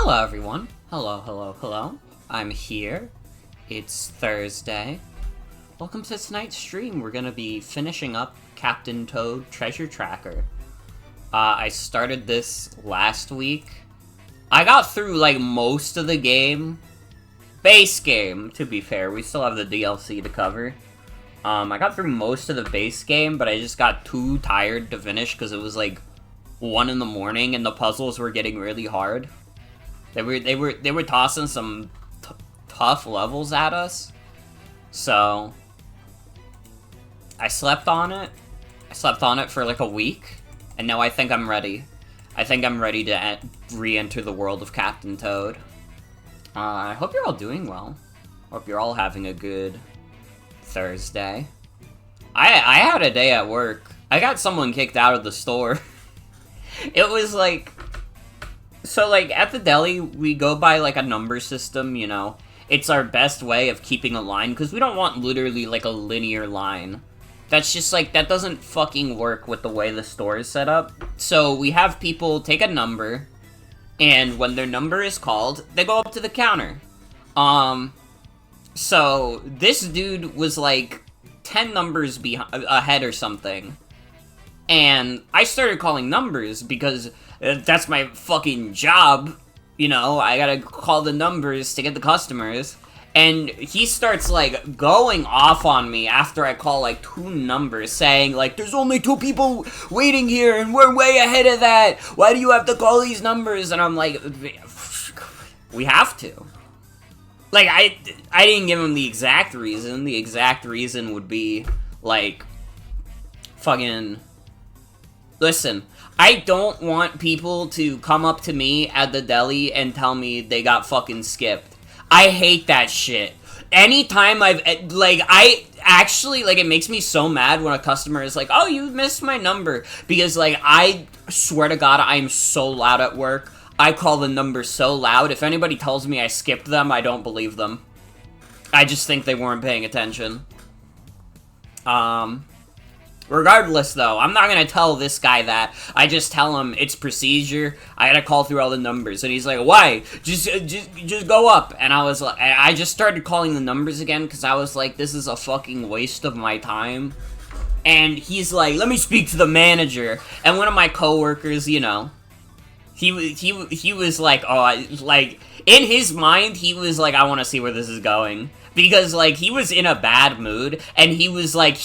Hello everyone. Hello. I'm here. It's Thursday. Welcome to tonight's stream. We're gonna be finishing up Captain Toad Treasure Tracker. I started this last week. I got through, like, most of the game. Base game, to be fair. We still have the DLC to cover. I got through most of the base game, but I just got too tired to finish because it was, like, 1 in the morning and the puzzles were getting really hard. They were tossing some tough levels at us. So I slept on it. I slept on it for like a week, and now I think I'm ready. I think I'm ready to re-enter the world of Captain Toad. I hope you're all doing well. Hope you're all having a good Thursday. I had a day at work. I got someone kicked out of the store. It was like... So, like, at the deli, we go by, like, a number system, you know? It's our best way of keeping a line, because we don't want literally, like, a linear line. That's just, like, that doesn't fucking work with the way the store is set up. So, we have people take a number, and when their number is called, they go up to the counter. So, this dude was, like, 10 numbers ahead or something. And I started calling numbers because that's my fucking job, you know, I gotta call the numbers to get the customers. And he starts, like, going off on me after I call, like, 2 numbers, saying, like, there's only 2 people waiting here, and we're way ahead of that! Why do you have to call these numbers? And I'm like, we have to. Like, I didn't give him the exact reason. The exact reason would be, like, fucking... Listen, I don't want people to come up to me at the deli and tell me they got fucking skipped. I hate that shit. Anytime I actually, like, it makes me so mad when a customer is like, oh, you missed my number. Because, like, I swear to God, I'm so loud at work. I call the number so loud. If anybody tells me I skipped them, I don't believe them. I just think they weren't paying attention. Regardless, though, I'm not gonna tell this guy that. I just tell him it's procedure. I gotta call through all the numbers, and he's like, "Why? Just go up." And I was like, I just started calling the numbers again because I was like, "This is a fucking waste of my time." And he's like, "Let me speak to the manager." And one of my coworkers, you know, he was like, "Oh, like in his mind, he was like, I want to see where this is going." Because, like, he was in a bad mood, and he was, like,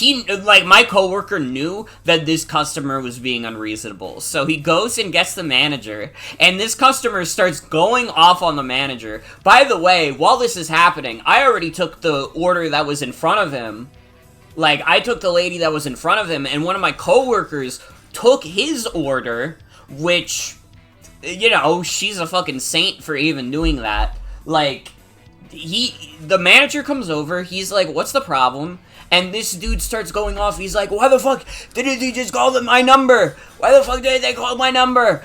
my coworker knew that this customer was being unreasonable. So he goes and gets the manager, and this customer starts going off on the manager. By the way, while this is happening, I already took the order that was in front of him. Like, I took the lady that was in front of him, and one of my coworkers took his order, which, you know, she's a fucking saint for even doing that. Like... the manager comes over, he's like, what's the problem? And this dude starts going off, he's like, why the fuck did he just call my number? Why the fuck did they call my number?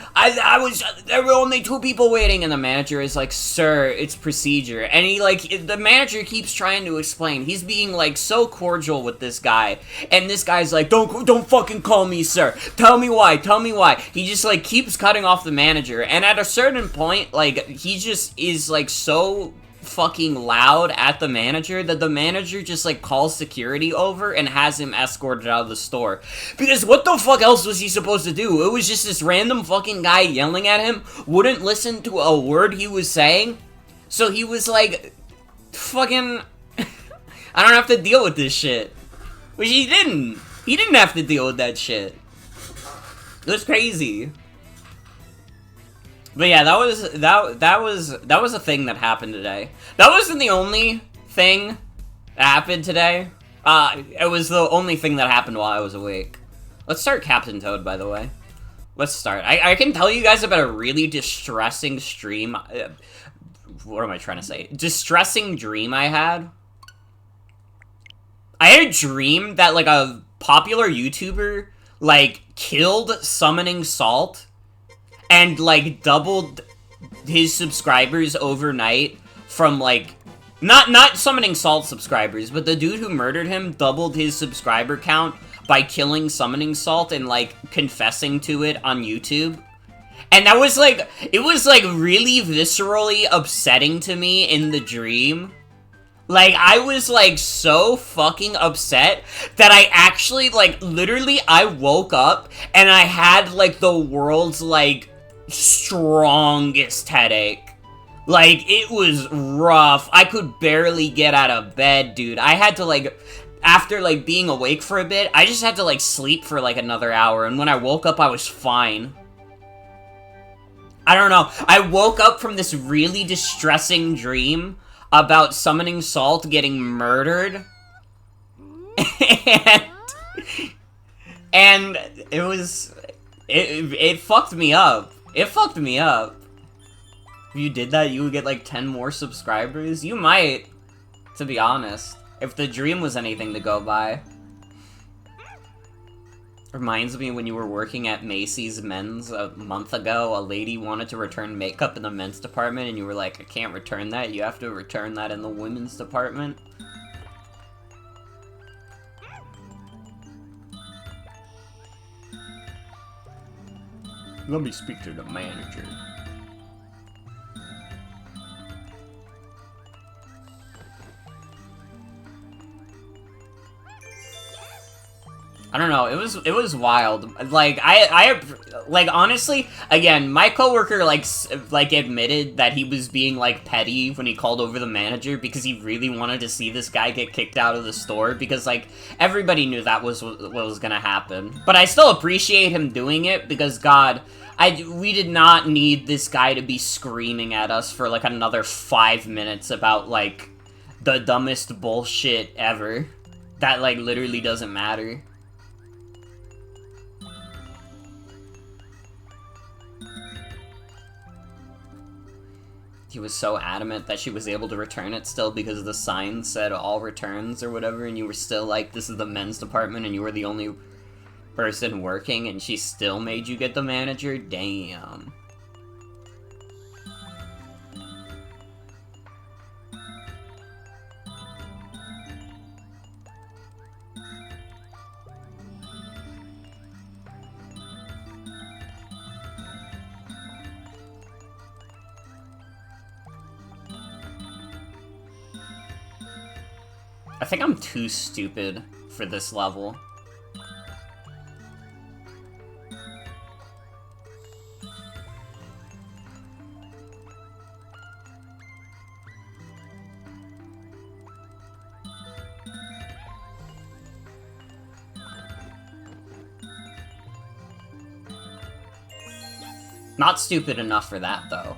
There were only 2 people waiting. And the manager is like, sir, it's procedure. And he, like, the manager keeps trying to explain. He's being, like, so cordial with this guy. And this guy's like, don't fucking call me, sir. Tell me why. He just, like, keeps cutting off the manager. And at a certain point, like, he just is, like, so... fucking loud at the manager that the manager just, like, calls security over and has him escorted out of the store. Because what the fuck else was he supposed to do? It was just this random fucking guy yelling at him, wouldn't listen to a word he was saying. So he was like, fucking, I don't have to deal with this shit. Which he didn't. He didn't have to deal with that shit. It was crazy. But yeah, that was a thing that happened today. That wasn't the only thing that happened today. It was the only thing that happened while I was awake. Let's start Captain Toad, by the way. Let's start. I can tell you guys about a really distressing stream. What am I trying to say? Distressing dream I had. I had a dream that, like, a popular YouTuber, like, killed Summoning Salt and, like, doubled his subscribers overnight from, like, not Summoning Salt subscribers, but the dude who murdered him doubled his subscriber count by killing Summoning Salt and, like, confessing to it on YouTube. And that was like, it was like really viscerally upsetting to me in the dream. Like, I was like so fucking upset that I actually, like, literally I woke up and I had like the world's like strongest headache. Like, it was rough. I could barely get out of bed, dude. I had to, like, after, like, being awake for a bit, I just had to, like, sleep for, like, another hour. And when I woke up, I was fine. I don't know. I woke up from this really distressing dream about Summoning Salt getting murdered. and it was... It fucked me up. It fucked me up. If you did that, you would get like 10 more subscribers? You might, to be honest. If the dream was anything to go by. Reminds me when you were working at Macy's Men's a month ago, a lady wanted to return makeup in the men's department, and you were like, I can't return that, you have to return that in the women's department. Let me speak to the manager. I don't know, it was wild. Like, like, honestly, again, my coworker, like, admitted that he was being, like, petty when he called over the manager because he really wanted to see this guy get kicked out of the store because, like, everybody knew that was what was gonna happen. But I still appreciate him doing it because, God, we did not need this guy to be screaming at us for, like, another 5 minutes about, like, the dumbest bullshit ever. That, like, literally doesn't matter. He was so adamant that she was able to return it still because the sign said all returns or whatever, and you were still like, this is the men's department, and you were the only person working, and she still made you get the manager? Damn. I think I'm too stupid for this level. Not stupid enough for that, though.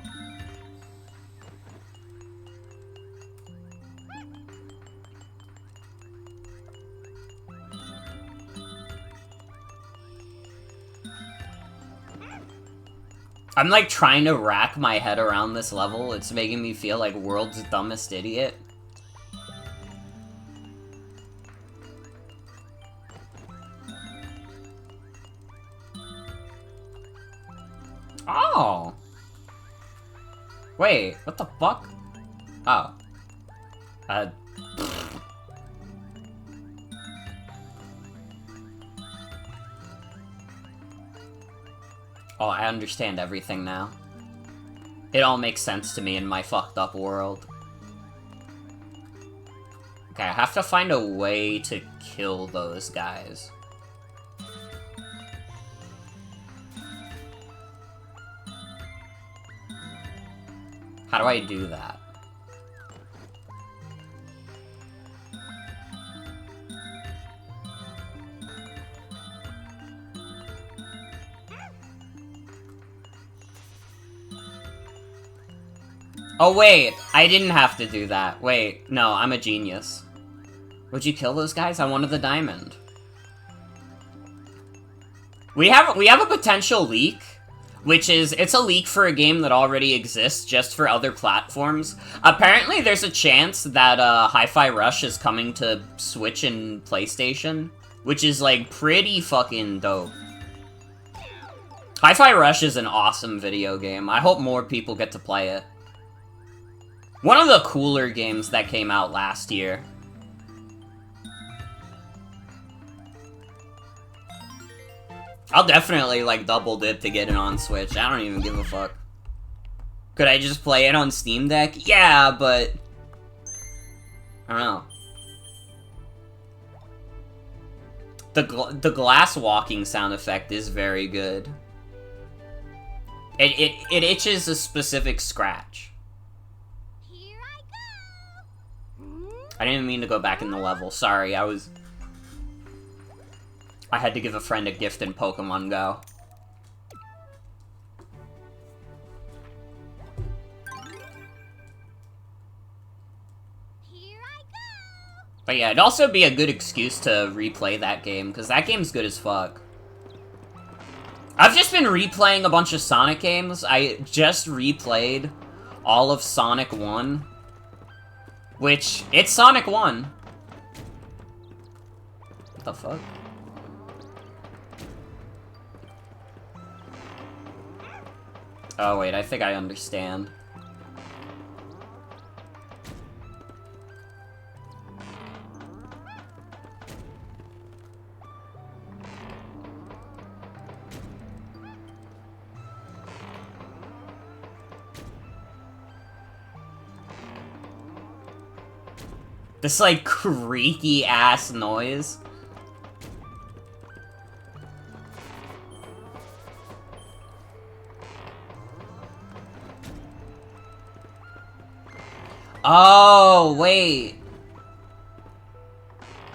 I'm like trying to rack my head around this level. It's making me feel like world's dumbest idiot. Oh! Wait, what the fuck? Oh. Oh, I understand everything now. It all makes sense to me in my fucked up world. Okay, I have to find a way to kill those guys. How do I do that? Oh wait, I didn't have to do that. Wait, no, I'm a genius. Would you kill those guys? I wanted the diamond. We have a potential leak, which is, it's a leak for a game that already exists, just for other platforms. Apparently there's a chance that Hi-Fi Rush is coming to Switch and PlayStation, which is like pretty fucking dope. Hi-Fi Rush is an awesome video game. I hope more people get to play it. One of the cooler games that came out last year. I'll definitely, like, double dip to get it on Switch. I don't even give a fuck. Could I just play it on Steam Deck? Yeah, but... I don't know. The glass walking sound effect is very good. It itches a specific scratch. Here I go. I didn't mean to go back in the level. Sorry, I had to give a friend a gift in Pokemon Go. Here I go. But yeah, it'd also be a good excuse to replay that game, because that game's good as fuck. I've just been replaying a bunch of Sonic games. I just replayed all of Sonic 1. Which, it's Sonic 1. What the fuck? Oh wait, I think I understand. This, like, creaky-ass noise. Oh, wait.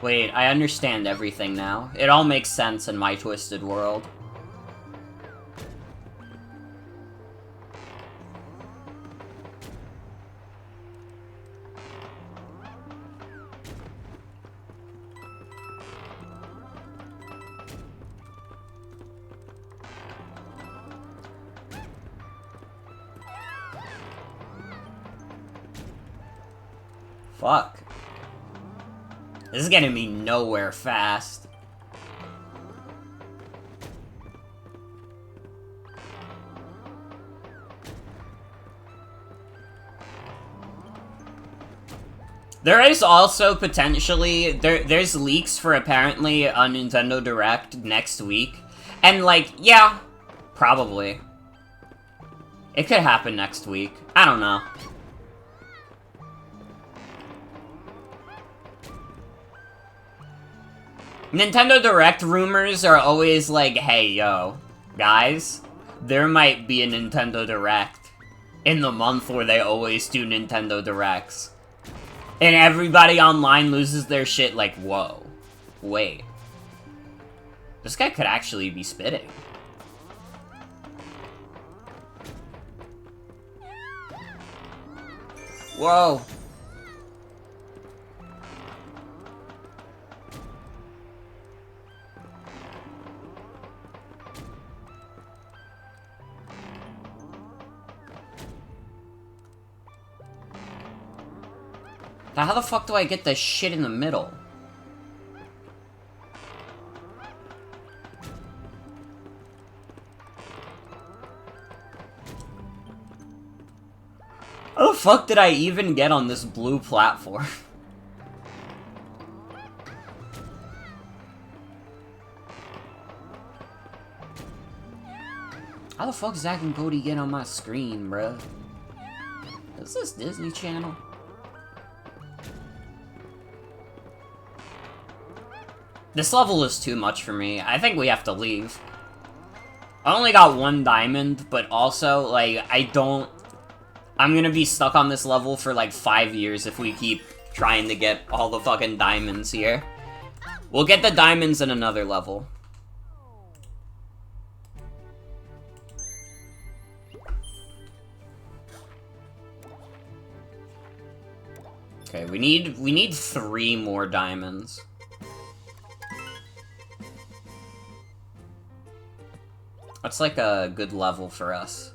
Wait, I understand everything now. It all makes sense in my twisted world. Fuck. This is getting me nowhere fast. There is also potentially, there's leaks for apparently a Nintendo Direct next week. And like, yeah, probably. It could happen next week. I don't know. Nintendo Direct rumors are always like, hey, yo, guys, there might be a Nintendo Direct in the month where they always do Nintendo Directs. And everybody online loses their shit like, whoa, wait. This guy could actually be spitting. Whoa. Now, how the fuck do I get this shit in the middle? How the fuck did I even get on this blue platform? How the fuck is Zack and Cody get on my screen, bruh? Is this Disney Channel? This level is too much for me. I think we have to leave. I only got 1 diamond, but also, like, I'm gonna be stuck on this level for, like, 5 years if we keep trying to get all the fucking diamonds here. We'll get the diamonds in another level. Okay, we need 3 more diamonds. That's like a good level for us.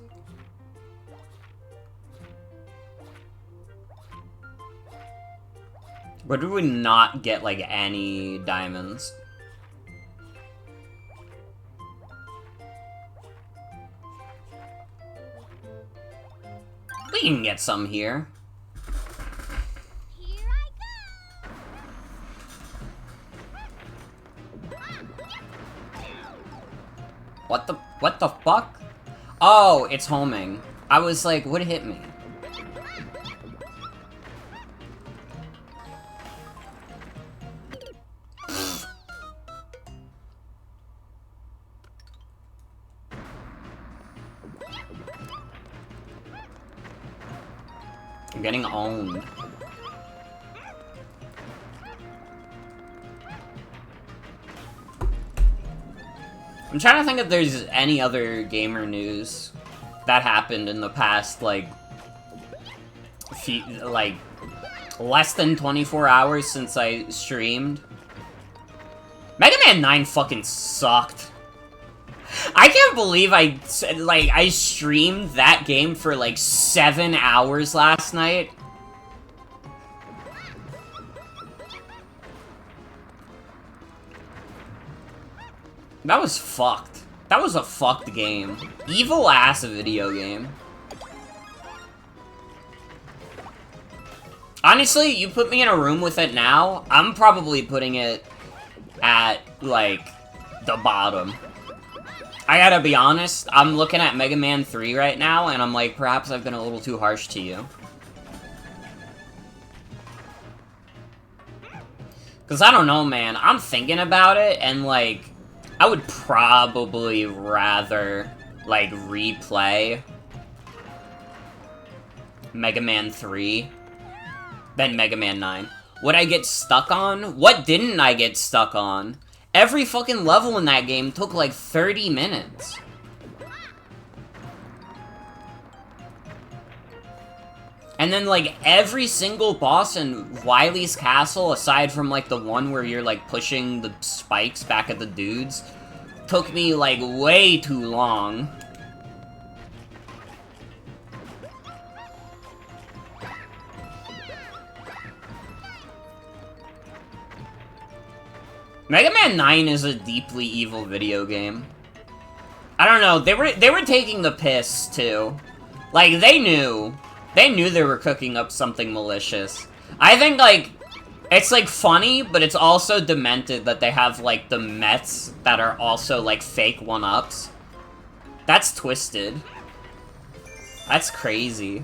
Where do we not get, like, any diamonds? We can get some here. Here I go. What the fuck? Oh, it's homing. I was like, what hit me? I'm getting owned. I'm trying to think if there's any other gamer news that happened in the past, like, less than 24 hours since I streamed. Mega Man 9 fucking sucked. I can't believe I streamed that game for, like, 7 hours last night. That was fucked. That was a fucked game. Evil ass video game. Honestly, you put me in a room with it now, I'm probably putting it at, like, the bottom. I gotta be honest, I'm looking at Mega Man 3 right now, and I'm like, perhaps I've been a little too harsh to you. Because I don't know, man. I'm thinking about it, and, like, I would probably rather, like, replay Mega Man 3 than Mega Man 9. Would I get stuck on? What didn't I get stuck on? Every fucking level in that game took, like, 30 minutes. And then, like, every single boss in Wily's Castle, aside from, like, the one where you're, like, pushing the spikes back at the dudes, took me, like, way too long. Mega Man 9 is a deeply evil video game. I don't know, they were taking the piss, too. Like, they knew they were cooking up something malicious. I think, like, it's, like, funny, but it's also demented that they have, like, the Mets that are also, like, fake one-ups. That's twisted. That's crazy.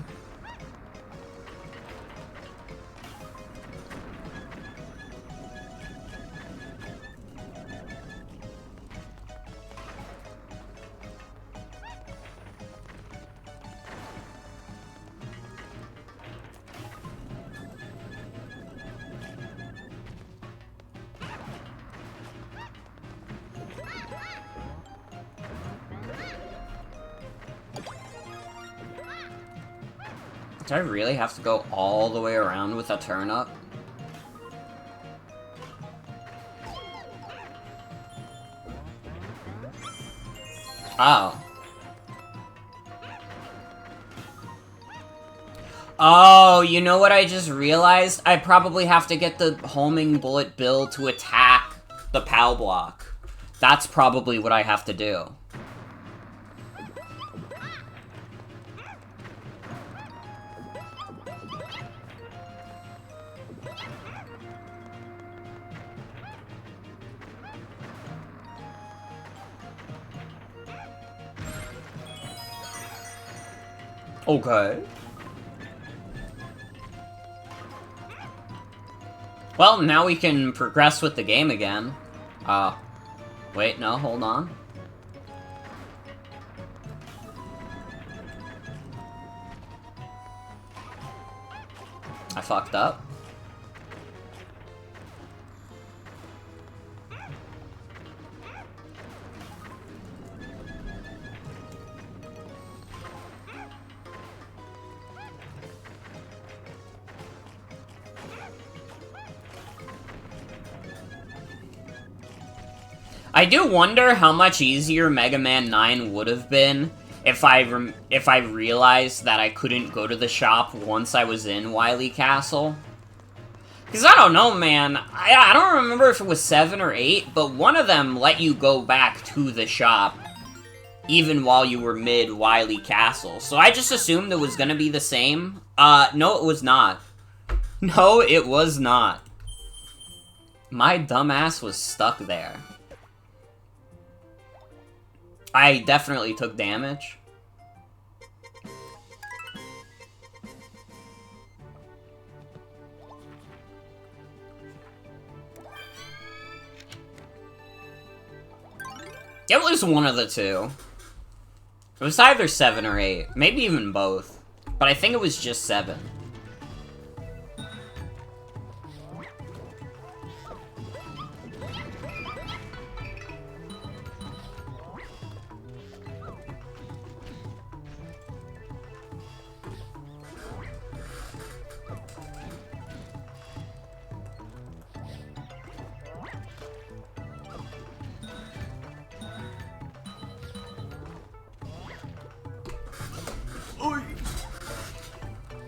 Do I really have to go all the way around with a turnip? Oh. Oh, you know what I just realized? I probably have to get the homing bullet bill to attack the POW block. That's probably what I have to do. Okay. Well, now we can progress with the game again. Wait, no, hold on. I fucked up. I do wonder how much easier Mega Man 9 would have been if I realized that I couldn't go to the shop once I was in Wily Castle. Because I don't know, man. I don't remember if it was 7 or 8, but one of them let you go back to the shop even while you were mid Wily Castle. So I just assumed it was gonna be the same. No, it was not. No, it was not. My dumbass was stuck there. I definitely took damage. It was one of the two. It was either 7 or 8. Maybe even both. But I think it was just 7.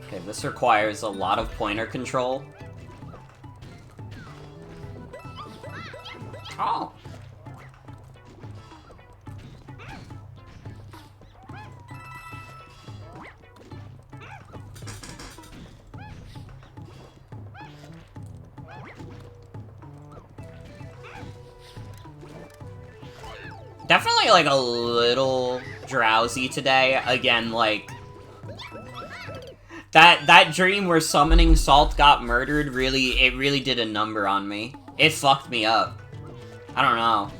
Okay, this requires a lot of pointer control. Oh. Definitely, like, a little drowsy today. Again, like, that dream where Summoning Salt got murdered really did a number on me. It fucked me up. I don't know.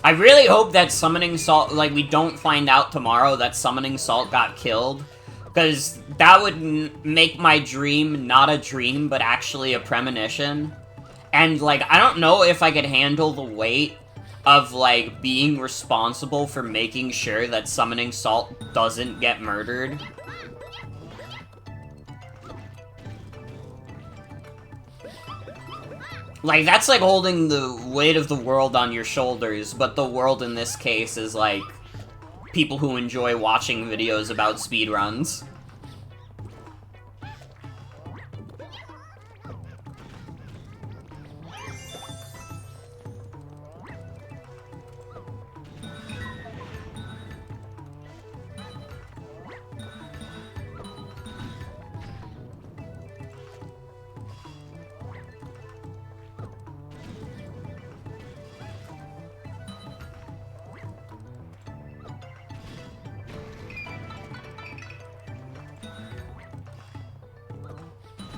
I really hope that Summoning Salt, like, we don't find out tomorrow that Summoning Salt got killed. Because that would make my dream not a dream, but actually a premonition. And, like, I don't know if I could handle the weight of, like, being responsible for making sure that Summoning Salt doesn't get murdered. Like, that's like holding the weight of the world on your shoulders, but the world in this case is, like, people who enjoy watching videos about speedruns.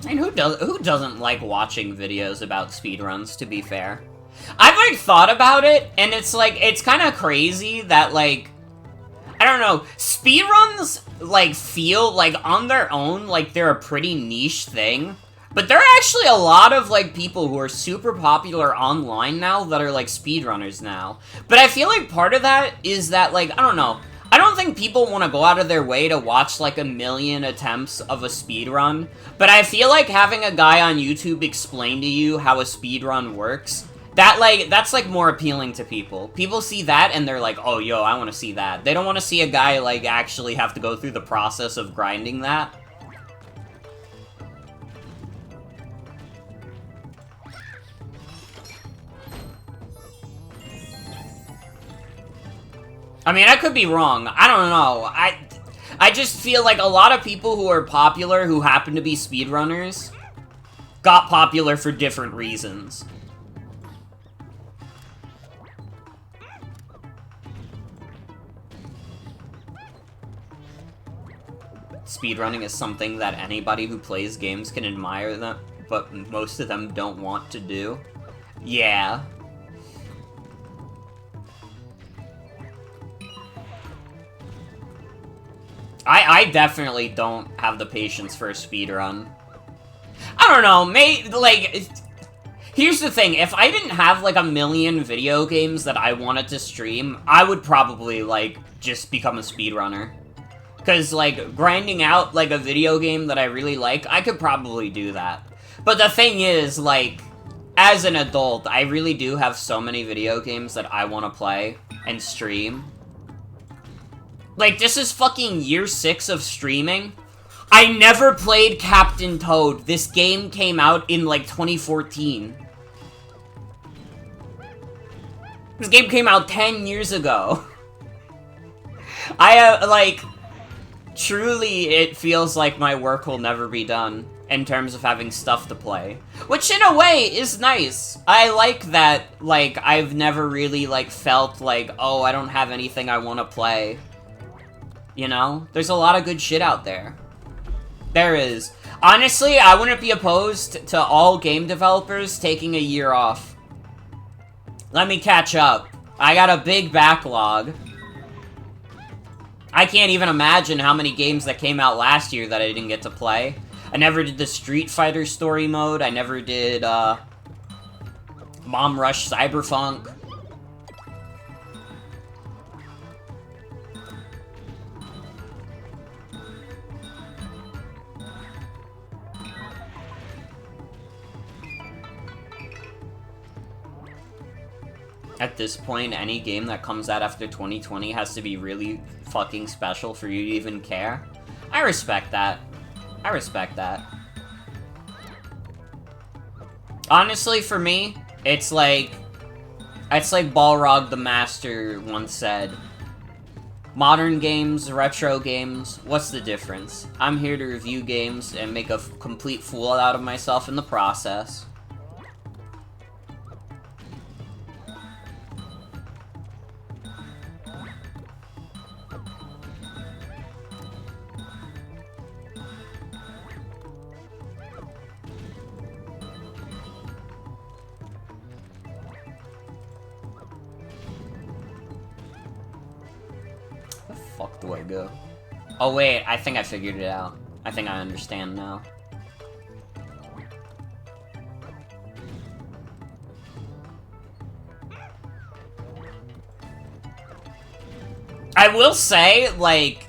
And who doesn't like watching videos about speedruns, to be fair? I've, like, thought about it, and it's, like, it's kind of crazy that, like, I don't know, speedruns, like, feel, like, on their own, like, they're a pretty niche thing. But there are actually a lot of, like, people who are super popular online now that are, like, speedrunners now. But I feel like part of that is that, like, I don't know, I don't think people want to go out of their way to watch, like, 1,000,000 attempts of a speedrun, but I feel like having a guy on YouTube explain to you how a speedrun works, that's, like, more appealing to people. People see that and they're like, oh, yo, I want to see that. They don't want to see a guy, like, actually have to go through the process of grinding that. I mean, I could be wrong. I don't know. I just feel like a lot of people who are popular who happen to be speedrunners got popular for different reasons. Speedrunning is something that anybody who plays games can admire them, but most of them don't want to do. Yeah. I definitely don't have the patience for a speedrun. I don't know, like, here's the thing, if I didn't have, like, 1,000,000 video games that I wanted to stream, I would probably, like, just become a speedrunner. Because, like, grinding out, like, a video game that I really like, I could probably do that. But the thing is, like, as an adult, I really do have so many video games that I want to play and stream. Like, this is fucking year 6 of streaming. I never played Captain Toad. This game came out in, like, 2014. This game came out 10 years ago. Like, truly, it feels like my work will never be done. in terms of having stuff to play. Which, in a way, is nice. I like that, like, I've never really, like, felt like, oh, I don't have anything I want to play. You know? There's a lot of good shit out there. There is. Honestly, I wouldn't be opposed to all game developers taking a year off. Let me catch up. I got a big backlog. I can't even imagine how many games that came out last year that I didn't get to play. I never did the Street Fighter story mode. I never did, Mom Rush Cyberpunk. At this point, any game that comes out after 2020 has to be really fucking special for you to even care. I respect that. I respect that. Honestly, for me, it's like Balrog the Master once said. Modern games, retro games, what's the difference? I'm here to review games and make a complete fool out of myself in the process. Fuck do I go? Oh wait, I think I figured it out. I think I understand now. I will say, like,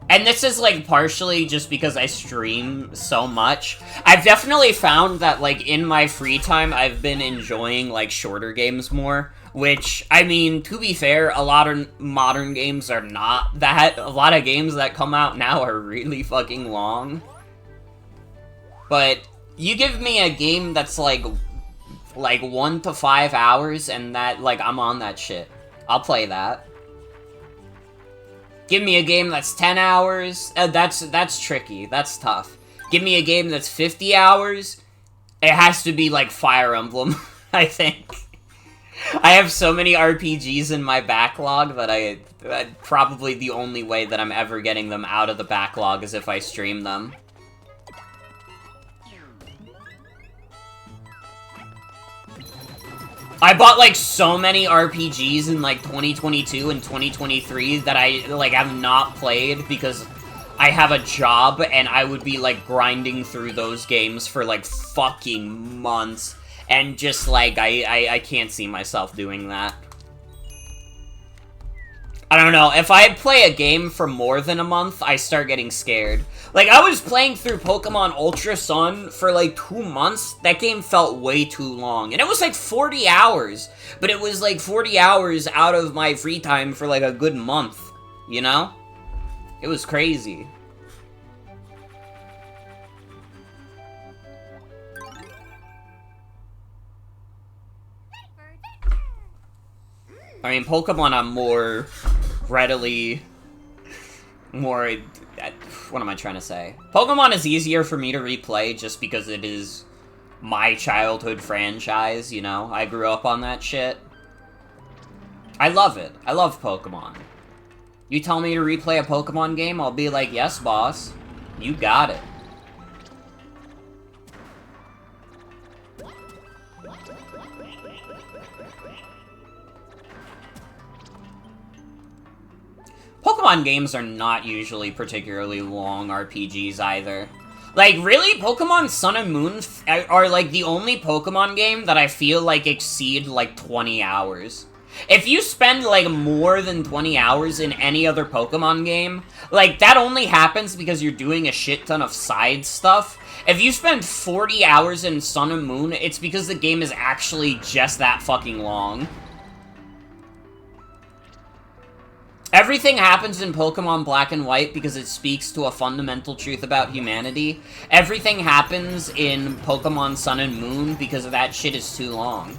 and this is, like, partially just because I stream so much. I've definitely found that, like, in my free time, I've been enjoying, like, shorter games more. Which, I mean, to be fair, a lot of modern games are not that. A lot of games that come out now are really fucking long. But you give me a game that's, like 1 to 5 hours, and that, like, I'm on that shit. I'll play that. Give me a game that's 10 hours, that's tricky, that's tough. Give me a game that's 50 hours, it has to be, like, Fire Emblem, I think. I have so many RPGs in my backlog that probably the only way that I'm ever getting them out of the backlog is if I stream them. I bought, like, so many RPGs in, like, 2022 and 2023 that I, like, have not played because I have a job and I would be, like, grinding through those games for, like, fucking months. And just, like, I can't see myself doing that. I don't know, if I play a game for more than a month, I start getting scared. Like, I was playing through Pokemon Ultra Sun for, like, 2 months. That game felt way too long. And it was, like, 40 hours. But it was, like, 40 hours out of my free time for, like, a good month. You know? It was crazy. I mean, Pokemon I'm more readily... what am I trying to say? Pokemon is easier for me to replay just because it is my childhood franchise, you know? I grew up on that shit. I love it. I love Pokemon. You tell me to replay a Pokemon game, I'll be like, yes, boss. You got it. Pokemon games are not usually particularly long RPGs either. Like, really, Pokemon Sun and Moon are, like, the only Pokemon game that I feel like exceed, like, 20 hours. If you spend, like, more than 20 hours in any other Pokemon game, like, that only happens because you're doing a shit ton of side stuff. If you spend 40 hours in Sun and Moon, it's because the game is actually just that fucking long. Everything happens in Pokemon Black and White because it speaks to a fundamental truth about humanity. Everything happens in Pokemon Sun and Moon because that shit is too long.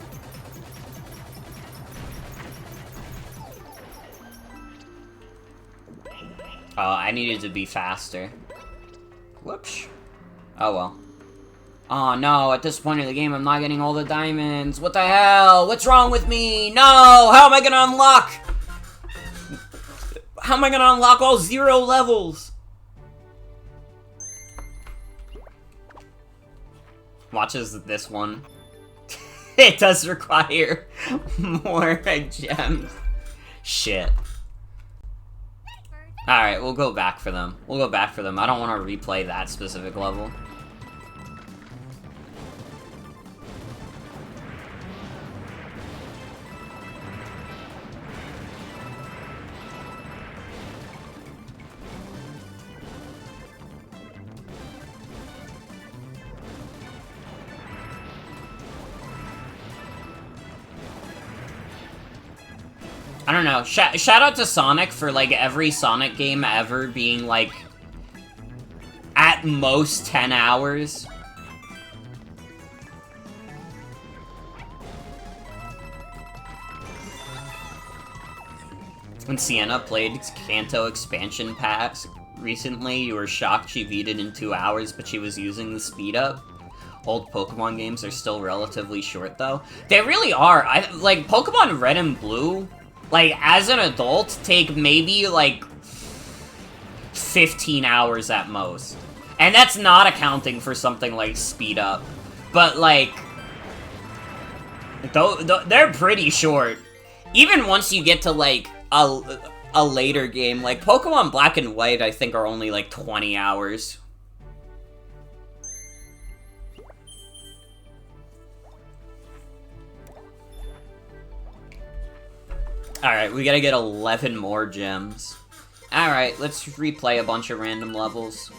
Oh, I needed to be faster. Whoops. Oh well. Oh no, at this point in the game, I'm not getting all the diamonds. What the hell? What's wrong with me? No! How am I gonna unlock? How am I gonna unlock all 0 levels? Watch as this one. It does require more gems. Shit. Alright, we'll go back for them. We'll go back for them. I don't want to replay that specific level. I don't know. Shout out to Sonic for, like, every Sonic game ever being, like, at most 10 hours. When Sienna played Kanto expansion packs recently, you were shocked she beat it in 2 hours, but she was using the speed up. Old Pokemon games are still relatively short, though. They really are. Like, Pokemon Red and Blue, like, as an adult, take maybe, like, 15 hours at most. And that's not accounting for something like Speed Up. But, like, they're pretty short. Even once you get to, like, a later game, like, Pokemon Black and White, I think, are only, like, 20 hours. Alright, we gotta get 11 more gems. Alright, let's replay a bunch of random levels.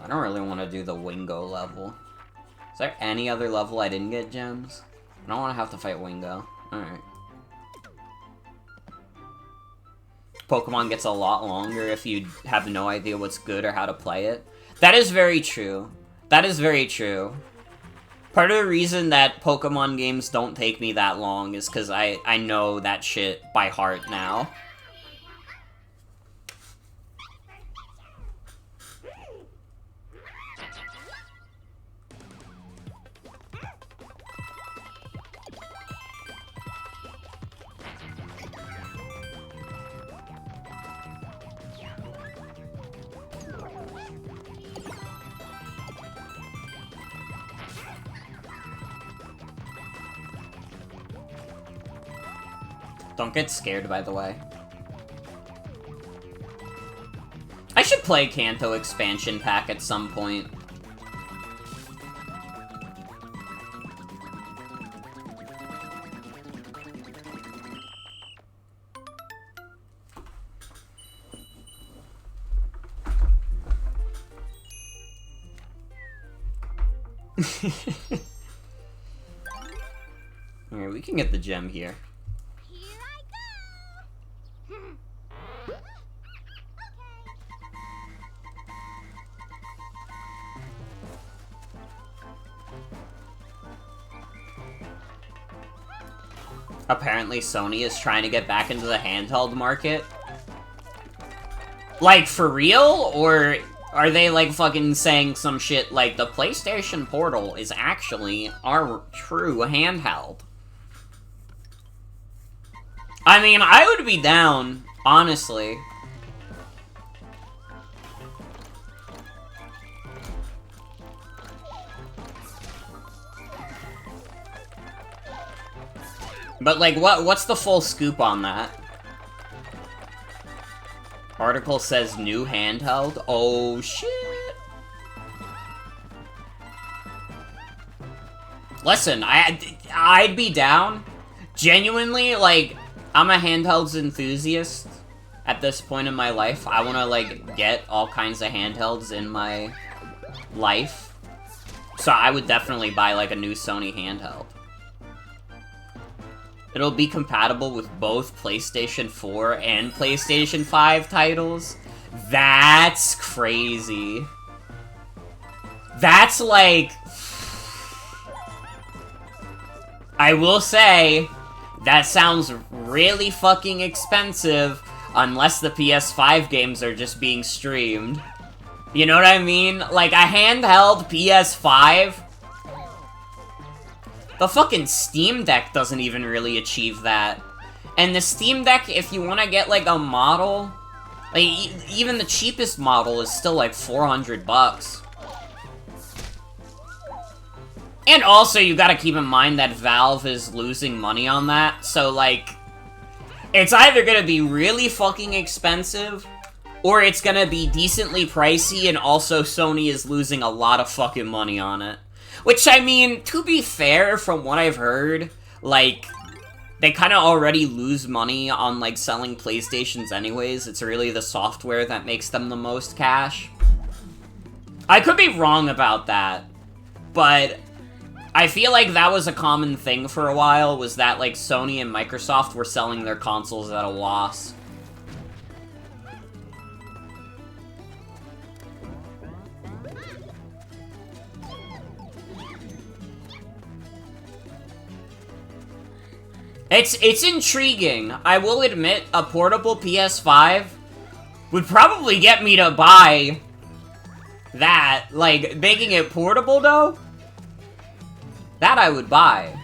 I don't really want to do the Wingo level. Is there any other level I didn't get gems? I don't want to have to fight Wingo. Alright. Pokemon gets a lot longer if you have no idea what's good or how to play it. That is very true. That is very true. Part of the reason that Pokemon games don't take me that long is because I know that shit by heart now. Don't get scared, by the way. I should play Kanto expansion pack at some point. Alright, we can get the gem here. Apparently Sony is trying to get back into the handheld market. Like, for real? Or are they, like, fucking saying some shit like, the PlayStation Portal is actually our true handheld? I mean, I would be down, honestly. But, like, what's the full scoop on that? Article says new handheld? Oh, shit! Listen, I'd be down. Genuinely, like, I'm a handhelds enthusiast at this point in my life. I want to, like, get all kinds of handhelds in my life. So I would definitely buy, like, a new Sony handheld. It'll be compatible with both PlayStation 4 and PlayStation 5 titles. That's crazy. That's like... I will say, That sounds really fucking expensive, unless the PS5 games are just being streamed. You know what I mean? Like, a handheld PS5? The fucking Steam Deck doesn't even really achieve that. And the Steam Deck, if you want to get, like, a model... Like, even the cheapest model is still, like, 400 bucks. And also, you gotta keep in mind that Valve is losing money on that, so, like... It's either gonna be really fucking expensive, or it's gonna be decently pricey, and also Sony is losing a lot of fucking money on it. Which, I mean, to be fair, from what I've heard, like... They kind of already lose money on, like, selling PlayStations anyways. It's really the software that makes them the most cash. I could be wrong about that, but I feel like that was a common thing for a while, was that, like, Sony and Microsoft were selling their consoles at a loss. It's intriguing. I will admit, a portable PS5 would probably get me to buy that. Like, making it portable, though? That I would buy.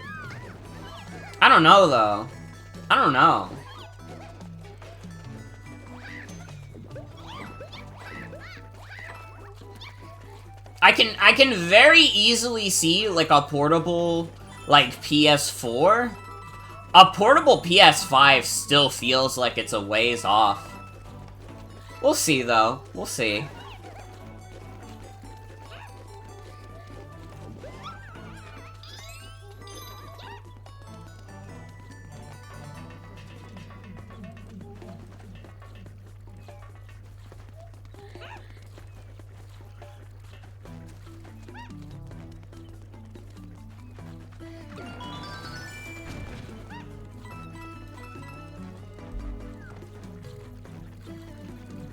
I don't know, though. I don't know. I can very easily see, like, a portable, like, PS4. A portable PS5 still feels like it's a ways off. We'll see, though. We'll see.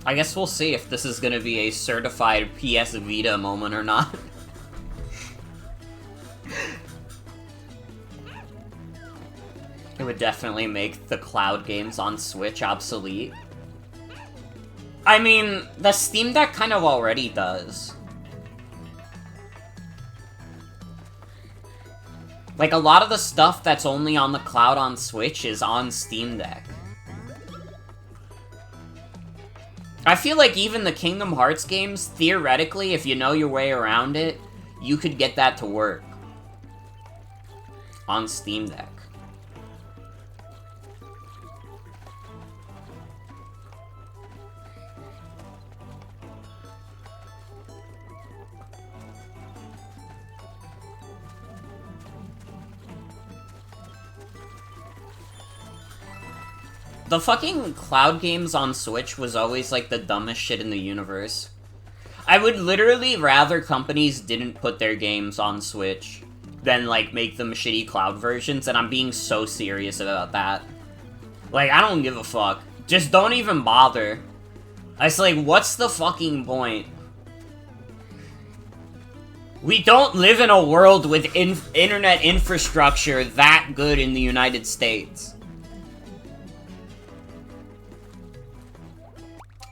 I guess we'll see if this is gonna be a certified PS Vita moment or not. It would definitely make the cloud games on Switch obsolete. I mean, the Steam Deck kind of already does. Like, a lot of the stuff that's only on the cloud on Switch is on Steam Deck. I feel like even the Kingdom Hearts games, theoretically, if you know your way around it, you could get that to work on Steam Deck. The fucking cloud games on Switch was always, like, the dumbest shit in the universe. I would literally rather companies didn't put their games on Switch than, like, make them shitty cloud versions, and I'm being so serious about that. Like, I don't give a fuck. Just don't even bother. It's like, what's the fucking point? We don't live in a world with internet infrastructure that good in the United States.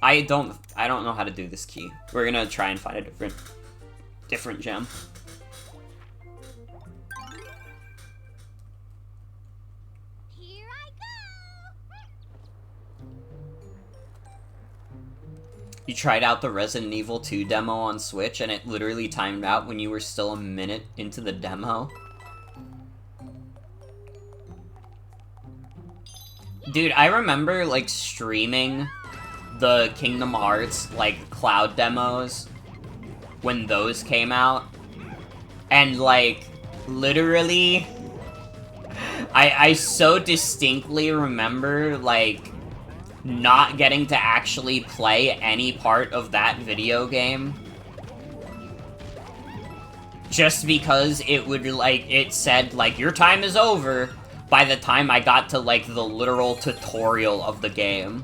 I don't know how to do this key. We're gonna try and find a different gem. Here I go. You tried out the Resident Evil 2 demo on Switch and it literally timed out when you were still a minute into the demo? Dude, I remember, like, streaming the Kingdom Hearts, like, cloud demos when those came out. And, like, literally, I so distinctly remember, like, not getting to actually play any part of that video game. Just because it would, like, it said, like, your time is over by the time I got to, like, the literal tutorial of the game.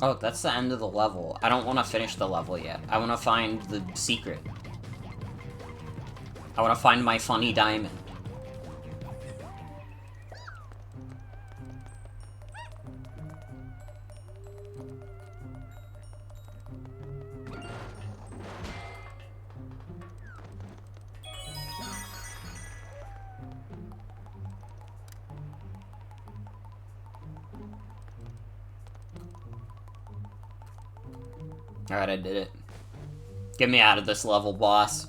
Oh, that's the end of the level. I don't want to finish the level yet. I want to find the secret. I want to find my funny diamond. Alright, I did it. Get me out of this level, boss.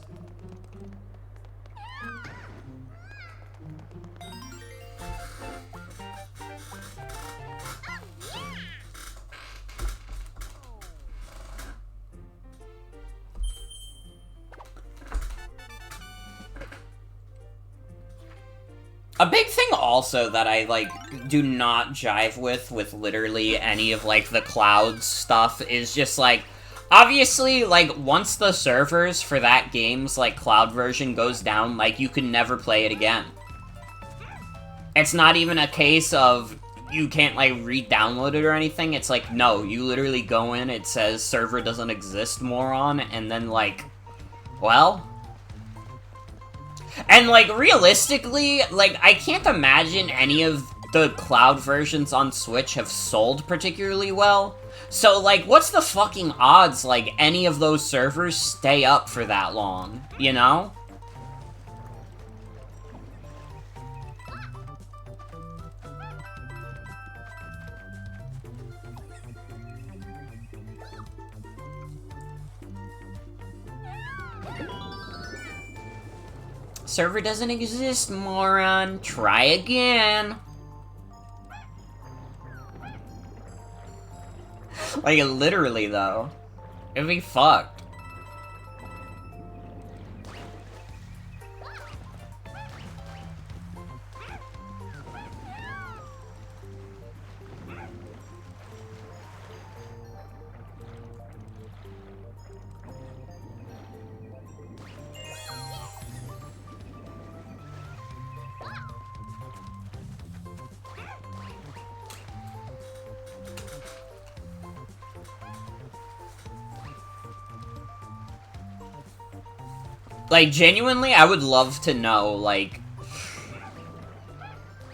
A big thing also that I, like, do not jive with literally any of, like, the Cloud stuff is just, like, obviously, like, once the servers for that game's, like, Cloud version goes down, like, you can never play it again. It's not even a case of you can't, like, re-download it or anything. It's like, no, you literally go in, it says server doesn't exist, moron, and then, like, well... And, like, realistically, like, I can't imagine any of the Cloud versions on Switch have sold particularly well. So, like, what's the fucking odds, like, any of those servers stay up for that long, you know? Server doesn't exist, moron. Try again. Like, literally, though. It'd be fucked. Like, genuinely, I would love to know, like...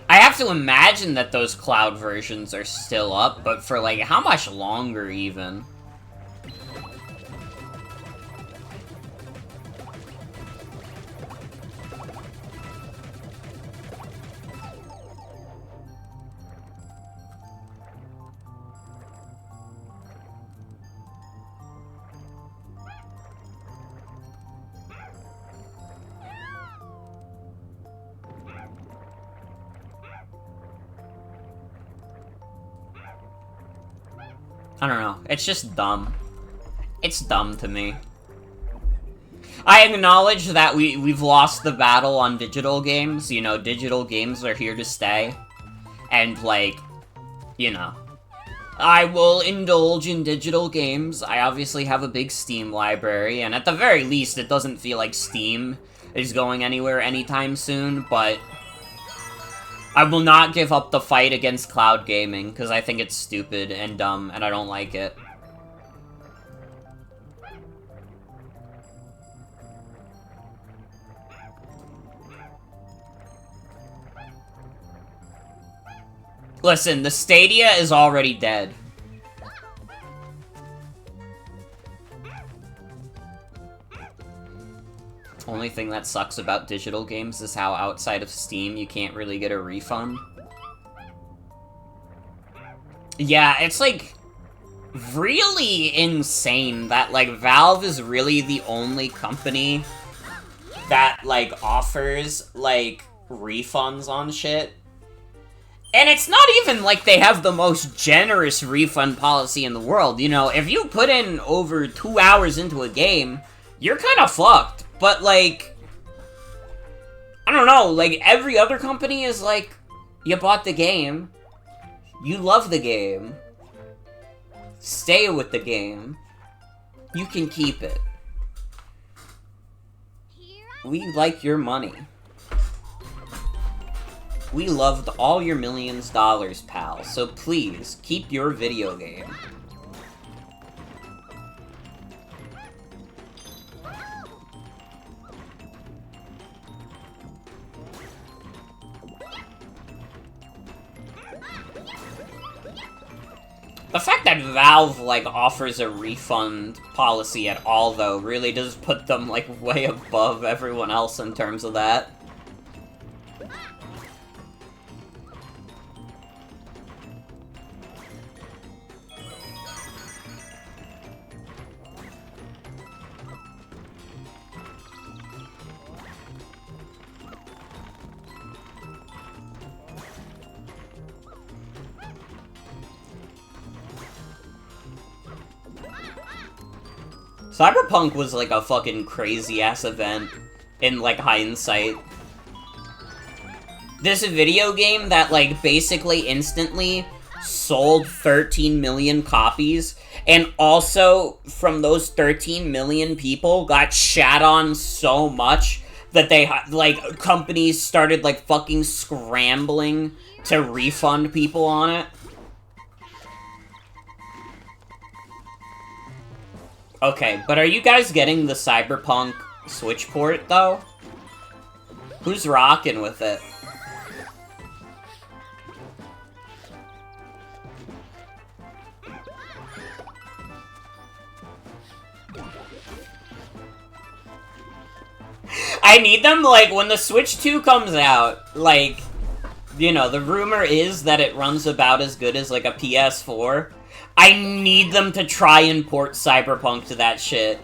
I have to imagine that those Cloud versions are still up, but for, like, how much longer, even? I don't know. It's just dumb. It's dumb to me. I acknowledge that we've lost the battle on digital games. You know, digital games are here to stay. And, like, you know. I will indulge in digital games. I obviously have a big Steam library, and at the very least, it doesn't feel like Steam is going anywhere anytime soon, but... I will not give up the fight against cloud gaming, because I think it's stupid and dumb, and I don't like it. Listen, the Stadia is already dead. Only thing that sucks about digital games is how outside of Steam you can't really get a refund. Yeah, it's like really insane that like Valve is really the only company that like offers like refunds on shit. And it's not even like they have the most generous refund policy in the world. You know, if you put in over 2 hours into a game, you're kind of fucked. But, like, I don't know, like, every other company is like, you bought the game, you love the game, stay with the game, you can keep it. We like your money. We loved all your millions of dollars, pal, so please, keep your video game. The fact that Valve, like, offers a refund policy at all, though, really does put them, like, way above everyone else in terms of that. Cyberpunk was like a fucking crazy-ass event in, like, hindsight. This video game that, like, basically instantly sold 13 million copies, and also, from those 13 million people, got shat on so much that they, like, companies started, like, fucking scrambling to refund people on it. Okay, but are you guys getting the Cyberpunk Switch port, though? Who's rocking with it? I need them, like, when the Switch 2 comes out, like, you know, the rumor is that it runs about as good as, like, a PS4. I need them to try and port Cyberpunk to that shit.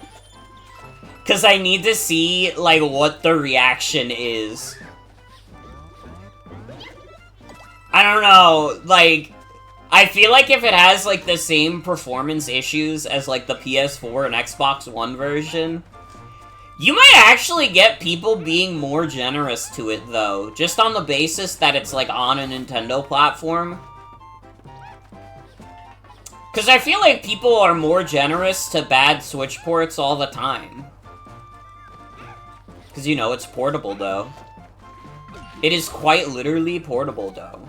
Because I need to see, like, what the reaction is. I don't know, like, I feel like if it has, like, the same performance issues as, like, the PS4 and Xbox One version, you might actually get people being more generous to it, though. Just on the basis that it's, like, on a Nintendo platform. Because I feel like people are more generous to bad Switch ports all the time. Because, you know, it's portable, though. It is quite literally portable, though.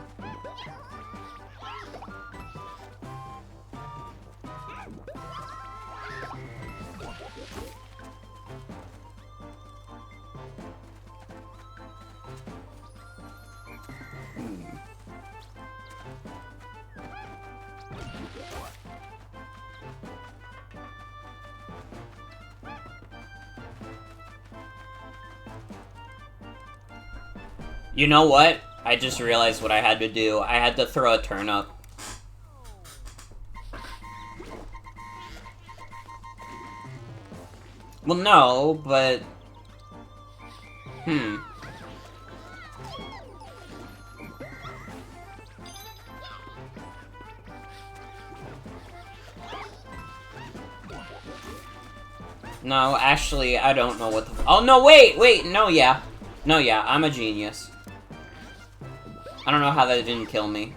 You know what? I just realized what I had to do. I had to throw a turnip. Well, no, but... No, actually, I don't know what the... Oh, no, wait! No, yeah. No, yeah, I'm a genius. I don't know how that didn't kill me.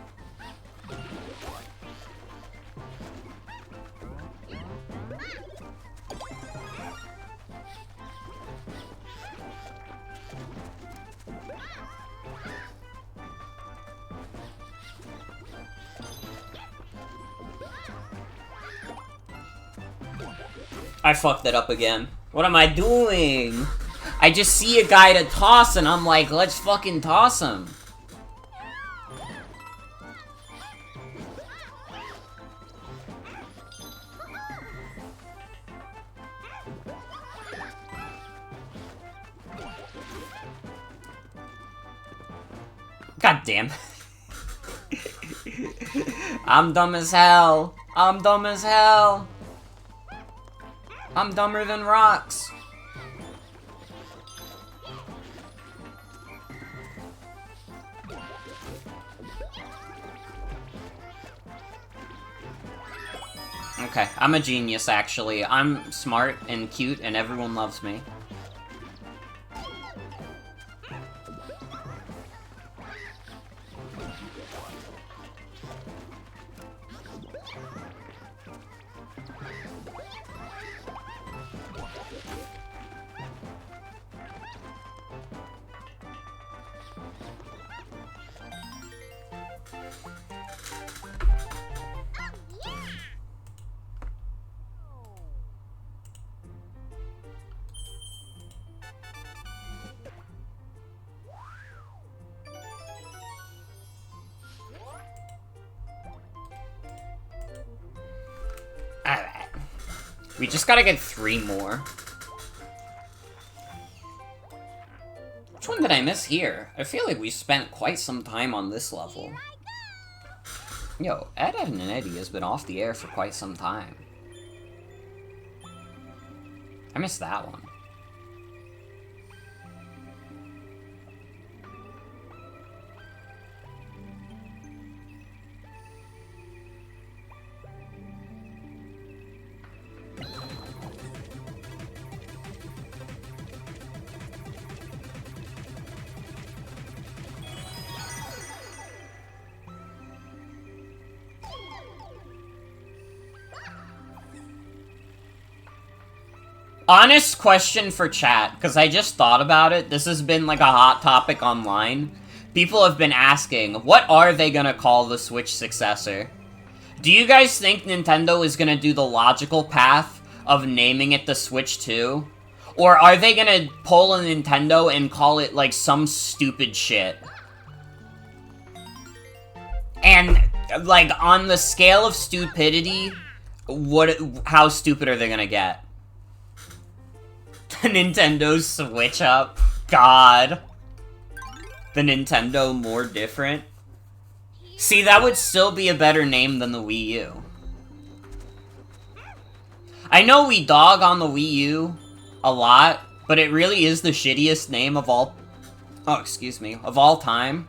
I fucked it up again. What am I doing? I just see a guy to toss and I'm like, let's fucking toss him. God damn. I'm dumb as hell. I'm dumb as hell. I'm dumber than rocks. Okay, I'm a genius, actually. I'm smart and cute and everyone loves me. We just gotta get 3 more. Which one did I miss here? I feel like we spent quite some time on this level. Yo, Ed, Edd n Eddy has been off the air for quite some time. I missed that one. Honest question for chat, because I just thought about it. This has been like a hot topic online. People have been asking, what are they gonna call the Switch successor? Do you guys think Nintendo is gonna do the logical path of naming it the Switch 2? Or are they gonna pull a Nintendo and call it like some stupid shit? And like on the scale of stupidity, how stupid are they gonna get? The Nintendo Switch Up? God. The Nintendo more different? See, that would still be a better name than the Wii U. I know we dog on the Wii U a lot, but it really is the shittiest name of all... Oh, excuse me. Of all time.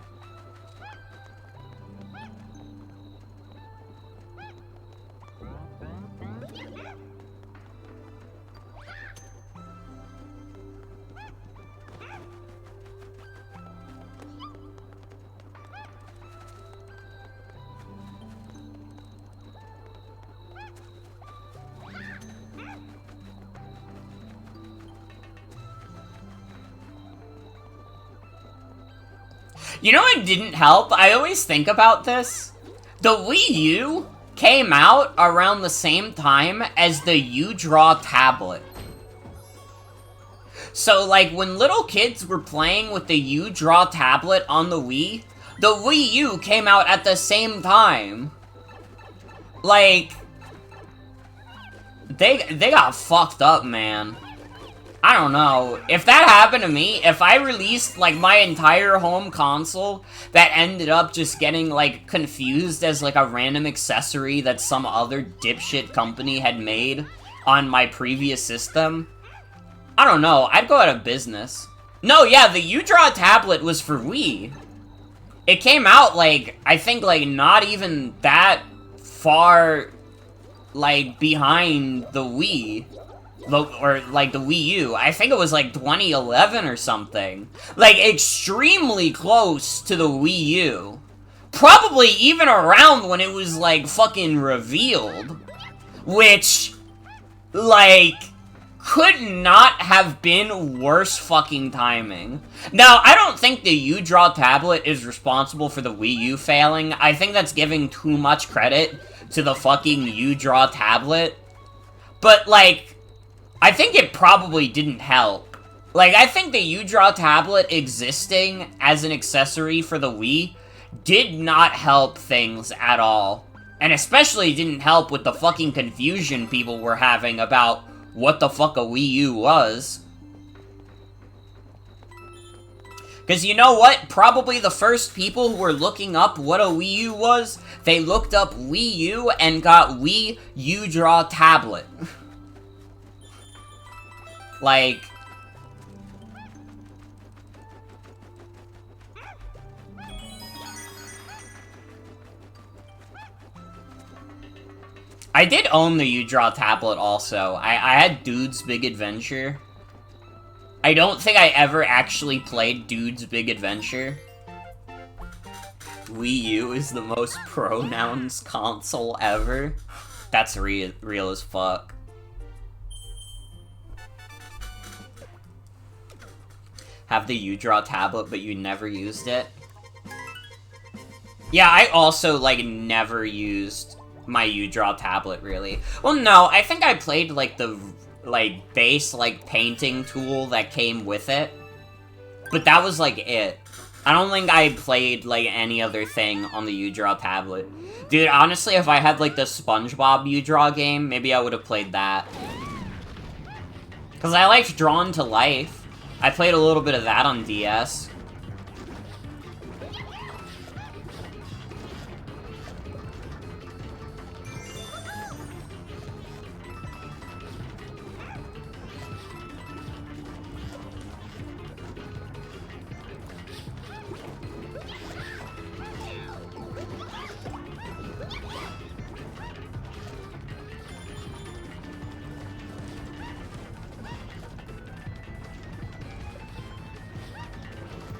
You know what didn't help? I always think about this. The Wii U came out around the same time as the U-Draw tablet. So, like, when little kids were playing with the U-Draw tablet on the Wii U came out at the same time. Like, they got fucked up, man. I don't know. If that happened to me, if I released, like, my entire home console that ended up just getting, like, confused as, like, a random accessory that some other dipshit company had made on my previous system, I don't know. I'd go out of business. No, yeah, the U-Draw tablet was for Wii. It came out, like, I think, like, not even that far, like, behind the Wii. Or, like, the Wii U. I think it was, like, 2011 or something. Like, extremely close to the Wii U. Probably even around when it was, like, fucking revealed. Which, like, could not have been worse fucking timing. Now, I don't think the U-Draw tablet is responsible for the Wii U failing. I think that's giving too much credit to the fucking U-Draw tablet. But, like, I think it probably didn't help. Like, I think the U-Draw tablet existing as an accessory for the Wii did not help things at all. And especially didn't help with the fucking confusion people were having about what the fuck a Wii U was. Because you know what? Probably the first people who were looking up what a Wii U was, they looked up Wii U and got Wii U-Draw tablet. Like, I did own the U-Draw tablet also. I had Dude's Big Adventure. I don't think I ever actually played Dude's Big Adventure. Wii U is the most pronouns console ever. That's real as fuck. Have the U-Draw tablet, but you never used it? Yeah, I also, like, never used my U-Draw tablet, really. Well, no, I think I played, like, the, like, base, like, painting tool that came with it. But that was, like, it. I don't think I played, like, any other thing on the U-Draw tablet. Dude, honestly, if I had, like, the SpongeBob U-Draw game, maybe I would have played that. Because I liked Drawn to Life. I played a little bit of that on DS.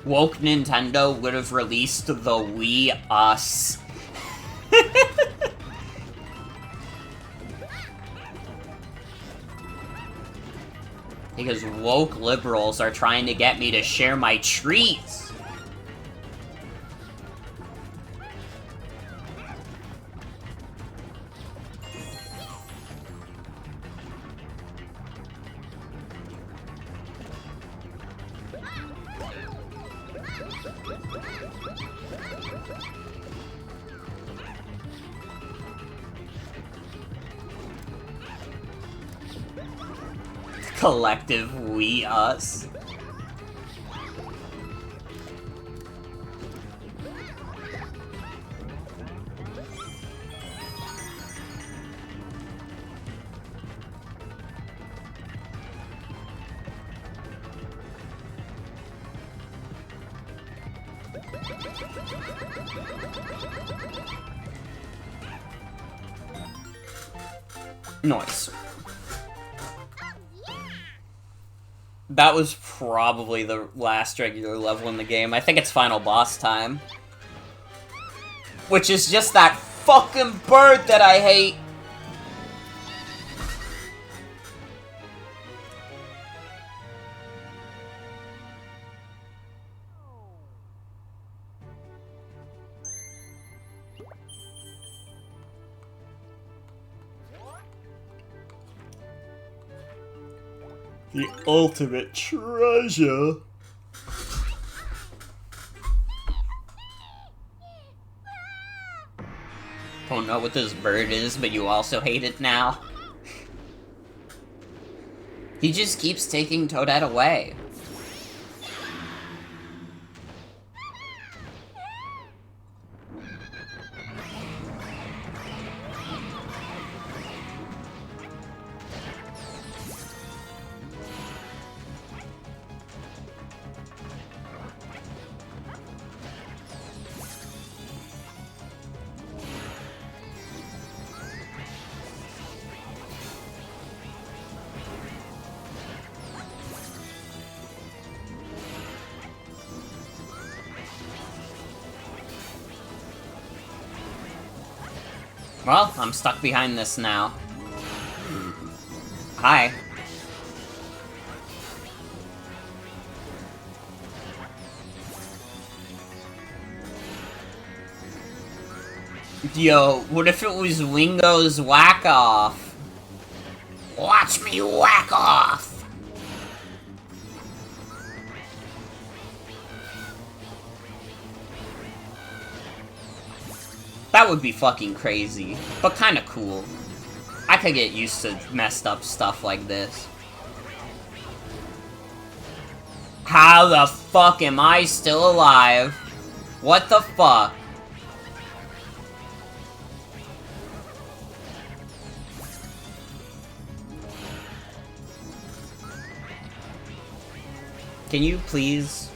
Woke Nintendo would have released the Wii Us. Because woke liberals are trying to get me to share my treats. Collective we us. Nice. That was probably the last regular level in the game. I think it's final boss time. Which is just that fucking bird that I hate. The ultimate treasure. Don't know what this bird is, but you also hate it now. He just keeps taking Toadette away. Well, I'm stuck behind this now. Hi. Yo, what if it was Wingo's whack-off? Watch me whack off! That would be fucking crazy, but kinda cool. I could get used to messed up stuff like this. How the fuck am I still alive? What the fuck? Can you please?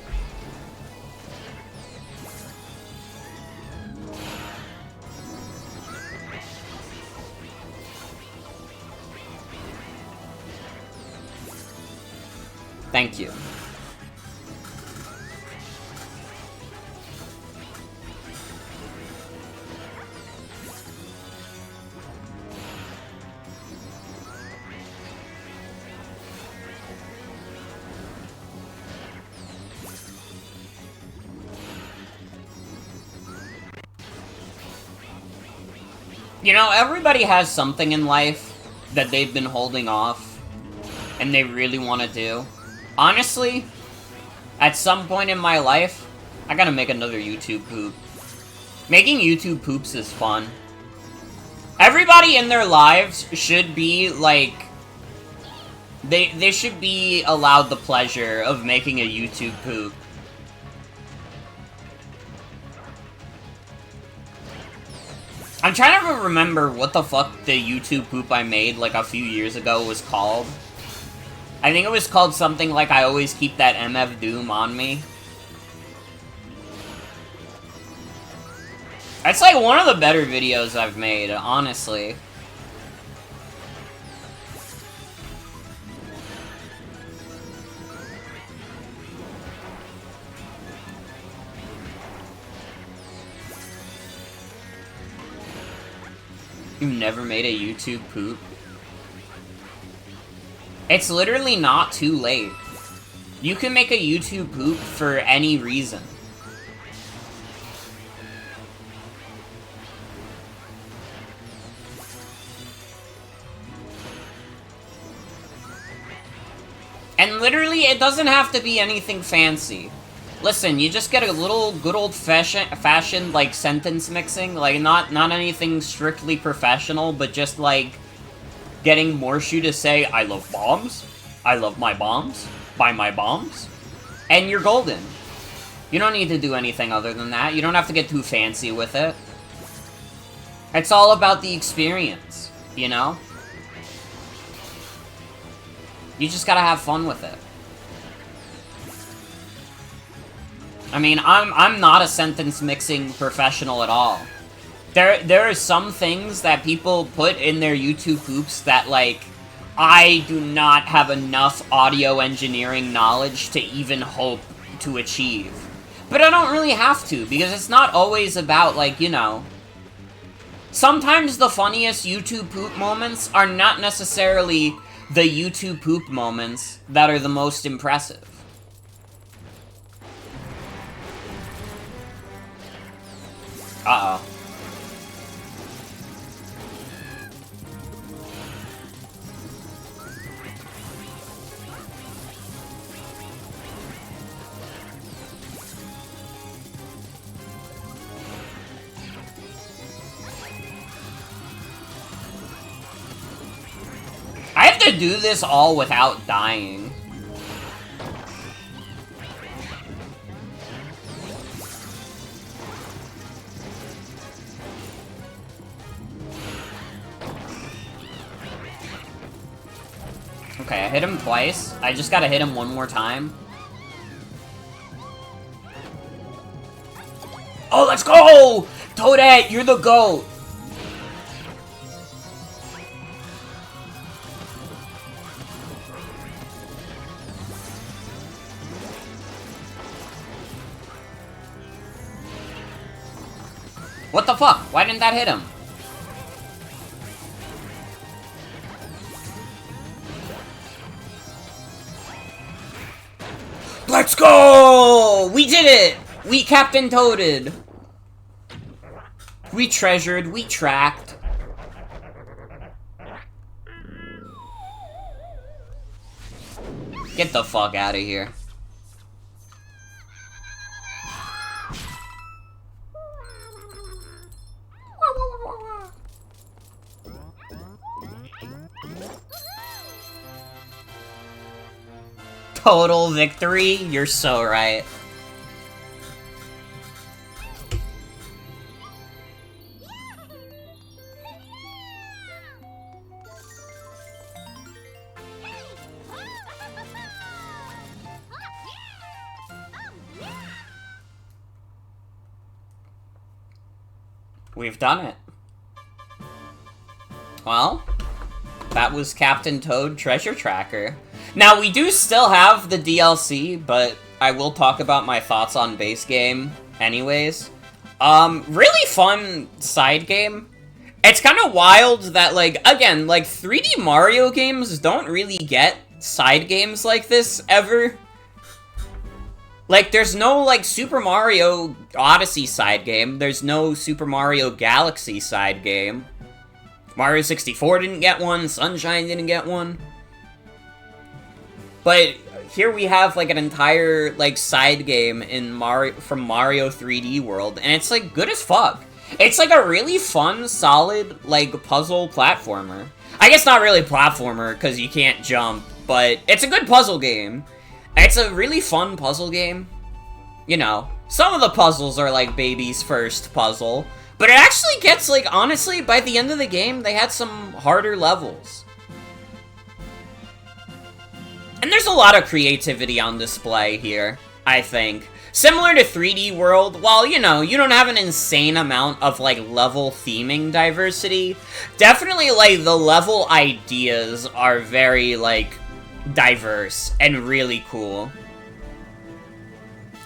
Thank you. You know, everybody has something in life that they've been holding off and they really want to do. Honestly, at some point in my life, I gotta make another YouTube poop. Making YouTube poops is fun. Everybody in their lives should be, like, They should be allowed the pleasure of making a YouTube poop. I'm trying to remember what the fuck the YouTube poop I made like a few years ago was called. I think it was called something like I always keep that MF Doom on me. That's like one of the better videos I've made, honestly. You never made a YouTube poop? It's literally not too late. You can make a YouTube poop for any reason. And literally, it doesn't have to be anything fancy. Listen, you just get a little good old-fashioned, like, sentence mixing. Like, not anything strictly professional, but just, like, getting Morshu to say, I love bombs, I love my bombs, buy my bombs, and you're golden. You don't need to do anything other than that. You don't have to get too fancy with it. It's all about the experience, you know? You just gotta have fun with it. I mean, I'm not a sentence mixing professional at all. There are some things that people put in their YouTube poops that, like, I do not have enough audio engineering knowledge to even hope to achieve. But I don't really have to, because it's not always about, like, you know... Sometimes the funniest YouTube poop moments are not necessarily the YouTube poop moments that are the most impressive. Uh-oh. I have to do this all without dying. Okay, I hit him twice. I just gotta hit him one more time. Oh, let's go! Toadette, you're the GOAT! What the fuck? Why didn't that hit him? Let's go! We did it! We Captain Toaded. We treasured, we tracked. Get the fuck out of here. Total victory? You're so right. We've done it. Well, that was Captain Toad Treasure Tracker. Now, we do still have the DLC, but I will talk about my thoughts on base game anyways. Really fun side game. It's kind of wild that, like, again, like, 3D Mario games don't really get side games like this ever. Like, there's no, like, Super Mario Odyssey side game. There's no Super Mario Galaxy side game. Mario 64 didn't get one. Sunshine didn't get one. But here we have, like, an entire, like, side game in from Mario 3D World, and it's, like, good as fuck. It's, like, a really fun, solid, like, puzzle platformer. I guess not really platformer, because you can't jump. but it's a good puzzle game. It's a really fun puzzle game. You know, some of the puzzles are like baby's first puzzle, but it actually gets, like, honestly, by the end of the game, they had some harder levels. And there's a lot of creativity on display here, I think. Similar to 3D World, while, you know, you don't have an insane amount of, like, level theming diversity, definitely, like, the level ideas are very, like, diverse and really cool.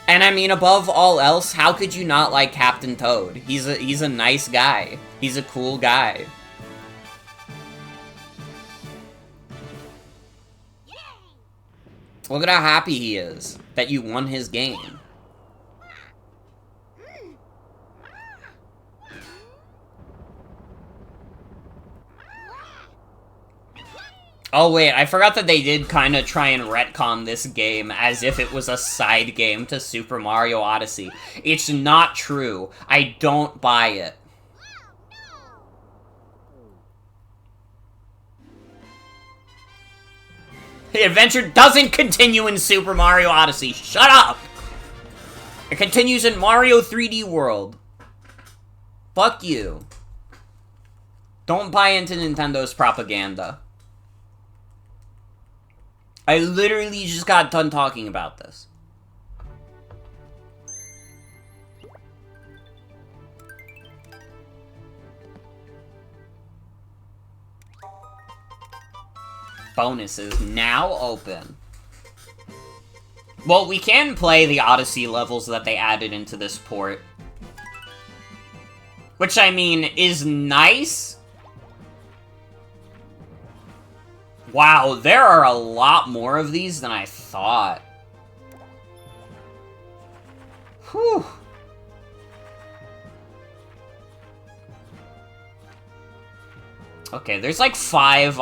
And I mean, above all else, how could you not like Captain Toad? He's a nice guy. He's a cool guy. Look at how happy he is that you won his game. Oh wait, I forgot that they did kind of try and retcon this game as if it was a side game to Super Mario Odyssey. It's not true. I don't buy it. The adventure doesn't continue in Super Mario Odyssey. Shut up! It continues in Mario 3D World. Fuck you. Don't buy into Nintendo's propaganda. I literally just got done talking about this. Bonuses now open. Well, we can play the Odyssey levels that they added into this port. Which, I mean, is nice. Wow, there are a lot more of these than I thought. Whew. Okay, there's like 5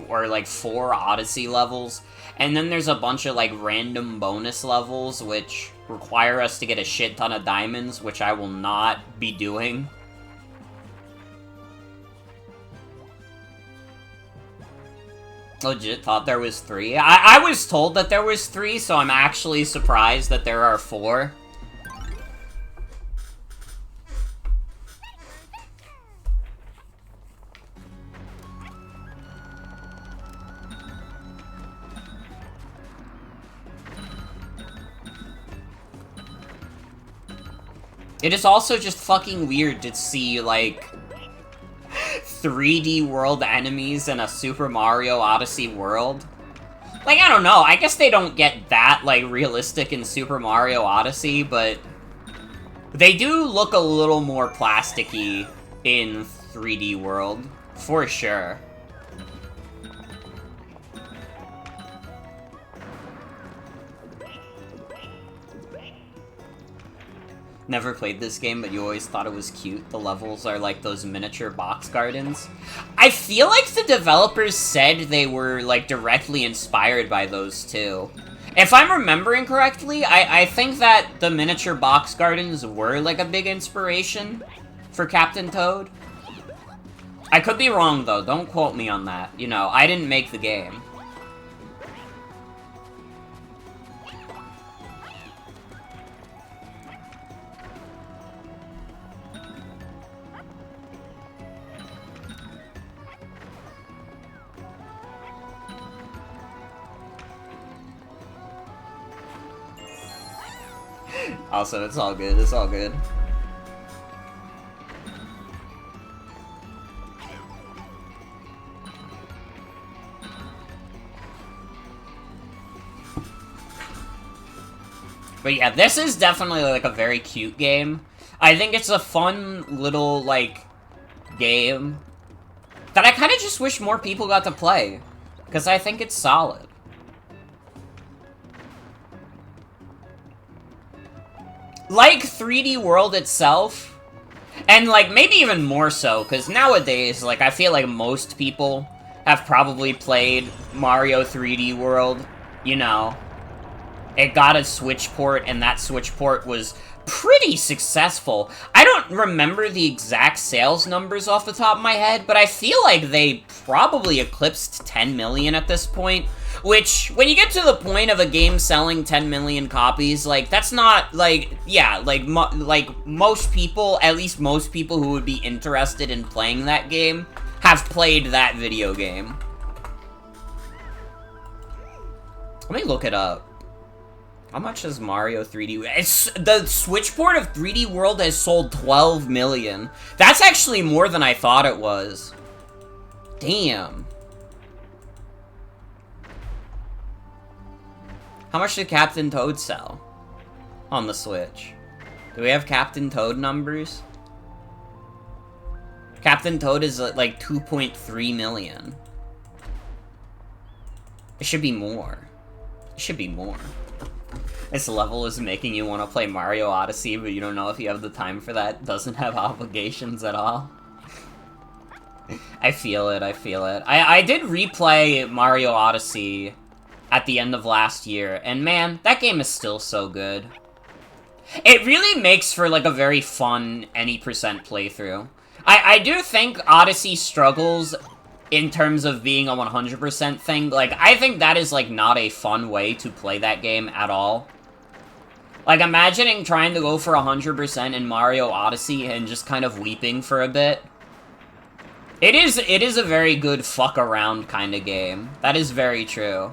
or like 4 Odyssey levels, and then there's a bunch of like random bonus levels which require us to get a shit ton of diamonds, which I will not be doing. Legit thought there was 3. I was told that there was 3, so I'm actually surprised that there are 4. It is also just fucking weird to see, like, 3D world enemies in a Super Mario Odyssey world. Like, I don't know, I guess they don't get that, like, realistic in Super Mario Odyssey, but they do look a little more plasticky in 3D world, for sure. Never played this game, but you always thought it was cute. The levels are like those miniature box gardens. I feel like the developers said they were, like, directly inspired by those, too. If I'm remembering correctly, I think that the miniature box gardens were, like, a big inspiration for Captain Toad. I could be wrong, though. Don't quote me on that. You know, I didn't make the game. Also, it's all good, it's all good. But yeah, this is definitely, like, a very cute game. I think it's a fun little, like, game that I kind of just wish more people got to play, because I think it's solid. Like 3D World itself, and, like, maybe even more so, because nowadays, like, I feel like most people have probably played Mario 3D World, you know. It got a Switch port, and that Switch port was pretty successful. I don't remember the exact sales numbers off the top of my head, but I feel like they probably eclipsed 10 million at this point, Which, when you get to the point of a game selling 10 million copies, like, that's not, like, yeah, like, most people, at least most people who would be interested in playing that game, have played that video game. Let me look it up. How much is Mario 3D? The Switch port of 3D World has sold 12 million. That's actually more than I thought it was. Damn. How much did Captain Toad sell on the Switch? Do we have Captain Toad numbers? Captain Toad is like 2.3 million. It should be more. It should be more. This level is making you want to play Mario Odyssey, but you don't know if you have the time for that. Doesn't have obligations at all. I feel it, I feel it. I did replay Mario Odyssey at the end of last year, and man, that game is still so good. It really makes for, like, a very fun any percent playthrough. I do think Odyssey struggles in terms of being a 100% thing. Like, I think that is, like, not a fun way to play that game at all. Like, imagining trying to go for 100% in Mario Odyssey and just kind of weeping for a bit. It is a very good fuck around kind of game. That is very true.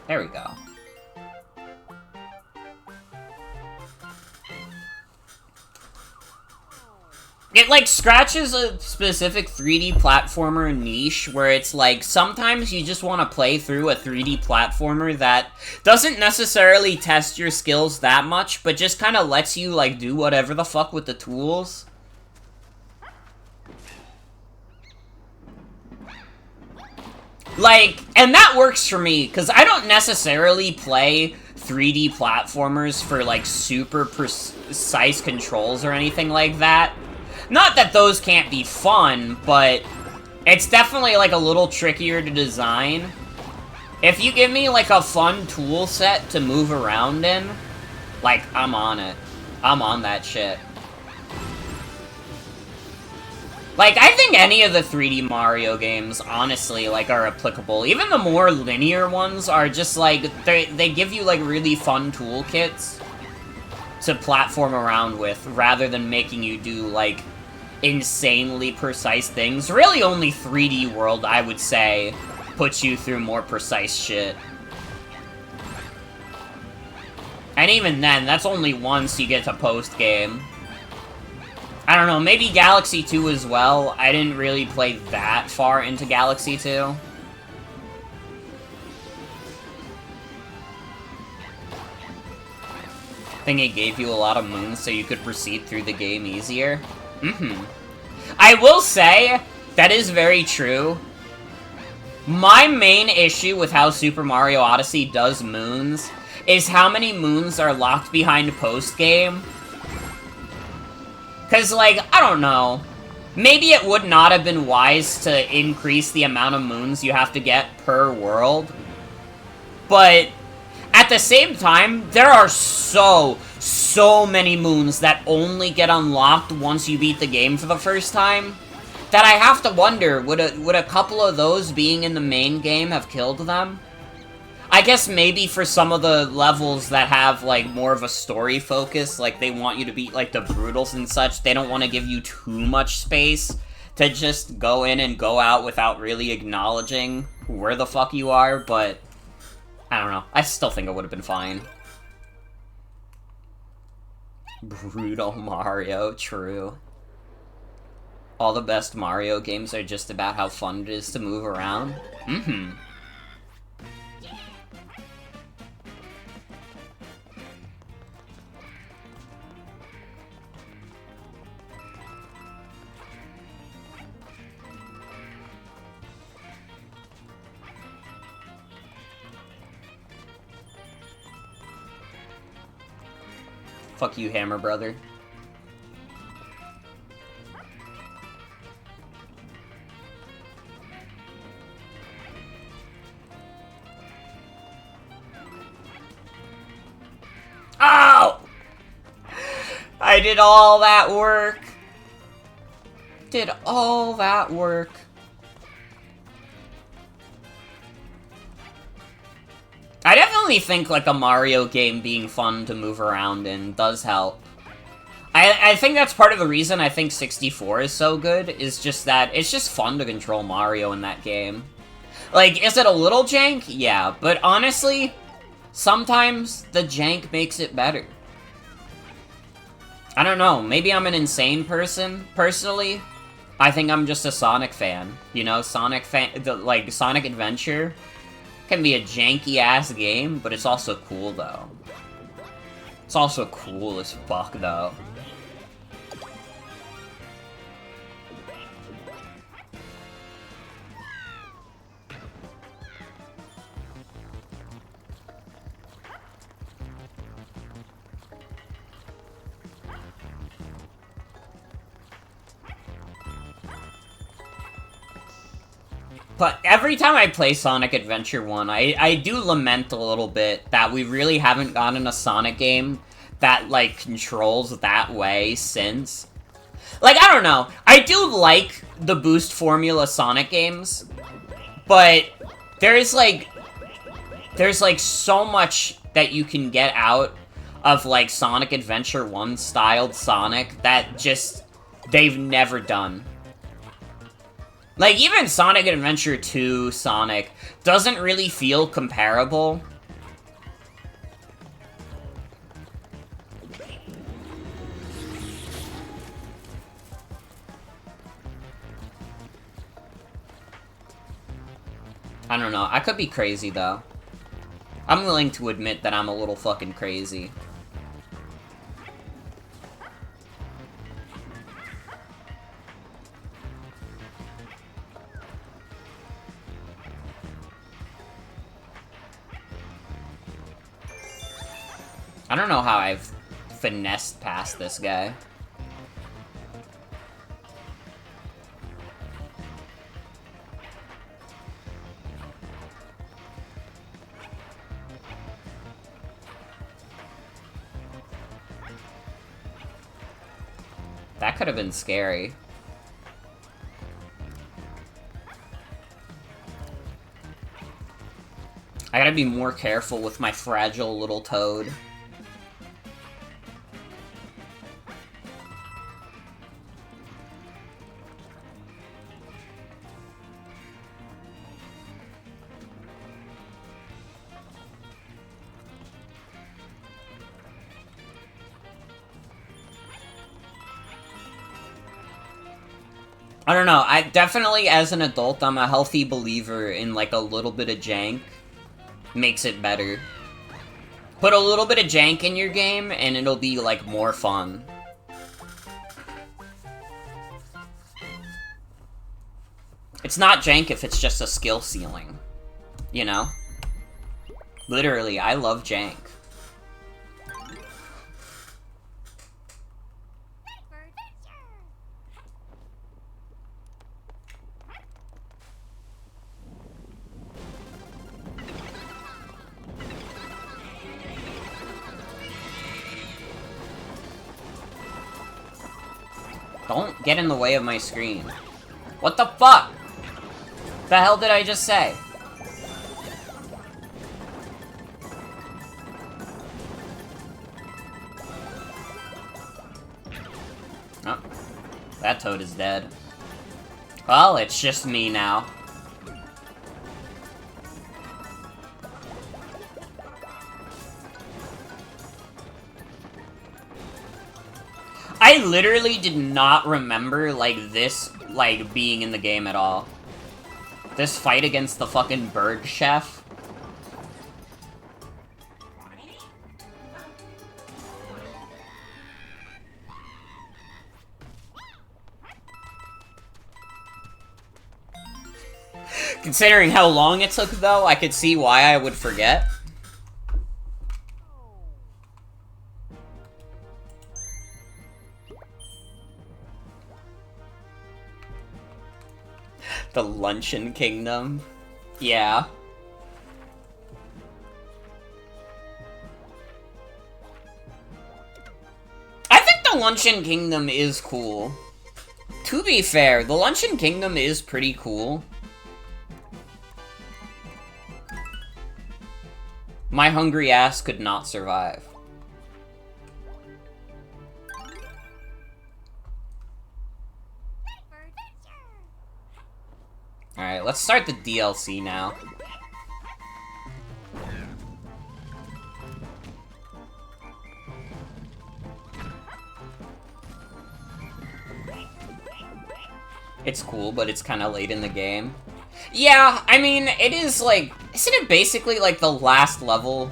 There we go. It, like, scratches a specific 3D platformer niche where it's like, sometimes you just want to play through a 3D platformer that doesn't necessarily test your skills that much, but just kind of lets you, like, do whatever the fuck with the tools. Like, and that works for me, because I don't necessarily play 3D platformers for, like, super precise controls or anything like that. Not that those can't be fun, but it's definitely, like, a little trickier to design. If you give me, like, a fun tool set to move around in, like, I'm on it. I'm on that shit. Like, I think any of the 3D Mario games, honestly, like, are applicable. Even the more linear ones are just, like, they give you, like, really fun toolkits to platform around with, rather than making you do, like, insanely precise things. Really only 3D World, I would say, puts you through more precise shit. And even then, that's only once you get to post-game. I don't know, maybe Galaxy 2 as well. I didn't really play that far into Galaxy 2. I think it gave you a lot of moons so you could proceed through the game easier. I will say, that is very true. My main issue with how Super Mario Odyssey does moons is how many moons are locked behind post-game. Because, like, I don't know. Maybe it would not have been wise to increase the amount of moons you have to get per world. But at the same time, there are so many moons that only get unlocked once you beat the game for the first time, that I have to wonder, would a couple of those being in the main game have killed them? I guess maybe for some of the levels that have, like, more of a story focus, like, they want you to beat, like, the Brutals and such, they don't want to give you too much space to just go in and go out without really acknowledging where the fuck you are, but I don't know. I still think it would have been fine. Brutal Mario, true. All the best Mario games are just about how fun it is to move around. Fuck you, Hammer Brother. I did all that work. Did all that work. I definitely think, like, a Mario game being fun to move around in does help. I think that's part of the reason I think 64 is so good, is just that it's just fun to control Mario in that game. Like, is it a little jank? Yeah, but honestly, sometimes the jank makes it better. I don't know, maybe I'm an insane person, personally. I think I'm just a Sonic fan. You know, Sonic Adventure can be a janky-ass game, but it's also cool, though. It's also cool as fuck, though. But every time I play Sonic Adventure 1, I do lament a little bit that we really haven't gotten a Sonic game that, like, controls that way since. Like, I don't know. I do like the boost formula Sonic games, but there's so much that you can get out of, like, Sonic Adventure 1 styled Sonic that just they've never done. Like, even Sonic Adventure 2 Sonic doesn't really feel comparable. I don't know. I could be crazy, though. I'm willing to admit that I'm a little fucking crazy. I don't know how I've finessed past this guy. That could have been scary. I gotta be more careful with my fragile little toad. I don't know, I definitely, as an adult, I'm a healthy believer in, like, a little bit of jank makes it better. Put a little bit of jank in your game, and it'll be, like, more fun. It's not jank if it's just a skill ceiling, you know? Literally, I love jank. Don't get in the way of my screen. What the fuck? The hell did I just say? Oh, that toad is dead. Well, it's just me now. I literally did not remember, like, this, like, being in the game at all. This fight against the fucking bird chef. Considering how long it took, though, I could see why I would forget. The Luncheon Kingdom. Yeah. I think the the Luncheon Kingdom is cool. To be fair, the Luncheon Kingdom is pretty cool. My hungry ass could not survive. Alright, let's start the DLC now. It's cool, but it's kind of late in the game. Yeah, I mean, it is like... Isn't it basically like the last level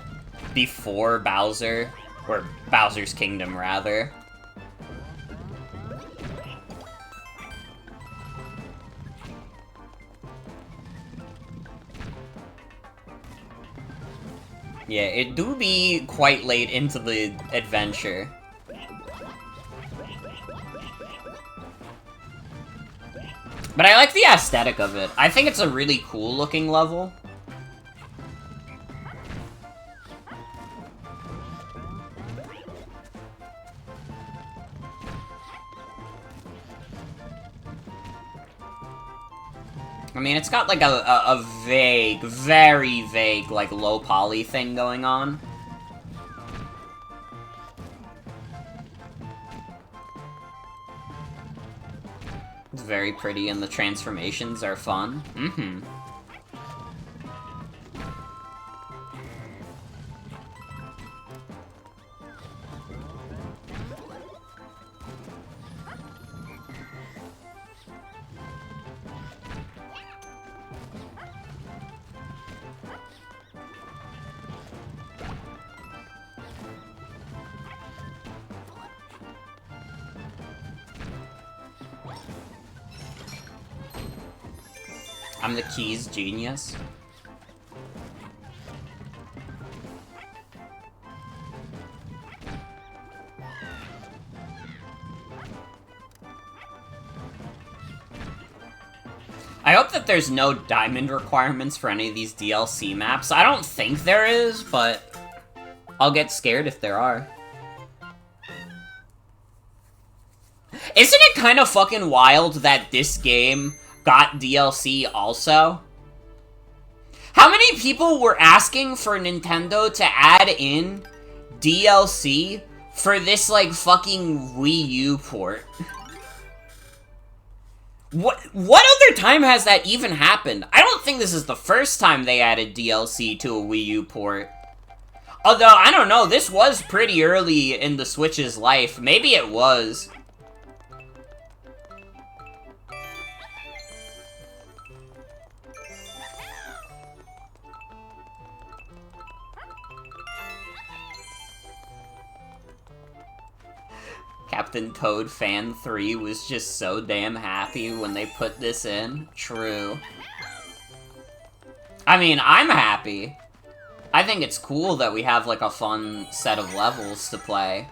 before Bowser? Or Bowser's Kingdom, rather. Yeah, it do be quite late into the adventure. But I like the aesthetic of it. I think it's a really cool looking level. I mean, it's got like a vague, very vague, like low poly thing going on. It's very pretty and the transformations are fun. Mm-hmm. I'm the keys genius. I hope that there's no diamond requirements for any of these DLC maps. I don't think there is, but I'll get scared if there are. Isn't it kind of fucking wild that this game got DLC also? How many people were asking for Nintendo to add in DLC for this, like, fucking Wii U port? What other time has that even happened? I don't think this is the first time they added DLC to a Wii U port. Although, I don't know, this was pretty early in the Switch's life. Maybe it was. Captain Toad Fan 3 was just so damn happy when they put this in. True. I mean, I'm happy. I think it's cool that we have, like, a fun set of levels to play.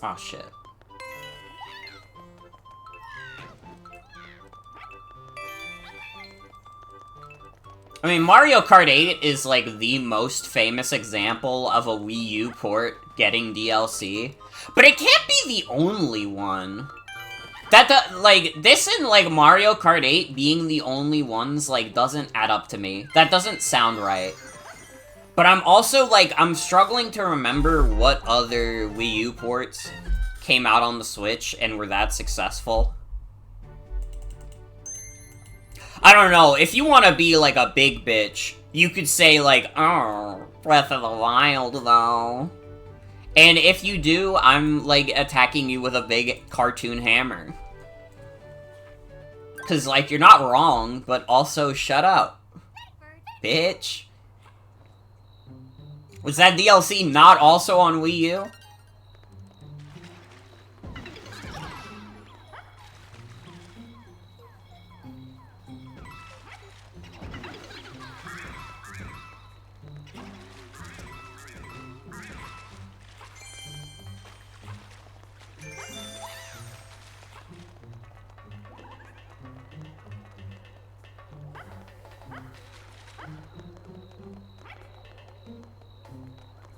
Oh, shit. I mean, Mario Kart 8 is, like, the most famous example of a Wii U port getting DLC. But it can't be the only one. Like, this and, like, Mario Kart 8 being the only ones, like, doesn't add up to me. That doesn't sound right. But I'm also, like, I'm struggling to remember what other Wii U ports came out on the Switch and were that successful. I don't know, if you want to be, like, a big bitch, you could say, like, oh, Breath of the Wild, though. And if you do, I'm, like, attacking you with a big cartoon hammer. Because, like, you're not wrong, but also shut up, bitch. Was that DLC not also on Wii U?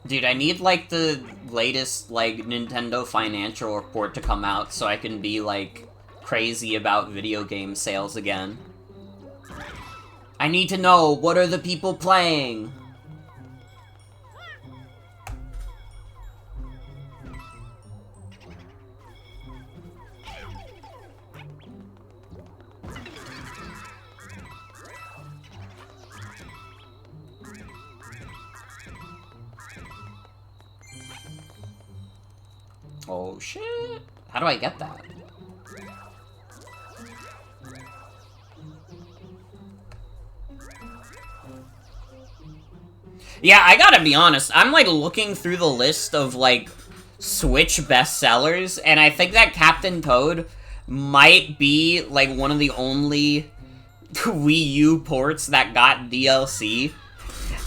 Dude, I need, like, the latest, like, Nintendo financial report to come out so I can be, like, crazy about video game sales again. I need to know, what are the people playing? Oh, shit. How do I get that? Yeah, I gotta be honest. I'm, like, looking through the list of, like, Switch bestsellers, and I think that Captain Toad might be, like, one of the only Wii U ports that got DLC.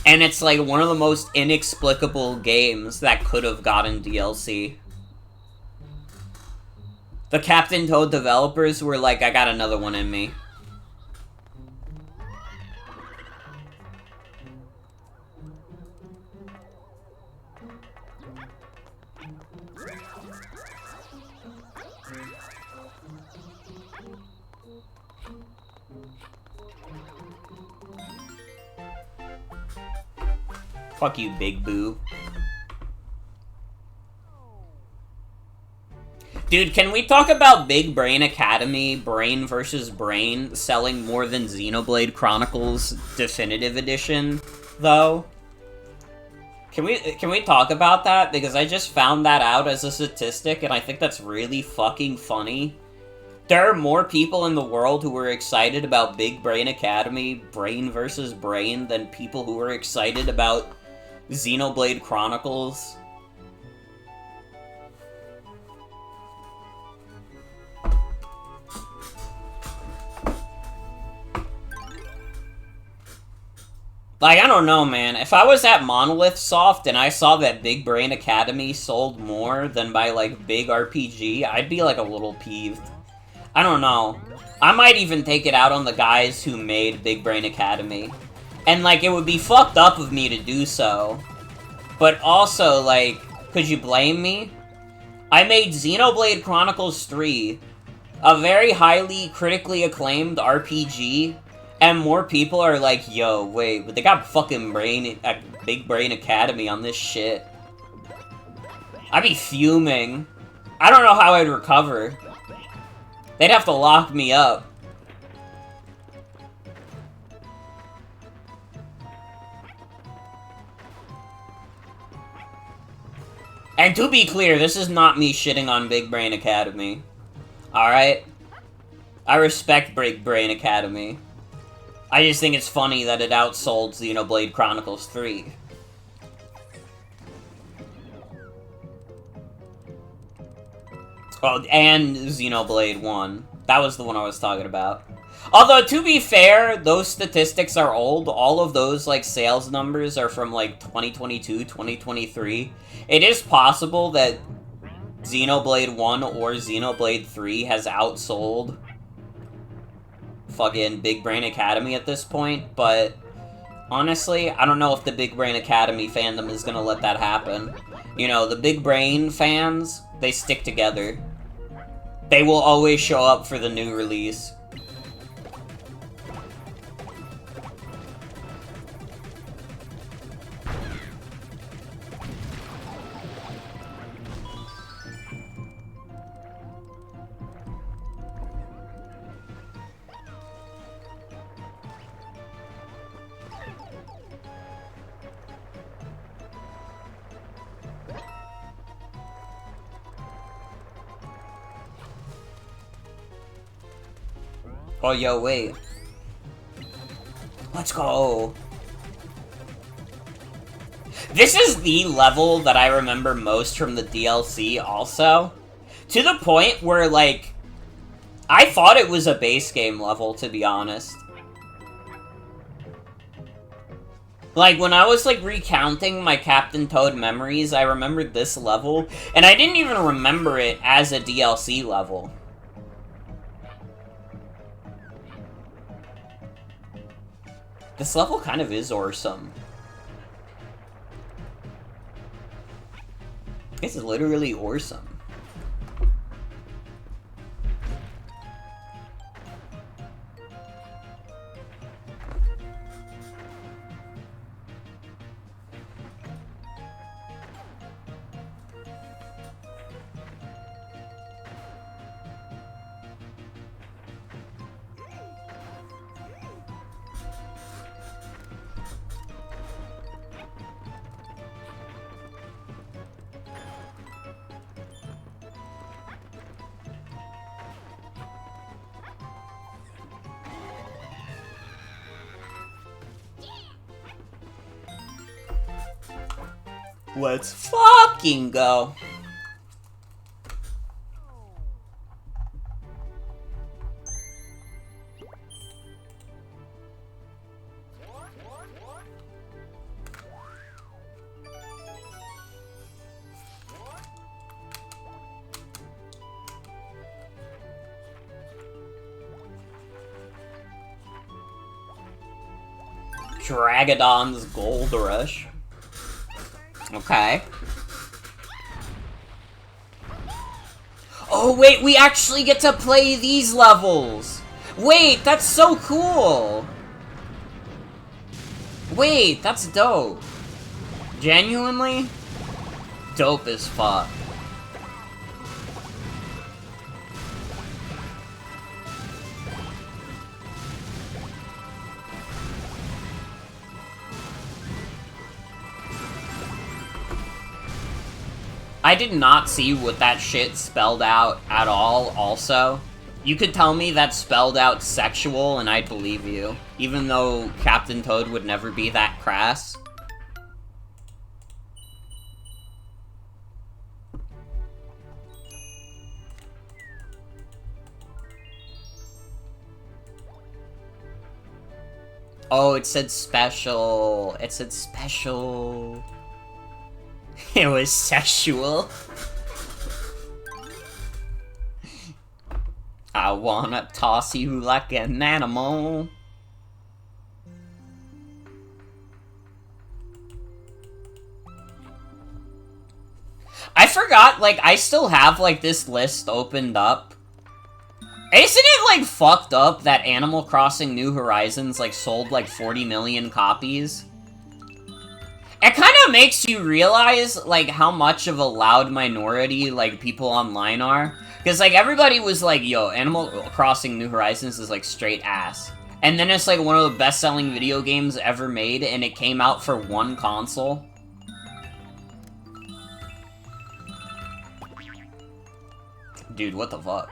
And it's, like, one of the most inexplicable games that could have gotten DLC. The Captain Toad developers were like, I got another one in me. Fuck you, Big Boo. Dude, can we talk about Big Brain Academy, Brain vs. Brain, selling more than Xenoblade Chronicles Definitive Edition, though? Can we talk about that? Because I just found that out as a statistic, and I think that's really fucking funny. There are more people in the world who are excited about Big Brain Academy, Brain vs. Brain, than people who are excited about Xenoblade Chronicles. Like, I don't know, man. If I was at Monolith Soft and I saw that Big Brain Academy sold more than by, like, Big RPG, I'd be, like, a little peeved. I don't know. I might even take it out on the guys who made Big Brain Academy. And, like, it would be fucked up of me to do so. But also, like, could you blame me? I made Xenoblade Chronicles 3, a very highly critically acclaimed RPG, and more people are like, yo, wait, but they got fucking Big Brain Academy on this shit. I'd be fuming. I don't know how I'd recover. They'd have to lock me up. And to be clear, this is not me shitting on Big Brain Academy. Alright? I respect Big Brain Academy. I just think it's funny that it outsold Xenoblade Chronicles 3. Oh, and Xenoblade 1. That was the one I was talking about. Although, to be fair, those statistics are old. All of those, like, sales numbers are from, like, 2022, 2023. It is possible that Xenoblade 1 or Xenoblade 3 has outsold fucking Big Brain Academy at this point, but honestly, I don't know if the Big Brain Academy fandom is gonna let that happen. You know, the Big Brain fans, they stick together. They will always show up for the new release. Oh, yo, wait. Let's go. This is the level that I remember most from the DLC, also. To the point where, like, I thought it was a base game level, to be honest. Like, when I was, like, recounting my Captain Toad memories, I remembered this level, and I didn't even remember it as a DLC level. This level kind of is awesome. It's literally awesome. Let's fucking go. Dragadon's Gold Rush. Okay. Oh wait, we actually get to play these levels! Wait, that's so cool! Wait, that's dope. Genuinely? Dope as fuck. I did not see what that shit spelled out at all, also. You could tell me that spelled out sexual and I'd believe you. Even though Captain Toad would never be that crass. Oh, it said special. It said special. It was sexual. I wanna toss you like an animal. I forgot, like, I still have, like, this list opened up. Isn't it, like, fucked up that Animal Crossing New Horizons, like, sold, like, 40 million copies? It kind of makes you realize, like, how much of a loud minority, like, people online are. Because, like, everybody was like, yo, Animal Crossing New Horizons is, like, straight ass. And then it's, like, one of the best-selling video games ever made, and it came out for one console. Dude, what the fuck?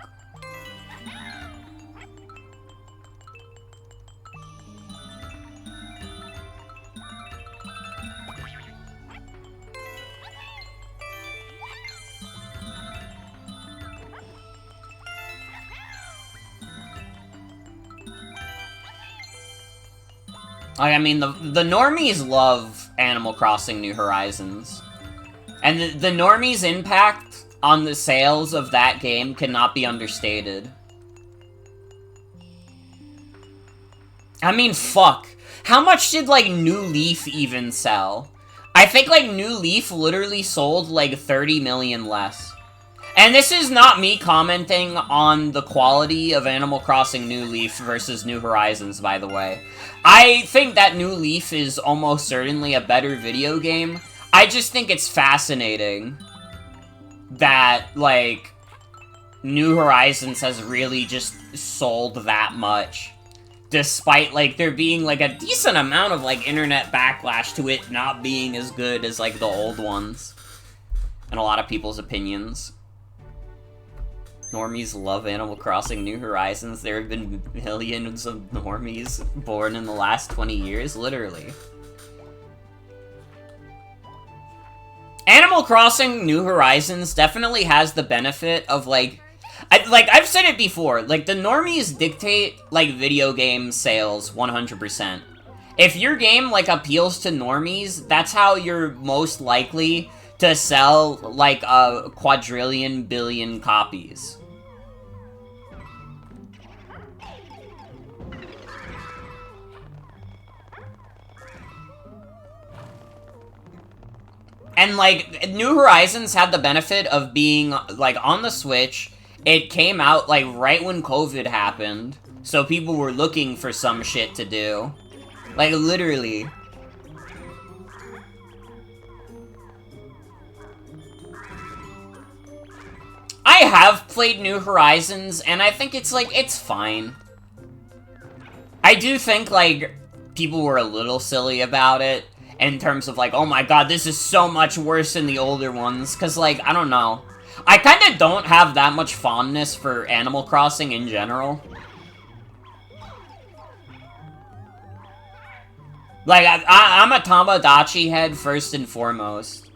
I mean, the normies love Animal Crossing New Horizons. And the normies' impact on the sales of that game cannot be understated. I mean, fuck. How much did, like, New Leaf even sell? I think, like, New Leaf literally sold, like, 30 million less. And this is not me commenting on the quality of Animal Crossing New Leaf versus New Horizons, by the way. I think that New Leaf is almost certainly a better video game. I just think it's fascinating that, like, New Horizons has really just sold that much. Despite, like, there being, like, a decent amount of, like, internet backlash to it not being as good as, like, the old ones. In a lot of people's opinions. Normies love Animal Crossing New Horizons. There have been millions of normies born in the last 20 years, literally. Animal Crossing New Horizons definitely has the benefit of, like... I've said it before, like, the normies dictate, like, video game sales 100%. If your game, like, appeals to normies, that's how you're most likely to sell, like, a quadrillion billion copies. And, like, New Horizons had the benefit of being, like, on the Switch. It came out, like, right when COVID happened. So people were looking for some shit to do. Like, literally. I have played New Horizons, and I think it's, like, it's fine. I do think, like, people were a little silly about it. In terms of, like, oh my god, this is so much worse than the older ones. Because, like, I don't know. I kind of don't have that much fondness for Animal Crossing in general. Like, I'm a Tamagotchi head first and foremost.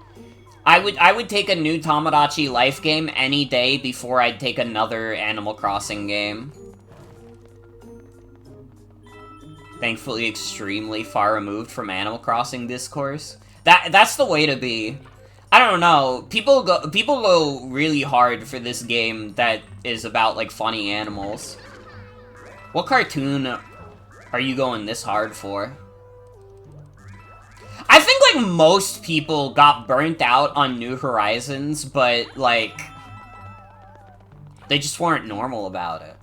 I would take a new Tamagotchi life game any day before I'd take another Animal Crossing game. Thankfully extremely far removed from Animal Crossing discourse. That's the way to be. I don't know. People go really hard for this game that is about, like, funny animals. What cartoon are you going this hard for? I think, like, most people got burnt out on New Horizons, but, like, they just weren't normal about it.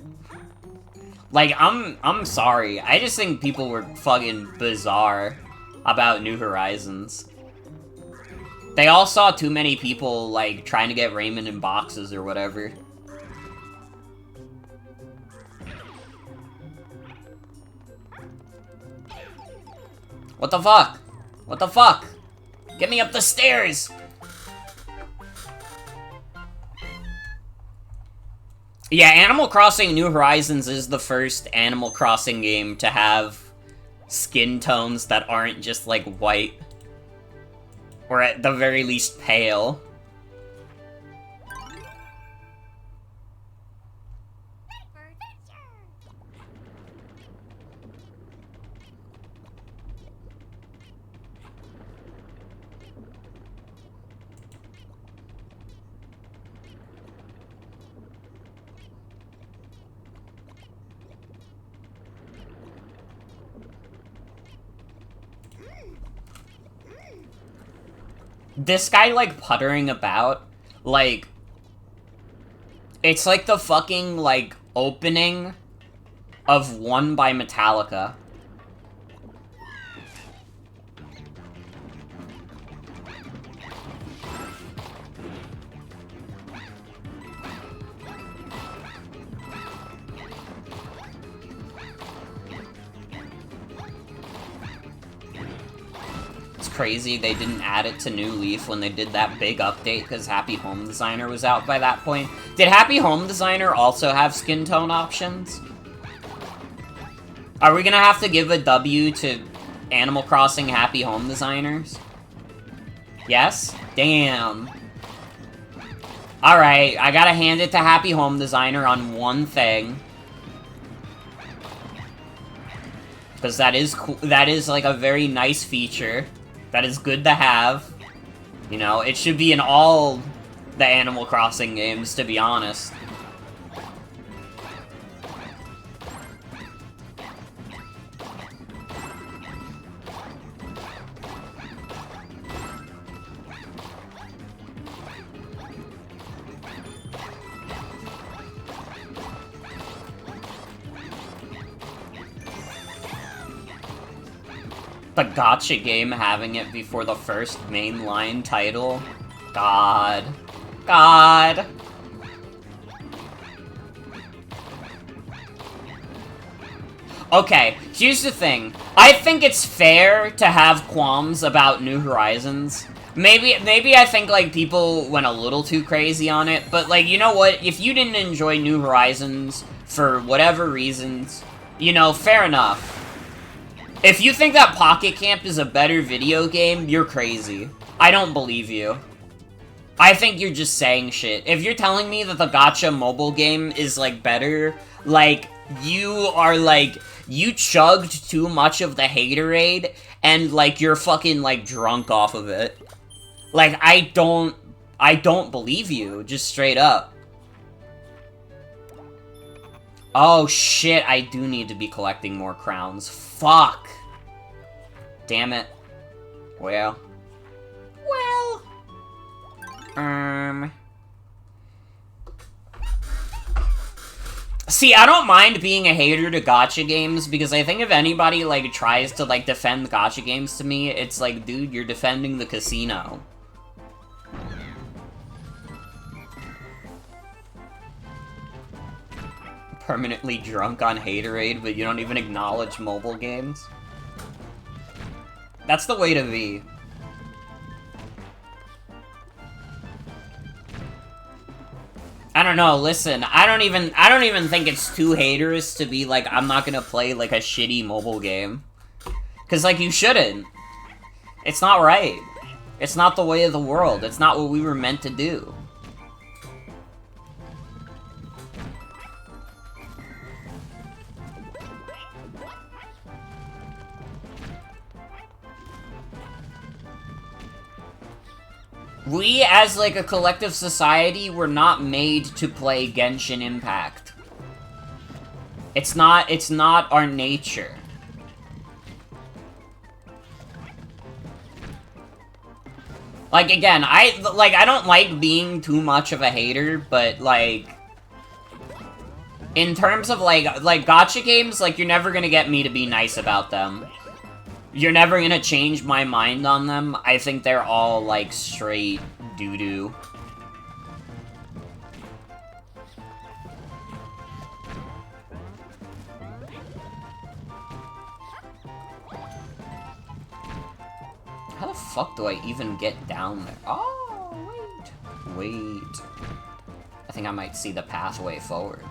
Like, I'm sorry. I just think people were fucking bizarre about New Horizons. They all saw too many people, like, trying to get ramen in boxes or whatever. What the fuck? What the fuck? Get me up the stairs! Yeah, Animal Crossing New Horizons is the first Animal Crossing game to have skin tones that aren't just, like, white. Or at the very least, pale. This guy, like, puttering about, like, it's like the fucking, like, opening of One by Metallica. Crazy they didn't add it to New Leaf when they did that big update because Happy Home Designer was out by that point. Did Happy Home Designer also have skin tone options? Are we gonna have to give a W to Animal Crossing Happy Home Designers? Yes? Damn. Alright, I gotta hand it to Happy Home Designer on one thing. Because that is cool. That is, like, a very nice feature. That is good to have. You know, it should be in all the Animal Crossing games, to be honest. The gacha game having it before the first mainline title. God. God. Okay, here's the thing. I think it's fair to have qualms about New Horizons. Maybe I think, like, people went a little too crazy on it, but, like, you know what? If you didn't enjoy New Horizons for whatever reasons, you know, fair enough. If you think that Pocket Camp is a better video game, you're crazy. I don't believe you. I think you're just saying shit. If you're telling me that the gacha mobile game is, like, better, like, you are, like, you chugged too much of the haterade, and, like, you're fucking, like, drunk off of it. Like, I don't believe you, just straight up. Oh, shit, I do need to be collecting more crowns. Fuck. Damn it. Well. See, I don't mind being a hater to gacha games, because I think if anybody, like, tries to, like, defend gacha games to me, it's like, dude, you're defending the casino. Permanently drunk on haterade, but you don't even acknowledge mobile games. That's the way to be. I don't know, listen, I don't even think it's too haters to be like, I'm not gonna play, like, a shitty mobile game. Cause, like, you shouldn't. It's not right. It's not the way of the world. It's not what we were meant to do. We, as, like, a collective society, were not made to play Genshin Impact. It's not our nature. Like, again, I don't like being too much of a hater, but, like, in terms of, like, gacha games, like, you're never gonna get me to be nice about them. You're never gonna change my mind on them. I think they're all, like, straight doo-doo. How the fuck do I even get down there? Oh, wait. I think I might see the pathway forward.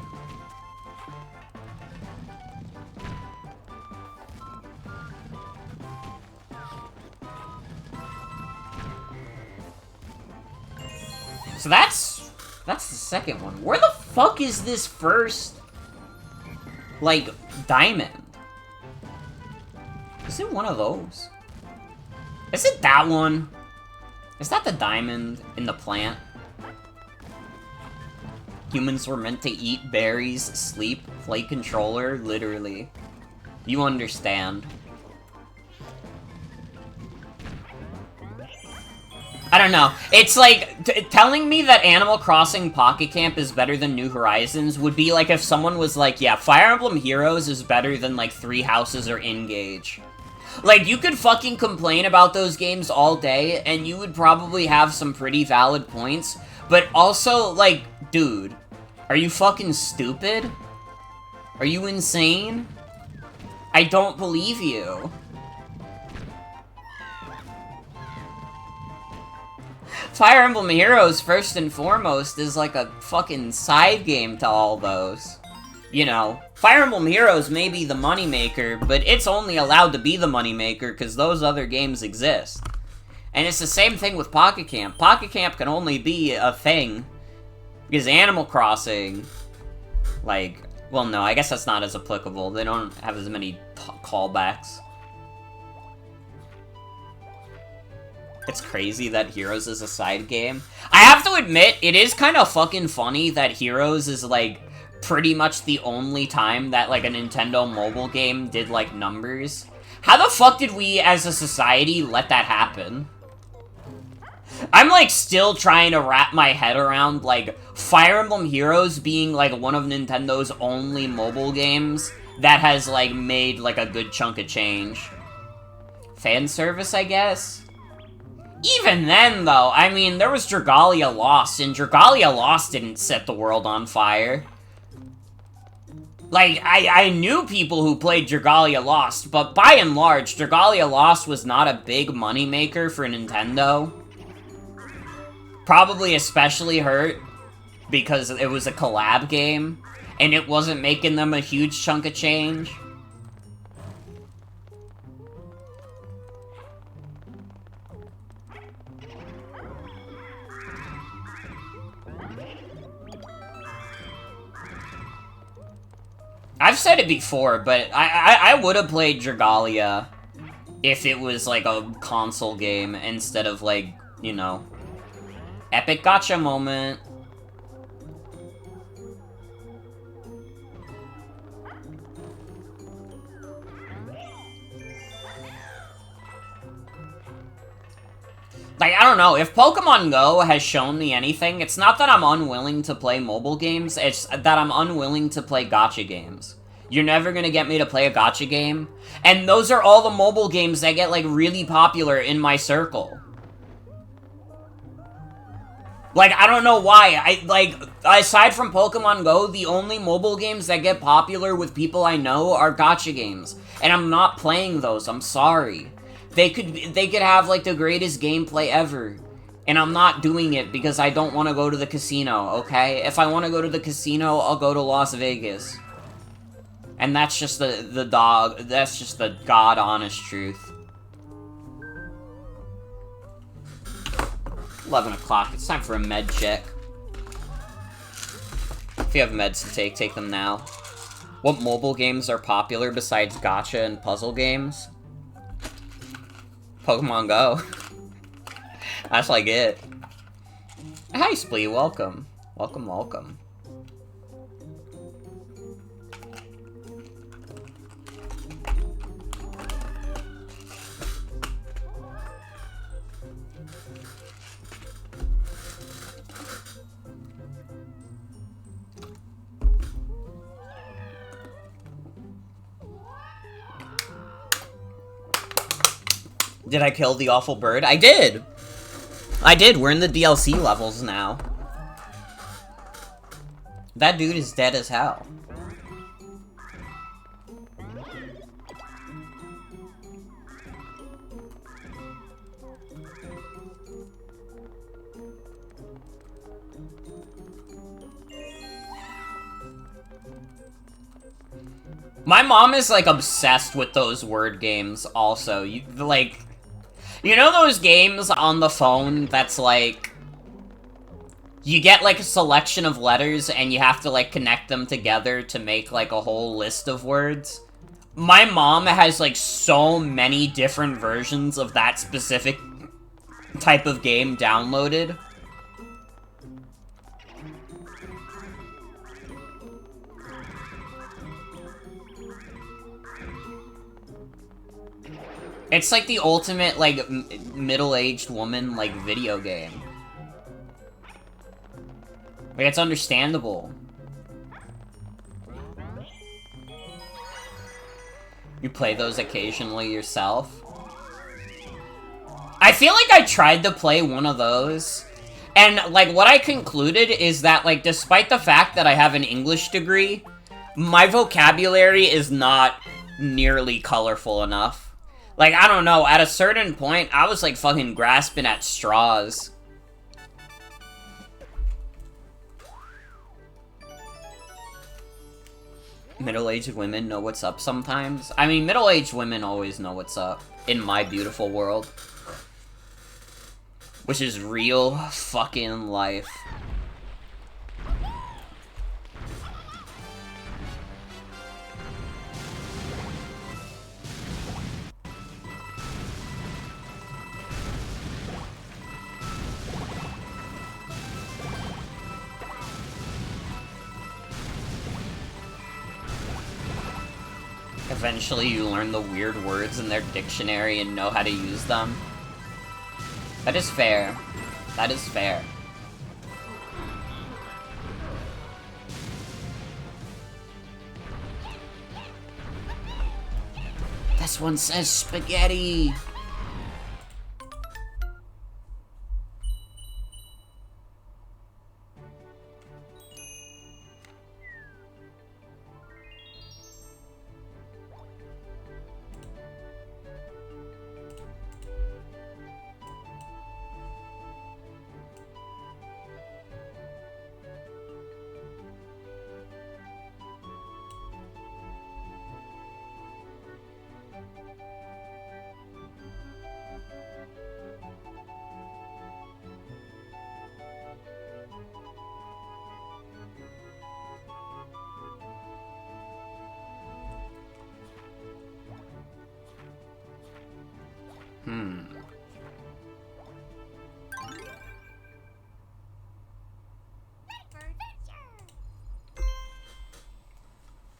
So that's the second one. Where the fuck is this first, like, diamond? Is it one of those? Is it that one? Is that the diamond in the plant? Humans were meant to eat berries, sleep, play controller, literally. You understand. I don't know. It's like, telling me that Animal Crossing Pocket Camp is better than New Horizons would be like if someone was like, yeah, Fire Emblem Heroes is better than, like, Three Houses or Engage. Like, you could fucking complain about those games all day, and you would probably have some pretty valid points, but also, like, dude, are you fucking stupid? Are you insane? I don't believe you. Fire Emblem Heroes, first and foremost, is like a fucking side game to all those. You know, Fire Emblem Heroes may be the moneymaker, but it's only allowed to be the moneymaker because those other games exist. And it's the same thing with Pocket Camp. Pocket Camp can only be a thing because Animal Crossing, like, well, no, I guess that's not as applicable. They don't have as many callbacks. It's crazy that Heroes is a side game. I have to admit, it is kind of fucking funny that Heroes is, like, pretty much the only time that, like, a Nintendo mobile game did, like, numbers. How the fuck did we, as a society, let that happen? I'm, like, still trying to wrap my head around, like, Fire Emblem Heroes being, like, one of Nintendo's only mobile games that has, like, made, like, a good chunk of change. Fan service, I guess? Even then, though, I mean, there was Dragalia Lost, and Dragalia Lost didn't set the world on fire. Like, I knew people who played Dragalia Lost, but by and large, Dragalia Lost was not a big moneymaker for Nintendo. Probably especially hurt because it was a collab game, and it wasn't making them a huge chunk of change. I've said it before, but I would have played Dragalia if it was, like, a console game instead of, like, you know, epic gotcha moment. Like, I don't know, if Pokemon Go has shown me anything, it's not that I'm unwilling to play mobile games, it's that I'm unwilling to play gacha games. You're never gonna get me to play a gacha game, and those are all the mobile games that get, like, really popular in my circle. Like, I don't know why, aside from Pokemon Go, the only mobile games that get popular with people I know are gacha games. And I'm not playing those, I'm sorry. They could have, like, the greatest gameplay ever. And I'm not doing it because I don't want to go to the casino, okay? If I want to go to the casino, I'll go to Las Vegas. And that's just that's just the god-honest truth. 11 o'clock, it's time for a med check. If you have meds to take them now. What mobile games are popular besides gacha and puzzle games? Pokemon Go. That's like it. Hi, Splee, welcome. Welcome, welcome. Did I kill the awful bird? I did! I did, we're in the DLC levels now. That dude is dead as hell. My mom is, like, obsessed with those word games, also. You know those games on the phone that's, like... You get, like, a selection of letters, and you have to, like, connect them together to make, like, a whole list of words? My mom has, like, so many different versions of that specific type of game downloaded. It's like the ultimate, like, middle-aged woman, like, video game. Like, it's understandable. You play those occasionally yourself? I feel like I tried to play one of those, and, like, what I concluded is that, like, despite the fact that I have an English degree, my vocabulary is not nearly colorful enough. Like, I don't know, at a certain point, I was, like, fucking grasping at straws. Middle-aged women know what's up sometimes? I mean, middle-aged women always know what's up in my beautiful world. Which is real fucking life. Eventually you learn the weird words in their dictionary and know how to use them. That is fair. That is fair. This one says spaghetti!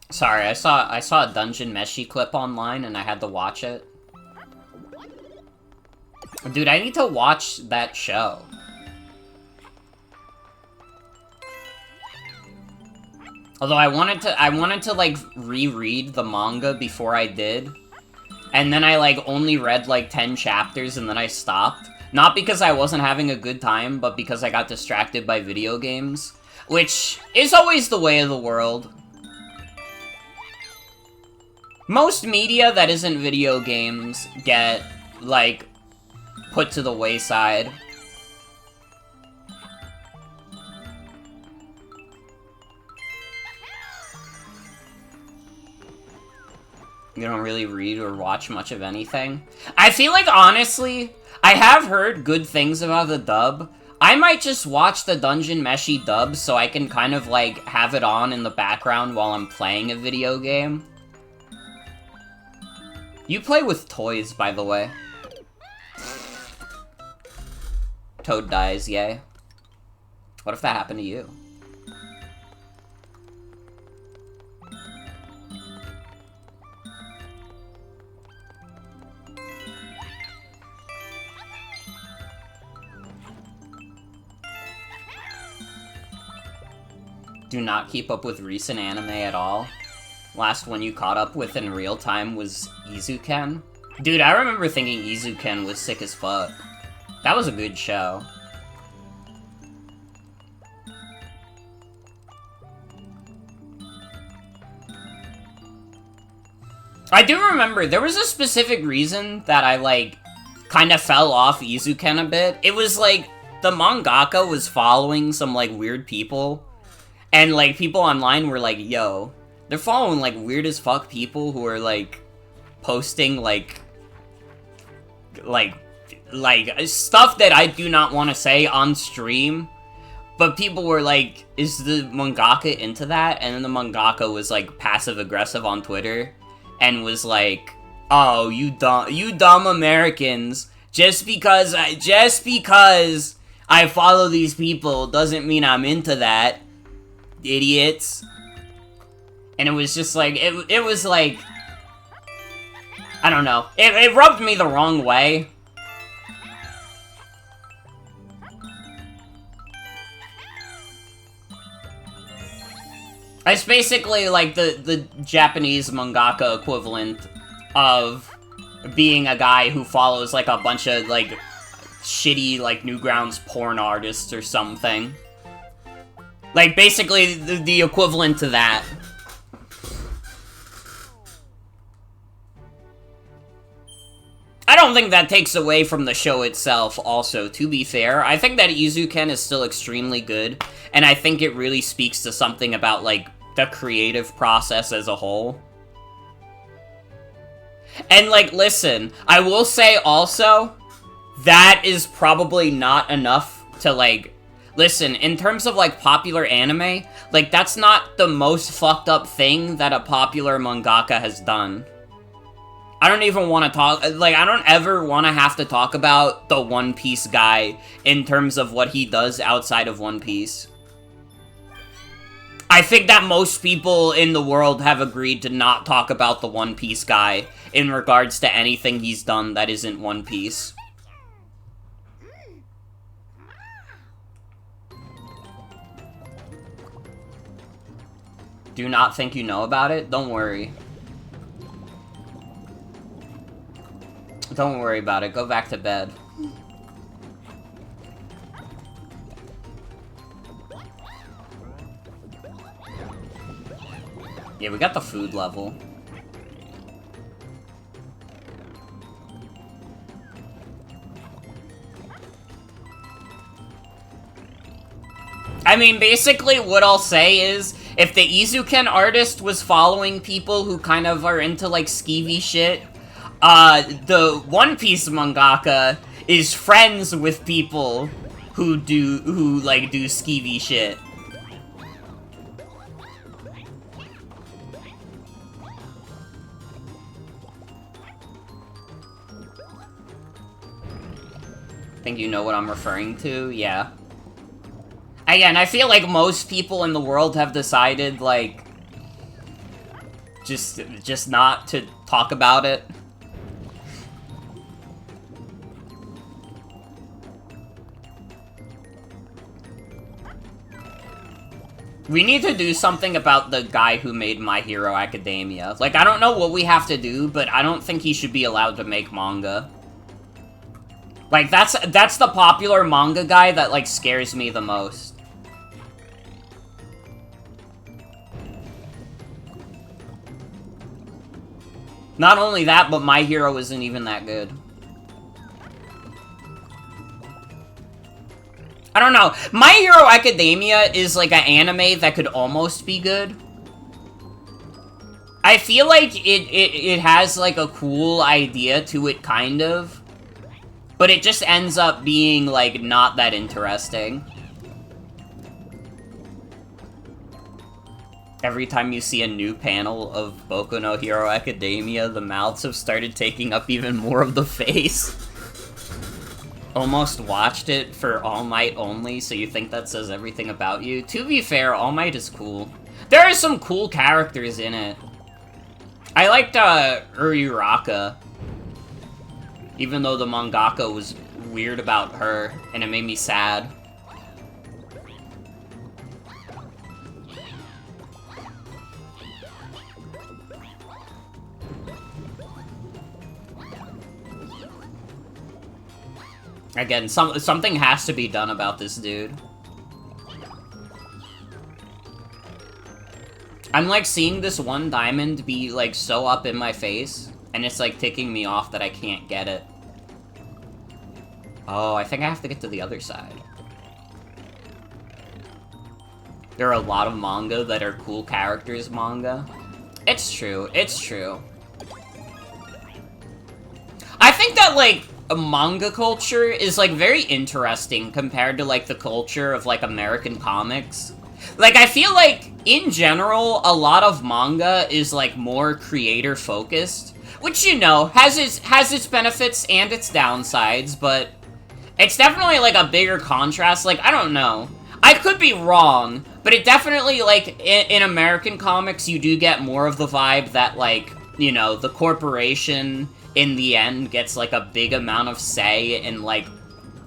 Sorry, I saw a Dungeon Meshi clip online and I had to watch it. Dude, I need to watch that show. Although I wanted to like reread the manga before I did. And then I like only read like 10 chapters and then I stopped. Not because I wasn't having a good time, but because I got distracted by video games. Which is always the way of the world. Most media that isn't video games get, like, put to the wayside. You don't really read or watch much of anything. I feel like, honestly, I have heard good things about the dub. I might just watch the Dungeon Meshi dub so I can kind of, like, have it on in the background while I'm playing a video game. You play with toys, by the way. Toad dies, yay. What if that happened to you? Do not keep up with recent anime at all. Last one you caught up with in real time was Izuken. Dude, I remember thinking Izuken was sick as fuck. That was a good show. I do remember, there was a specific reason that I, like, kind of fell off Izuken a bit. It was, like, the mangaka was following some, like, weird people. And, like, people online were like, yo, they're following, like, weird as fuck people who are, like, posting, like, stuff that I do not want to say on stream. But people were like, is the mangaka into that? And then the mangaka was, like, passive-aggressive on Twitter. And was like, oh, you dumb Americans. Just because I follow these people doesn't mean I'm into that. Idiots. And it was just like, it was like, I don't know. It rubbed me the wrong way. It's basically like the Japanese mangaka equivalent of being a guy who follows like a bunch of like shitty like Newgrounds porn artists or something. Like basically the equivalent to that. I don't think that takes away from the show itself, also, to be fair. I think that Izuken is still extremely good, and I think it really speaks to something about, like, the creative process as a whole. And, like, listen, I will say also, that is probably not enough to, like, listen, in terms of, like, popular anime, like, that's not the most fucked up thing that a popular mangaka has done. I don't even want to talk, like, I don't ever want to have to talk about the One Piece guy in terms of what he does outside of One Piece. I think that most people in the world have agreed to not talk about the One Piece guy in regards to anything he's done that isn't One Piece. Do not think you know about it? Don't worry. Don't worry about it. Go back to bed. Yeah, we got the food level. I mean, basically what I'll say is, if the Izuken artist was following people who kind of are into, like, skeevy shit, the One Piece mangaka is friends with people who do skeevy shit. Think you know what I'm referring to? Yeah. Again, I feel like most people in the world have decided, like, just not to talk about it. We need to do something about the guy who made My Hero Academia. Like, I don't know what we have to do, but I don't think he should be allowed to make manga. Like, that's the popular manga guy that, like, scares me the most. Not only that, but My Hero isn't even that good. I don't know. My Hero Academia is like an anime that could almost be good. I feel like it has like a cool idea to it, kind of. But it just ends up being like not that interesting. Every time you see a new panel of Boku no Hero Academia, the mouths have started taking up even more of the face. Almost watched it for All Might only, so you think that says everything about you. To be fair, All Might is cool. There are some cool characters in it. I liked, Uraraka. Even though the mangaka was weird about her, and it made me sad. Again, something has to be done about this dude. I'm like seeing this one diamond be like so up in my face, and it's like ticking me off that I can't get it. Oh, I think I have to get to the other side. There are a lot of manga that are cool characters manga. It's true, it's true. I think that, like, manga culture is, like, very interesting compared to, like, the culture of, like, American comics. Like, I feel like, in general, a lot of manga is, like, more creator-focused. Which, you know, has its benefits and its downsides, but it's definitely, like, a bigger contrast. Like, I don't know. I could be wrong, but it definitely, like, in American comics, you do get more of the vibe that, like, you know, the corporation, in the end, gets, like, a big amount of say in, like,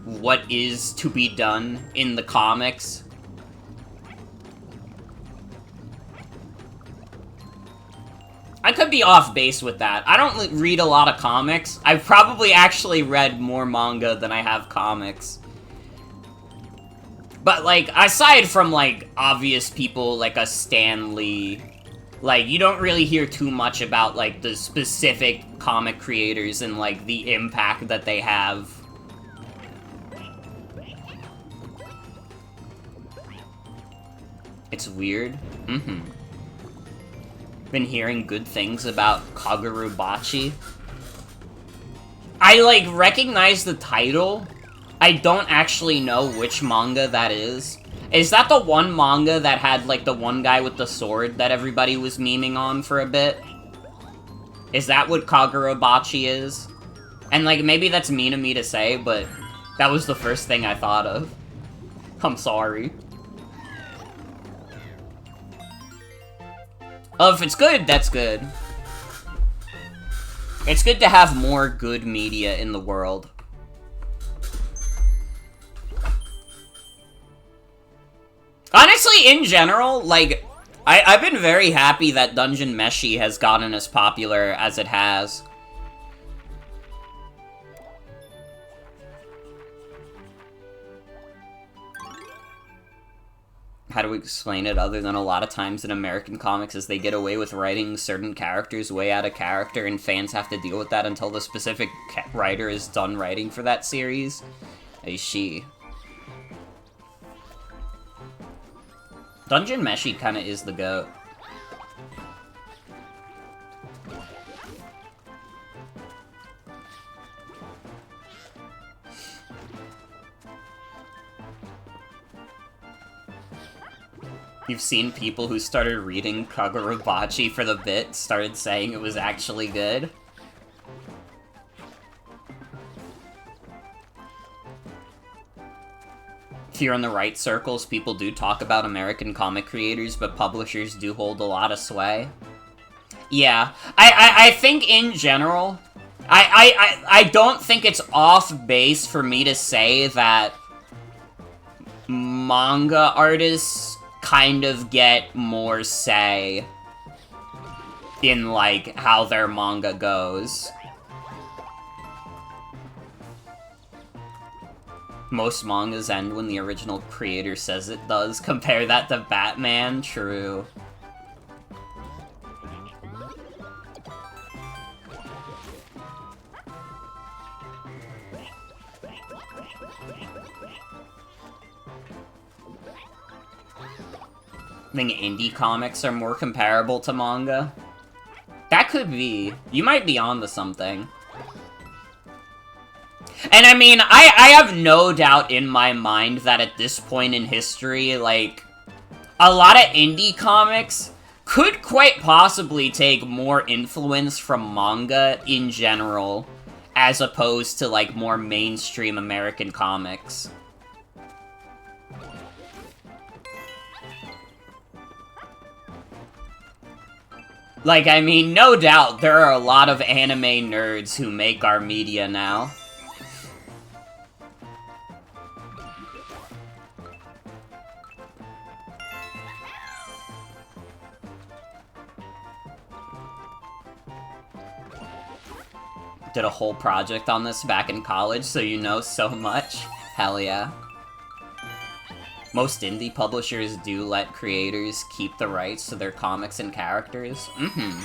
what is to be done in the comics. I could be off base with that. I don't read a lot of comics. I've probably actually read more manga than I have comics. But, like, aside from, like, obvious people like a Stan Lee, like, you don't really hear too much about, like, the specific comic creators and, like, the impact that they have. It's weird. Mm-hmm. Been hearing good things about Kagurabachi. I, like, recognize the title. I don't actually know which manga that is. Is that the one manga that had, like, the one guy with the sword that everybody was memeing on for a bit? Is that what Kagurabachi is? And, like, maybe that's mean of me to say, but that was the first thing I thought of. I'm sorry. Oh, if it's good, that's good. It's good to have more good media in the world. Honestly, in general, like, I've been very happy that Dungeon Meshi has gotten as popular as it has. How do we explain it other than a lot of times in American comics is they get away with writing certain characters way out of character and fans have to deal with that until the specific writer is done writing for that series? Aishi. Dungeon Meshi kinda is the GOAT. You've seen people who started reading Kagurabachi for the bit started saying it was actually good. If you're in the right circles, people do talk about American comic creators, but publishers do hold a lot of sway. Yeah, I think in general, I don't think it's off base for me to say that manga artists kind of get more say in, like, how their manga goes. Most mangas end when the original creator says it does. Compare that to Batman? True. I think indie comics are more comparable to manga. That could be. You might be onto something. And I mean, I have no doubt in my mind that at this point in history, like, a lot of indie comics could quite possibly take more influence from manga in general, as opposed to, like, more mainstream American comics. Like, I mean, no doubt there are a lot of anime nerds who make our media now. Did a whole project on this back in college, so you know so much. Hell yeah. Most indie publishers do let creators keep the rights to their comics and characters. Mm-hmm.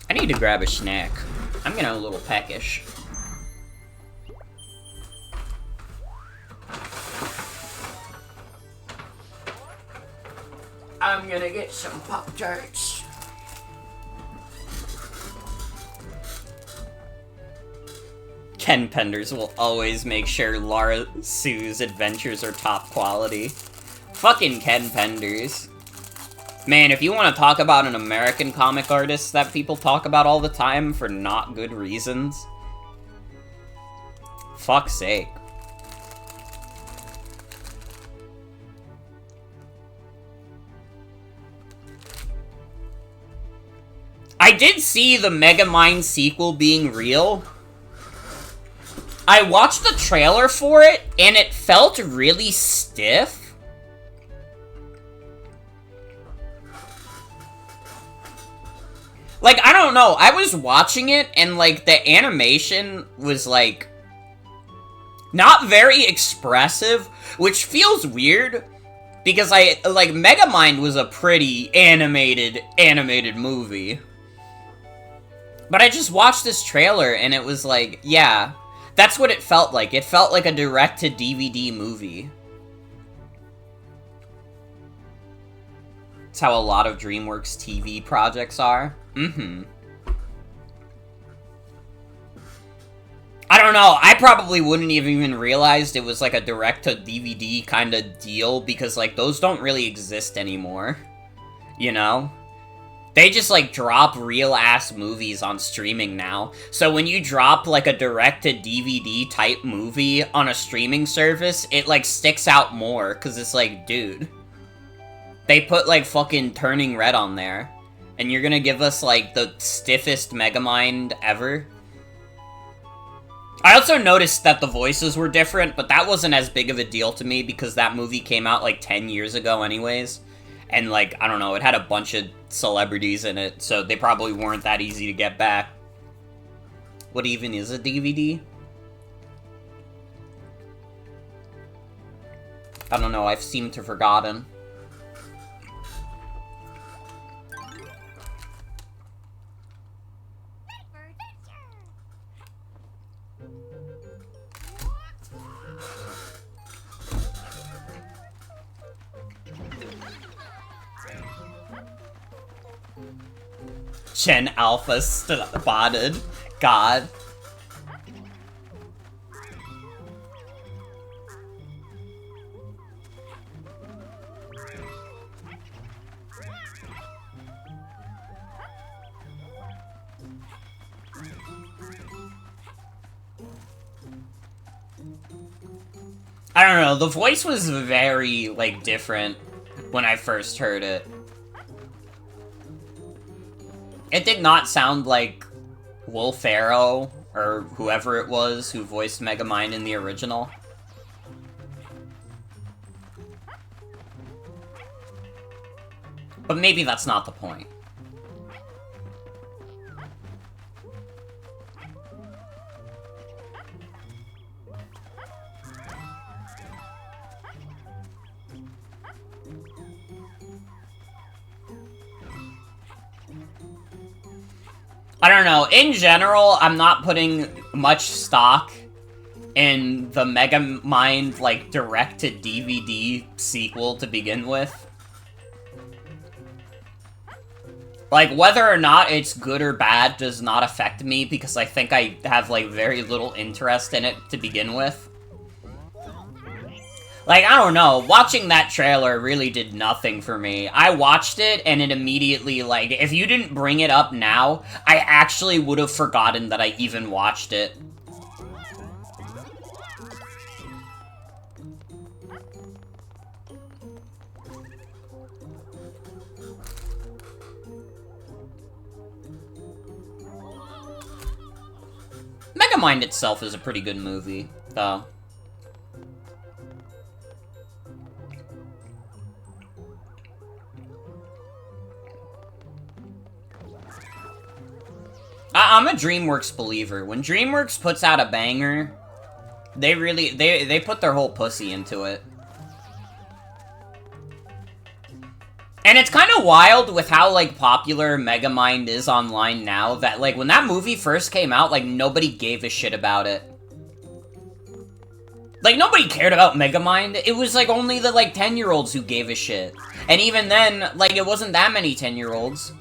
I need to grab a snack. I'm getting a little peckish. I'm gonna get some Pop-Tarts. Ken Penders will always make sure Lara Sue's adventures are top quality. Fucking Ken Penders. Man, if you want to talk about an American comic artist that people talk about all the time for not good reasons, fuck's sake. I did see the Megamind sequel being real. I watched the trailer for it, and it felt really stiff. Like, I don't know, I was watching it, and, like, the animation was, like, not very expressive, which feels weird, because Megamind was a pretty animated movie. But I just watched this trailer, and it was like, yeah, that's what it felt like. It felt like a direct-to-DVD movie. That's how a lot of DreamWorks TV projects are. Mm-hmm. I don't know, I probably wouldn't have even realized it was like a direct-to-DVD kind of deal, because, like, those don't really exist anymore. You know? They just, like, drop real-ass movies on streaming now. So when you drop, like, a direct-to-DVD type movie on a streaming service, it, like, sticks out more, because it's like, dude. They put, like, fucking Turning Red on there. And you're gonna give us, like, the stiffest Megamind ever? I also noticed that the voices were different, but that wasn't as big of a deal to me because that movie came out, like, 10 years ago anyways. And, like, I don't know, it had a bunch of celebrities in it, so they probably weren't that easy to get back. What even is a DVD? I don't know, I've seemed to have forgotten. Gen Alpha spotted. God. I don't know, the voice was very, like, different. when I first heard it. It did not sound like Will Ferrell or whoever it was who voiced Megamind in the original. But maybe that's not the point. I don't know. In general, I'm not putting much stock in the Megamind, like, direct-to-DVD sequel to begin with. Like, whether or not it's good or bad does not affect me, because I think I have, like, very little interest in it to begin with. Like, I don't know, watching that trailer really did nothing for me. I watched it, and it immediately, like, if you didn't bring it up now, I actually would have forgotten that I even watched it. Megamind itself is a pretty good movie, though. I'm a DreamWorks believer. When DreamWorks puts out a banger, they really, they put their whole pussy into it. And it's kind of wild with how, like, popular Megamind is online now, that, like, when that movie first came out, like, nobody gave a shit about it. Like, nobody cared about Megamind. It was, like, only the, like, 10-year-olds who gave a shit. And even then, like, it wasn't that many 10-year-olds.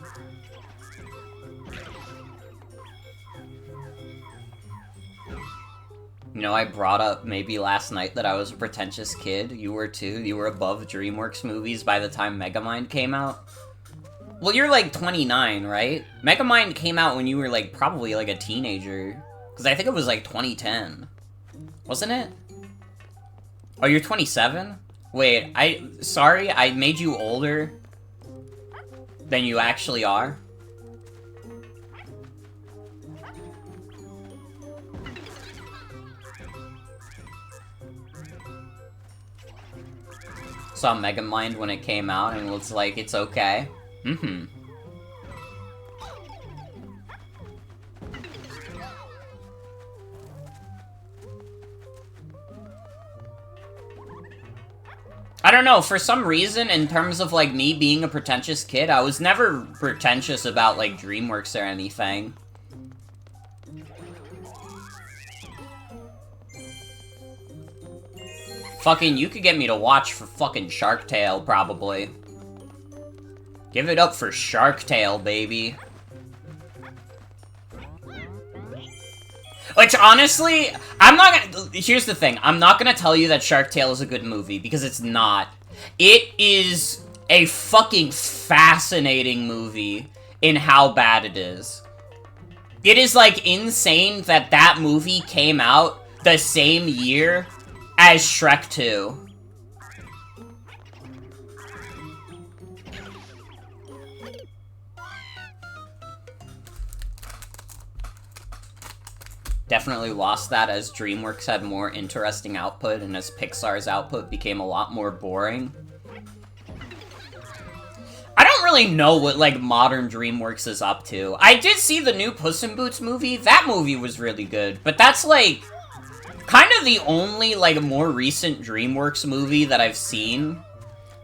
You know, I brought up maybe last night that I was a pretentious kid. You were too. You were above DreamWorks movies by the time Megamind came out. Well, you're like 29, right? Megamind came out when you were like probably like a teenager. Because I think it was like 2010. Wasn't it? Oh, you're 27? Wait, sorry, I made you older than you actually are? Saw Megamind when it came out and was like, it's okay. Mm-hmm. I don't know, for some reason, in terms of, like, me being a pretentious kid, I was never pretentious about, like, DreamWorks or anything. Fucking, you could get me to watch for fucking Shark Tale, probably. Give it up for Shark Tale, baby. Which, honestly, I'm not gonna... Here's the thing. I'm not gonna tell you that Shark Tale is a good movie, because it's not. It is a fucking fascinating movie in how bad it is. It is, like, insane that that movie came out the same year as Shrek 2. Definitely lost that as DreamWorks had more interesting output and as Pixar's output became a lot more boring. I don't really know what, like, modern DreamWorks is up to. I did see the new Puss in Boots movie. That movie was really good, but that's, like, kind of the only, like, more recent DreamWorks movie that I've seen.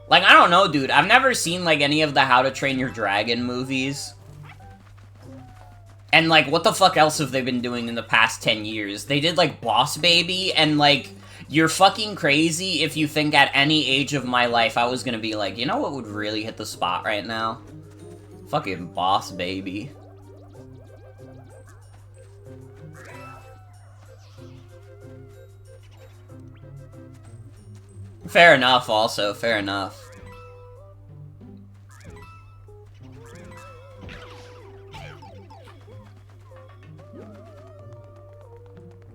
Like, I don't know, dude. I've never seen, like, any of the How to Train Your Dragon movies. And, like, what the fuck else have they been doing in the past 10 years? They did, like, Boss Baby, and, like, you're fucking crazy if you think at any age of my life I was gonna be like, you know what would really hit the spot right now? Fucking Boss Baby. Fair enough, also. Fair enough.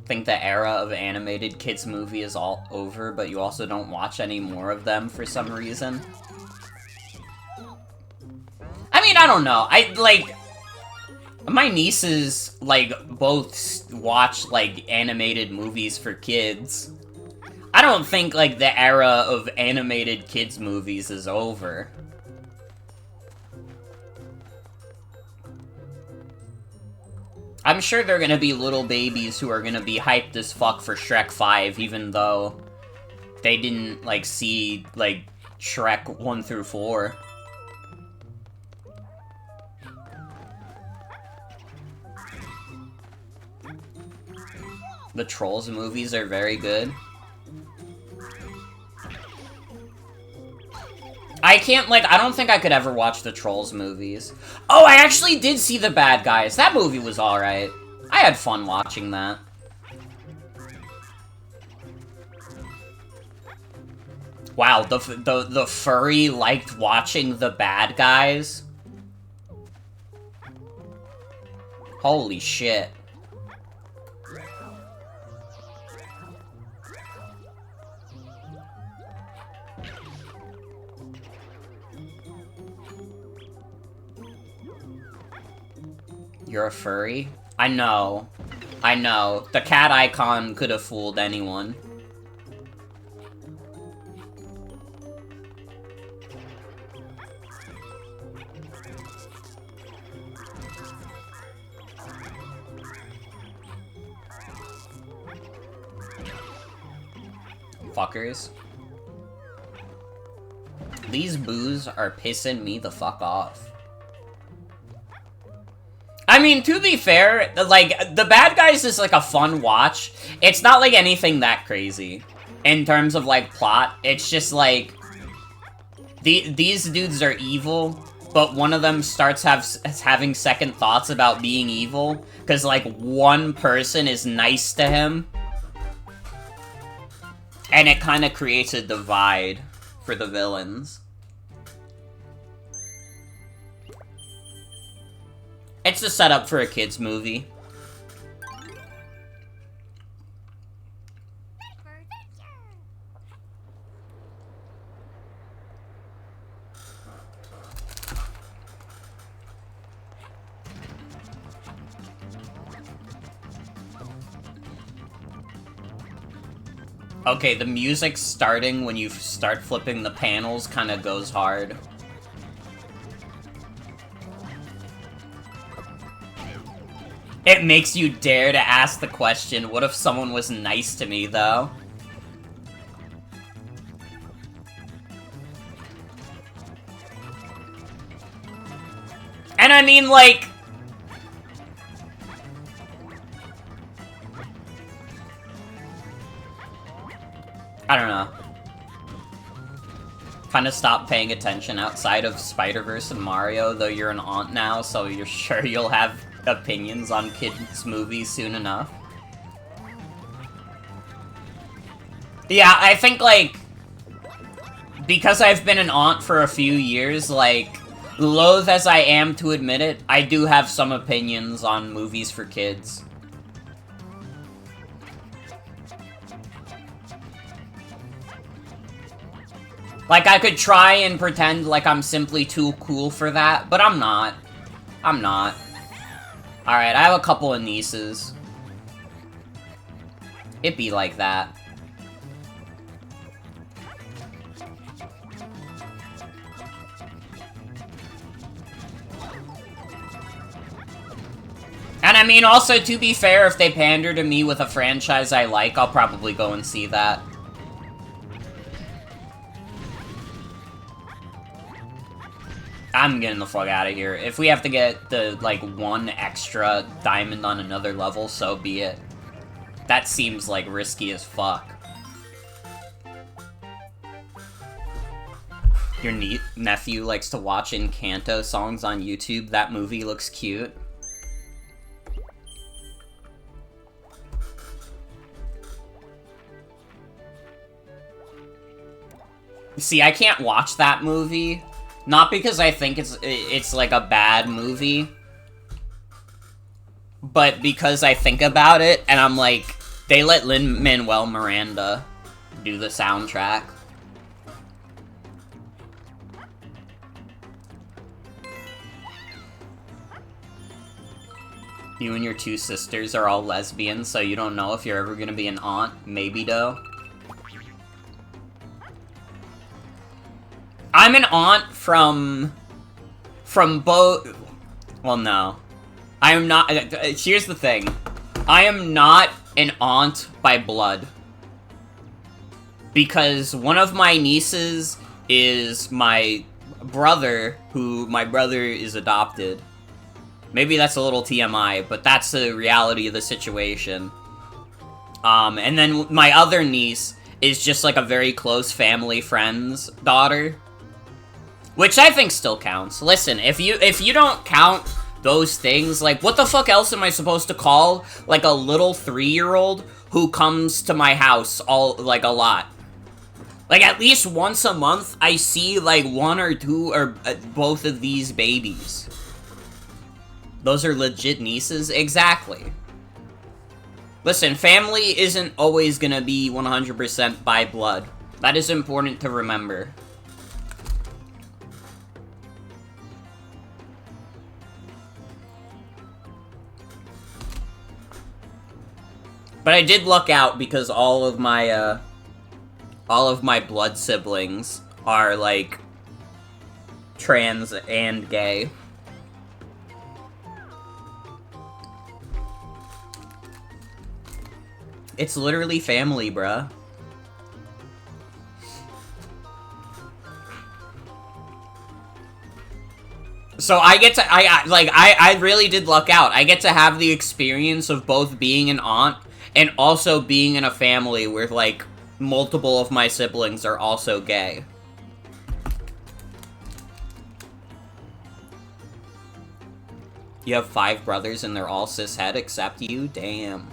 Think the era of animated kids movie is all over, but you also don't watch any more of them for some reason. mean, I don't know. My nieces, like, both watch, like, animated movies for kids. I don't think, like, the era of animated kids movies is over. I'm sure there are gonna be little babies who are gonna be hyped as fuck for Shrek 5, even though they didn't, like, see, like, Shrek 1 through 4. The Trolls movies are very good. I can't, like, I don't think I could ever watch the Trolls movies. Oh, I actually did see The Bad Guys. That movie was alright. I had fun watching that. Wow, the furry liked watching The Bad Guys? Holy shit. You're a furry? I know. I know. The cat icon could have fooled anyone. Fuckers. These boos are pissing me the fuck off. I mean, to be fair, like, The Bad Guys is, like, a fun watch. It's not, like, anything that crazy. In terms of, like, plot. It's just, like... These dudes are evil, but one of them starts having second thoughts about being evil. Because, like, one person is nice to him. And it kind of creates a divide for the villains. It's a setup for a kid's movie. Okay, the music starting when you start flipping the panels kind of goes hard. It makes you dare to ask the question, what if someone was nice to me, though? And I mean, like... I don't know. Kinda stopped paying attention outside of Spider-Verse and Mario, though you're an aunt now, so you're sure you'll have opinions on kids' movies soon enough. Yeah, I think, like, because I've been an aunt for a few years, like, loath as I am to admit it, I do have some opinions on movies for kids. Like, I could try and pretend like I'm simply too cool for that, but I'm not. I'm not. Alright, I have a couple of nieces. It be like that. And I mean, also, to be fair, if they pander to me with a franchise I like, I'll probably go and see that. I'm getting the fuck out of here. If we have to get the, like, one extra diamond on another level, so be it. That seems, like, risky as fuck. Your nephew likes to watch Encanto songs on YouTube. That movie looks cute. See, I can't watch that movie. Not because I think it's like a bad movie, but because I think about it, and I'm like, they let Lin-Manuel Miranda do the soundtrack. You and your two sisters are all lesbians, so you don't know if you're ever gonna be an aunt. Maybe, though. I'm an aunt from both... Well, no. I am not... Here's the thing. I am not an aunt by blood. Because one of my nieces is my brother, who my brother is adopted. Maybe that's a little TMI, but that's the reality of the situation. And then my other niece is just like a very close family friend's daughter. Which I think still counts. Listen, if you don't count those things, like, what the fuck else am I supposed to call, like, a little 3-year-old who comes to my house a lot? Like, at least once a month, I see, like, one or two or both of these babies. Those are legit nieces? Exactly. Listen, family isn't always gonna be 100% by blood. That is important to remember. But I did luck out because all of my blood siblings are, like, trans and gay. It's literally family, bruh. So I get to, I really did luck out. I get to have the experience of both being an aunt and also being in a family where, like, multiple of my siblings are also gay. You have 5 brothers and they're all cishet except you? Damn.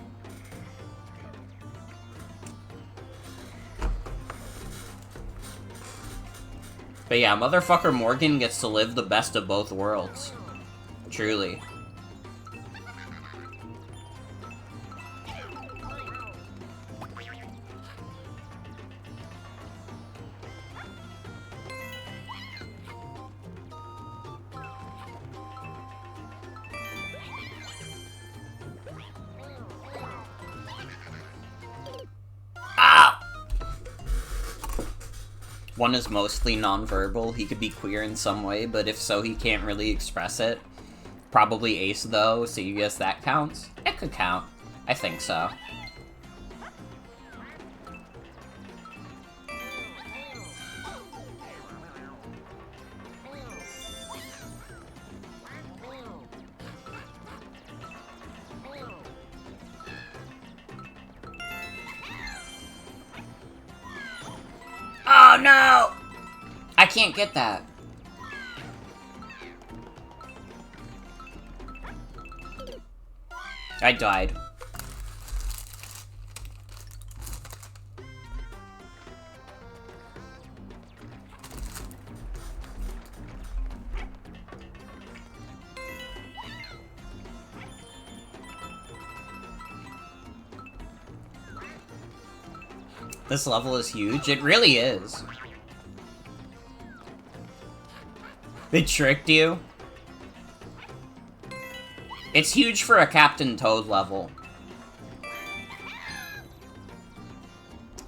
But yeah, motherfucker Morgan gets to live the best of both worlds. Truly. One is mostly nonverbal. He could be queer in some way, but if so, he can't really express it. Probably Ace, though, so you guess that counts? It could count. I think so. Oh, no! I can't get that. I died. This level is huge. It really is. They tricked you. It's huge for a Captain Toad level.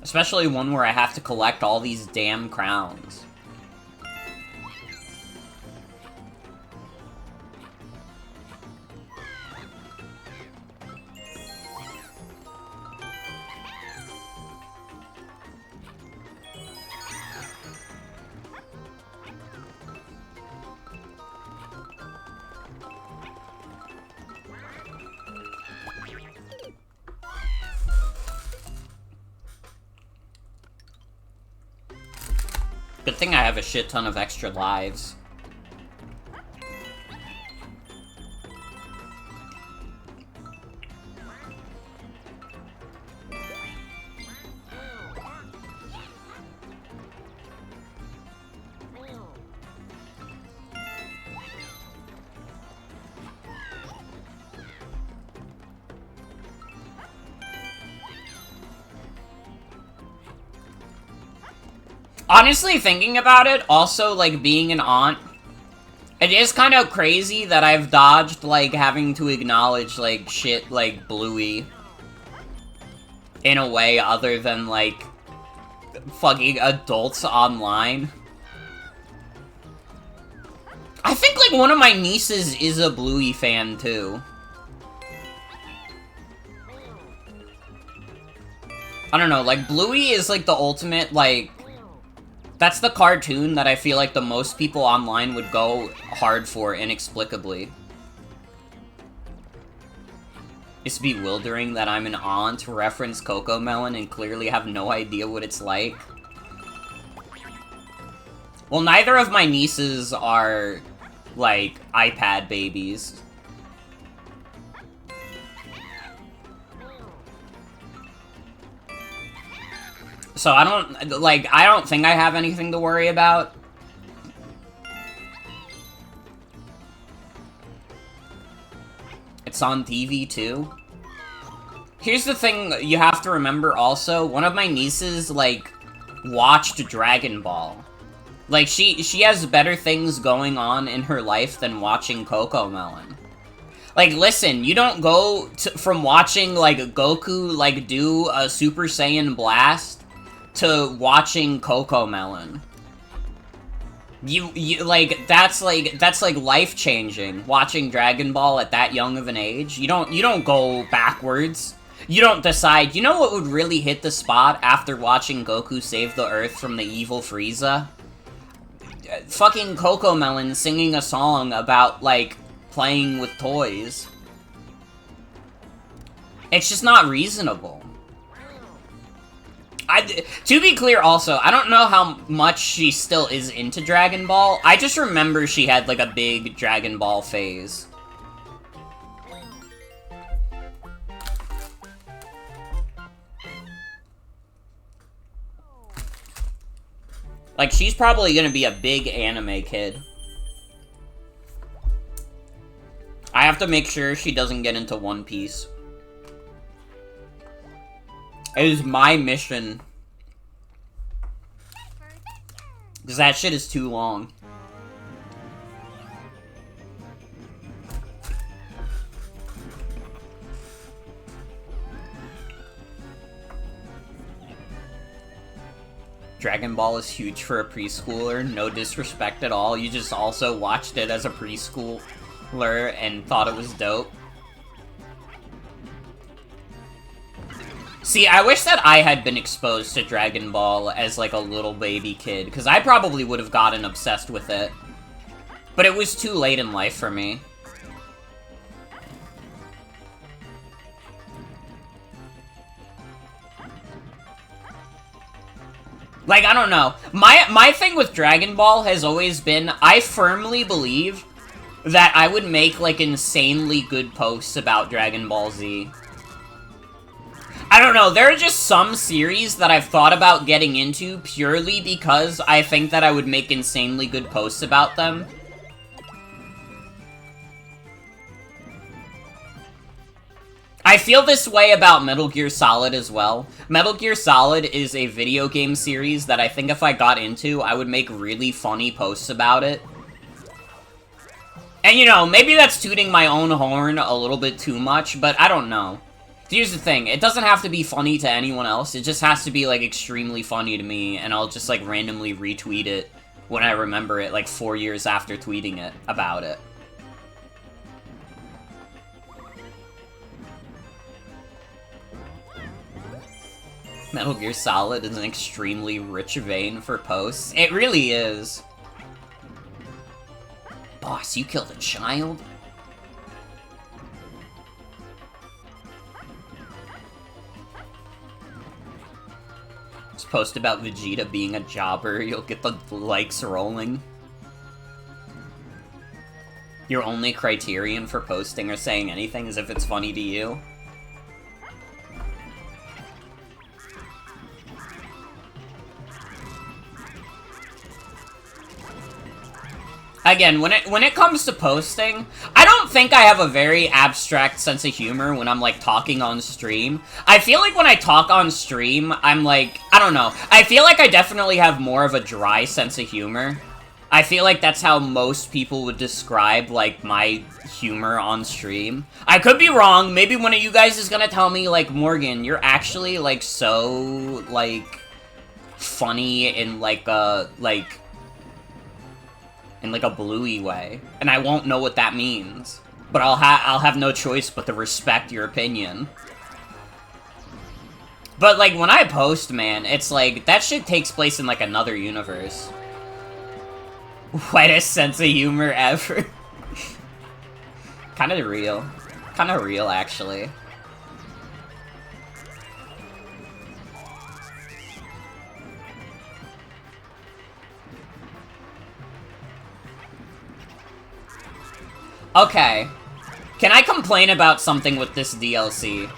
Especially one where I have to collect all these damn crowns. Good thing I have a shit ton of extra lives. Honestly, thinking about it, also, like, being an aunt It is kind of crazy that I've dodged, like, having to acknowledge, like, shit like Bluey in a way other than, like, fucking adults online. I think, like, one of my nieces is a Bluey fan, too. I don't know, like, Bluey is, like, the ultimate, like... That's the cartoon that I feel like the most people online would go hard for inexplicably. It's bewildering that I'm an aunt to reference CoComelon and clearly have no idea what it's like. Well, neither of my nieces are, like, iPad babies. So I don't think I have anything to worry about. It's on TV too. Here's the thing you have to remember also, one of my nieces, like, watched Dragon Ball. Like, she has better things going on in her life than watching CoComelon. Like, listen, you don't go from watching, like, Goku, like, do a Super Saiyan Blast to watching CoComelon. You like that's life-changing, watching Dragon Ball at that young of an age. You don't go backwards. You don't decide, you know what would really hit the spot after watching Goku save the Earth from the evil Frieza? Fucking CoComelon singing a song about, like, playing with toys. It's just not reasonable. To be clear also, I don't know how much she still is into Dragon Ball. I just remember she had, like, a big Dragon Ball phase. Like, she's probably gonna be a big anime kid. I have to make sure she doesn't get into One Piece. It is my mission. Because that shit is too long. Dragon Ball is huge for a preschooler. No disrespect at all. You just also watched it as a preschooler and thought it was dope. See, I wish that I had been exposed to Dragon Ball as, like, a little baby kid, because I probably would have gotten obsessed with it. But it was too late in life for me. Like, I don't know. My thing with Dragon Ball has always been, I firmly believe that I would make, like, insanely good posts about Dragon Ball Z. I don't know, there are just some series that I've thought about getting into purely because I think that I would make insanely good posts about them. I feel this way about Metal Gear Solid as well. Metal Gear Solid is a video game series that I think if I got into, I would make really funny posts about it. And, you know, maybe that's tooting my own horn a little bit too much, but I don't know. Here's the thing, it doesn't have to be funny to anyone else, it just has to be, like, extremely funny to me, and I'll just, like, randomly retweet it when I remember it, like, 4 years after tweeting it about it. Metal Gear Solid is an extremely rich vein for posts. It really is. Boss, you killed a child? Just post about Vegeta being a jobber, you'll get the likes rolling. Your only criterion for posting or saying anything is if it's funny to you. Again, when it comes to posting, I don't think I have a very abstract sense of humor when I'm, like, talking on stream. I feel like when I talk on stream, I'm, like, I don't know. I feel like I definitely have more of a dry sense of humor. I feel like that's how most people would describe, like, my humor on stream. I could be wrong. Maybe one of you guys is gonna tell me, like, Morgan, you're actually, like, so, like, funny in, like, a bluey way. And I won't know what that means. But I'll have no choice but to respect your opinion. But, like, when I post, man, it's like, that shit takes place in, like, another universe. Whitest sense of humor ever. Kinda real. Kinda real, actually. Okay. Can I complain about something with this DLC?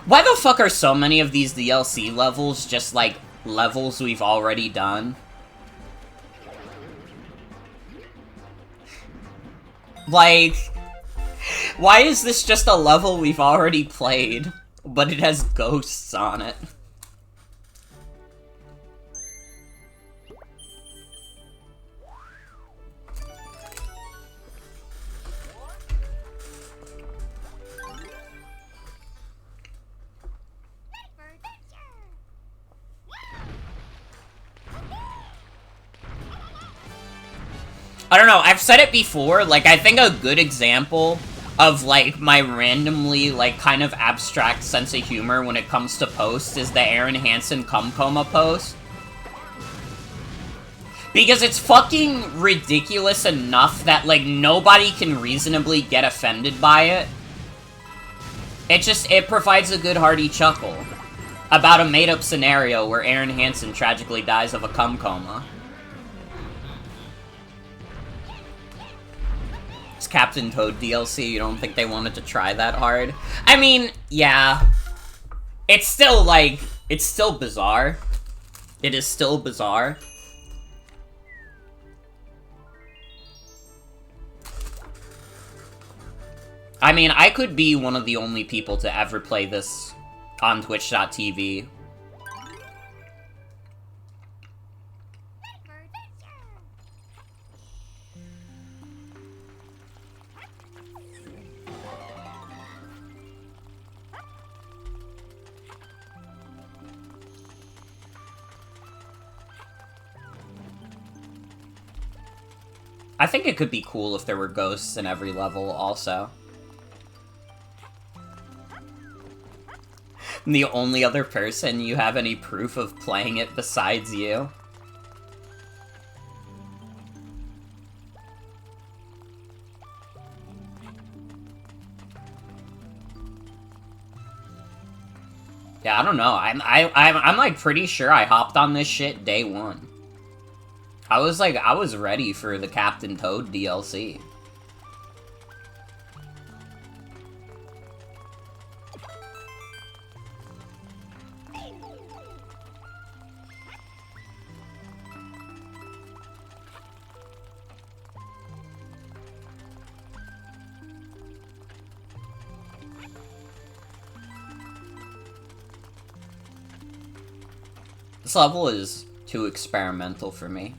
Why the fuck are so many of these DLC levels just, like, levels we've already done? Like, why is this just a level we've already played, but it has ghosts on it? I don't know, I've said it before, like, I think a good example of, like, my randomly, like, kind of abstract sense of humor when it comes to posts is the Aaron Hansen cum coma post. Because it's fucking ridiculous enough that, like, nobody can reasonably get offended by it. It provides a good hearty chuckle about a made-up scenario where Aaron Hansen tragically dies of a cum coma. It's Captain Toad DLC, you don't think they wanted to try that hard? I mean, yeah. It's still, like, it's still bizarre. It is still bizarre. I mean, I could be one of the only people to ever play this on Twitch.tv. I think it could be cool if there were ghosts in every level, also. I'm the only other person you have any proof of playing it besides you. Yeah, I don't know. I'm like pretty sure I hopped on this shit day one. I was ready for the Captain Toad DLC. This level is too experimental for me.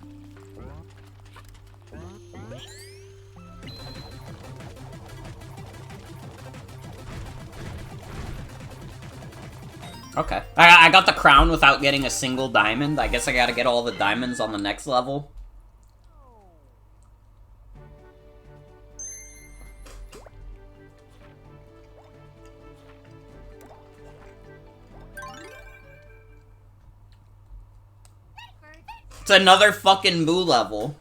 Okay. I got the crown without getting a single diamond. I guess I gotta get all the diamonds on the next level. It's another fucking Boo level.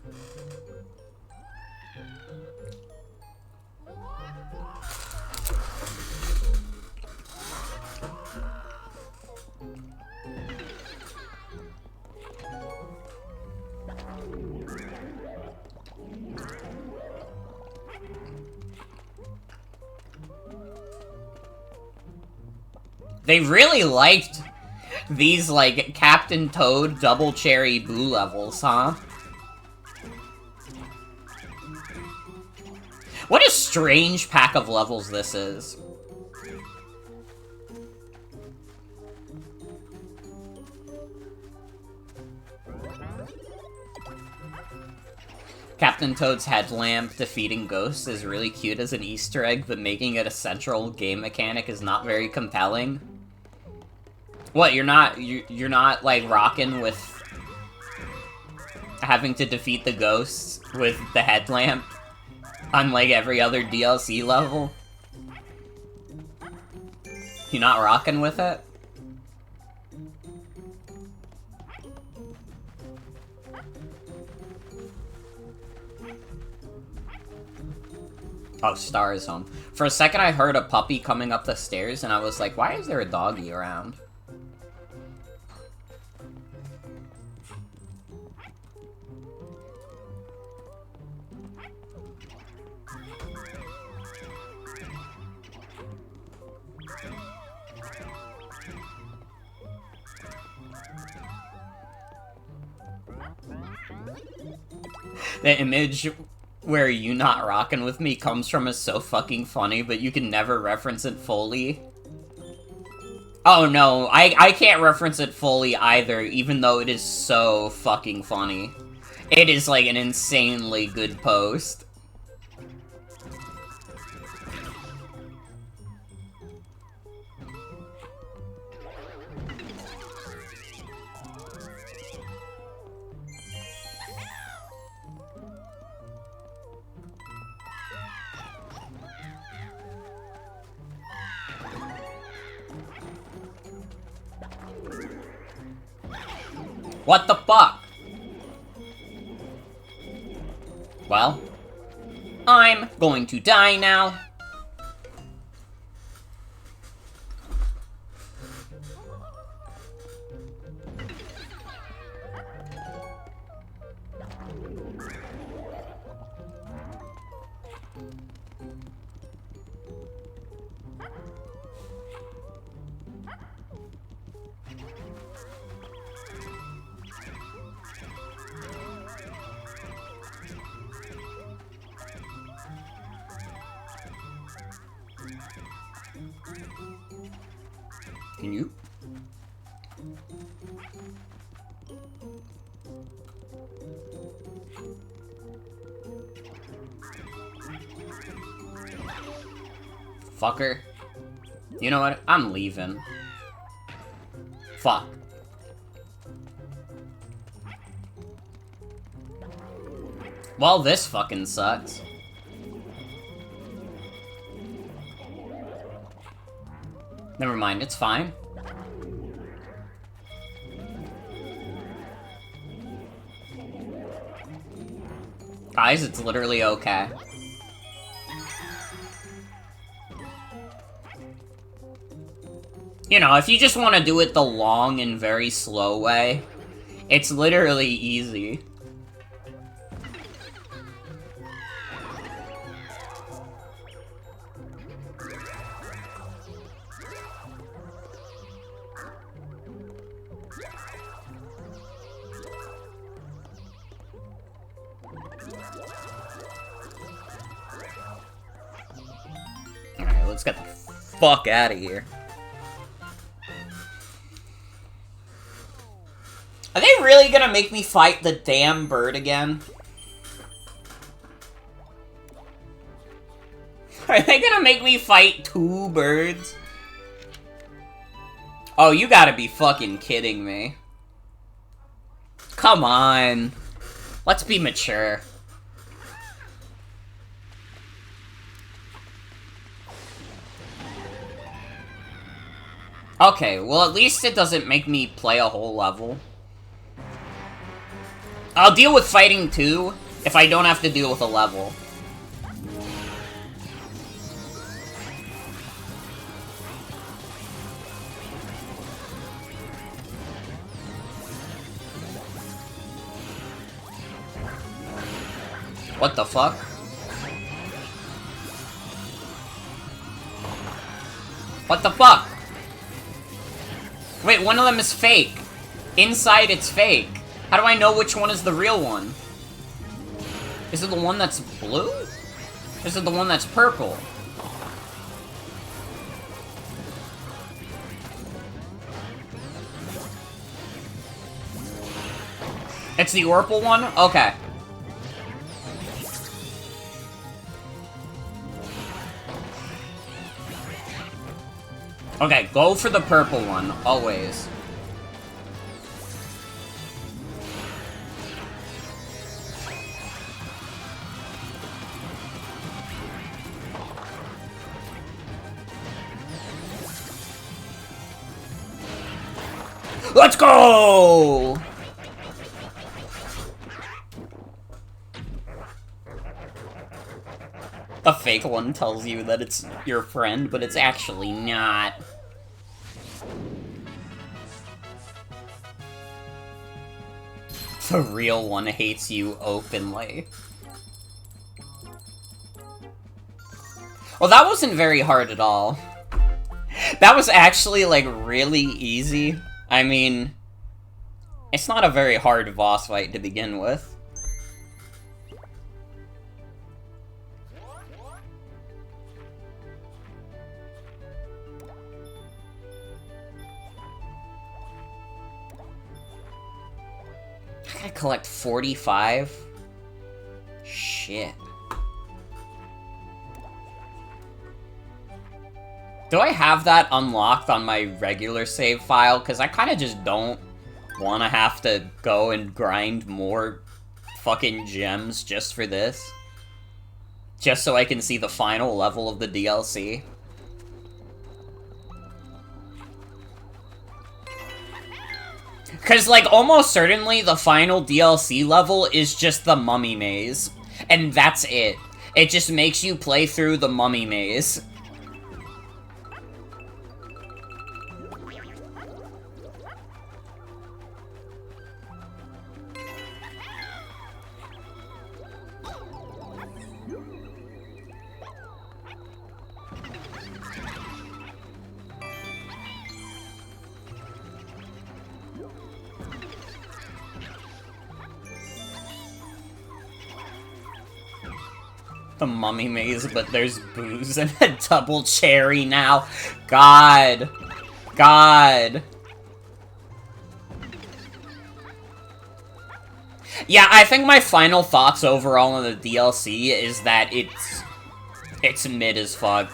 They really liked these, like, Captain Toad Double Cherry Boo levels, huh? What a strange pack of levels this is. Captain Toad's headlamp defeating ghosts is really cute as an Easter egg, but making it a central game mechanic is not very compelling. What, you're not like rocking with having to defeat the ghosts with the headlamp on like every other DLC level? You're not rocking with it? Oh, Star is home. For a second I heard a puppy coming up the stairs and I was like, why is there a doggy around? The image where you not rocking with me comes from is so fucking funny, but you can never reference it fully. Oh no, I can't reference it fully either, even though it is so fucking funny. It is like an insanely good post. What the fuck? Well, I'm going to die now. Can you? Fucker. You know what? I'm leaving. Fuck. Well, this fucking sucks. Never mind, it's fine. Guys, it's literally okay. You know, if you just want to do it the long and very slow way, it's literally easy. Alright, let's get the fuck out of here. Are they really gonna make me fight the damn bird again? Are they gonna make me fight 2 birds? Oh, you gotta be fucking kidding me. Come on. Let's be mature. Okay, well at least it doesn't make me play a whole level. I'll deal with fighting 2 if I don't have to deal with a level. What the fuck? What the fuck? Wait, one of them is fake. Inside, it's fake. How do I know which one is the real one? Is it the one that's blue? Is it the one that's purple? It's the Orpal one? Okay. Okay, go for the purple one, always. Let's go! The fake one tells you that it's your friend, but it's actually not. The real one hates you openly. Well, that wasn't very hard at all. That was actually, like, really easy. I mean, it's not a very hard boss fight to begin with. I gotta collect 45? Shit. Do I have that unlocked on my regular save file? Because I kind of just don't want to have to go and grind more fucking gems just for this. Just so I can see the final level of the DLC. Because, like, almost certainly the final DLC level is just the mummy maze. And that's it. It just makes you play through the mummy maze. The mummy maze, but there's booze and a double cherry now. God. God. Yeah, I think my final thoughts overall on the DLC is that it's mid as fuck.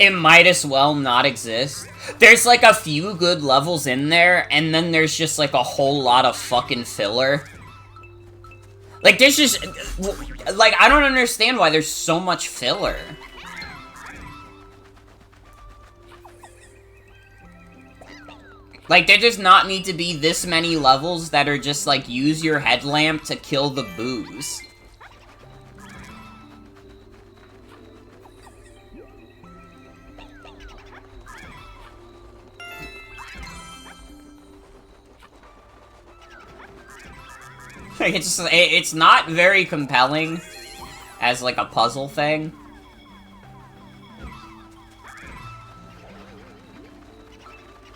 It might as well not exist. There's like a few good levels in there, and then there's just like a whole lot of fucking filler. Like, there's just... Like, I don't understand why there's so much filler. Like, there does not need to be this many levels that are just, like, use your headlamp to kill the booze. It's not very compelling as, like, a puzzle thing.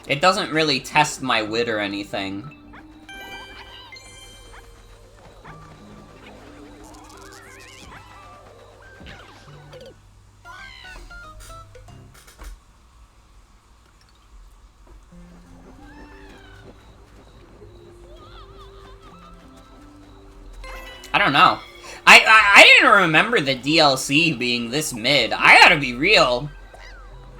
It doesn't really test my wit or anything. I don't know. I didn't remember the DLC being this mid. I gotta be real.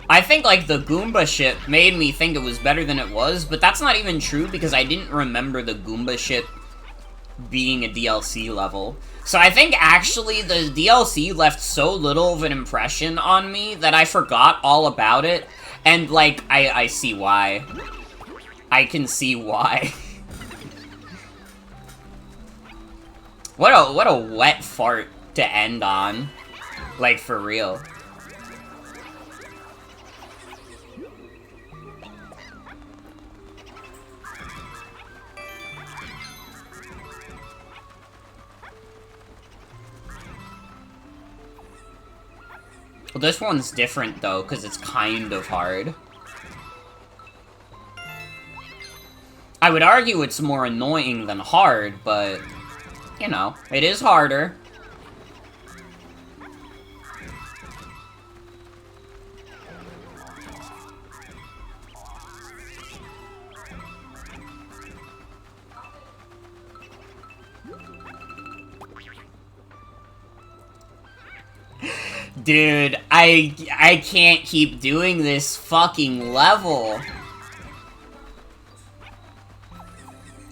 I think, like, the Goomba ship made me think it was better than it was, but that's not even true because I didn't remember the Goomba ship being a DLC level. So I think, actually, the DLC left so little of an impression on me that I forgot all about it, and, like, I see why. I can see why. What a wet fart to end on. Like, for real. Well, this one's different, though, because it's kind of hard. I would argue it's more annoying than hard, but... you know, it is harder. Dude, I can't keep doing this fucking level.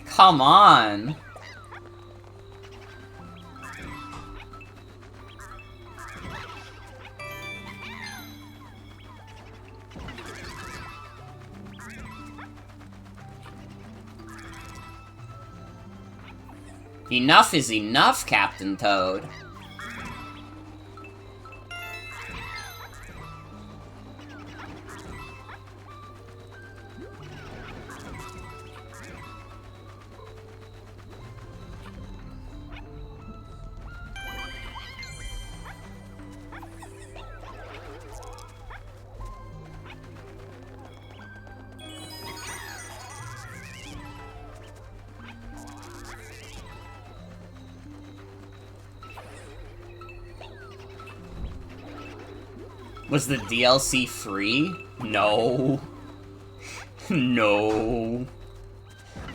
Come on. Enough is enough, Captain Toad. Was the DLC free? No. No.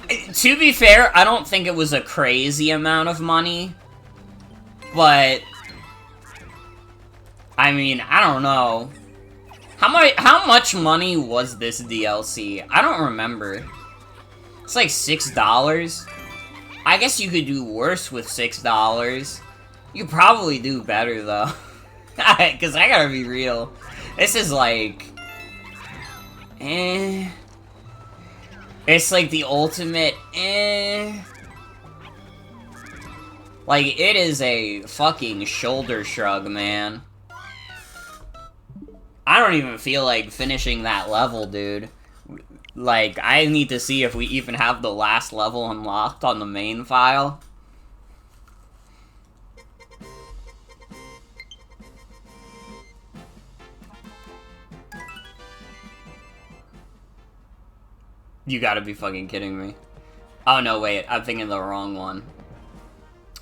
To be fair, I don't think it was a crazy amount of money. But... I mean, I don't know. How much money was this DLC? I don't remember. It's like $6? I guess you could do worse with $6. You could probably do better, though. Because I gotta be real. This is like... It's like the ultimate Like, it is a fucking shoulder shrug, man. I don't even feel like finishing that level, dude. Like, I need to see if we even have the last level unlocked on the main file. You gotta be fucking kidding me. Oh no, wait, I'm thinking the wrong one.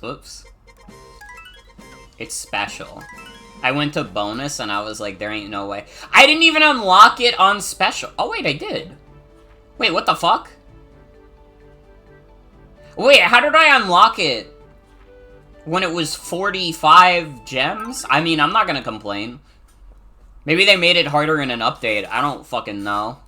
Oops. It's special. I went to bonus and I was like, there ain't no way. I didn't even unlock it on special. Oh wait, I did. Wait, what the fuck? Wait, how did I unlock it? When it was 45 gems? I mean, I'm not gonna complain. Maybe they made it harder in an update. I don't fucking know.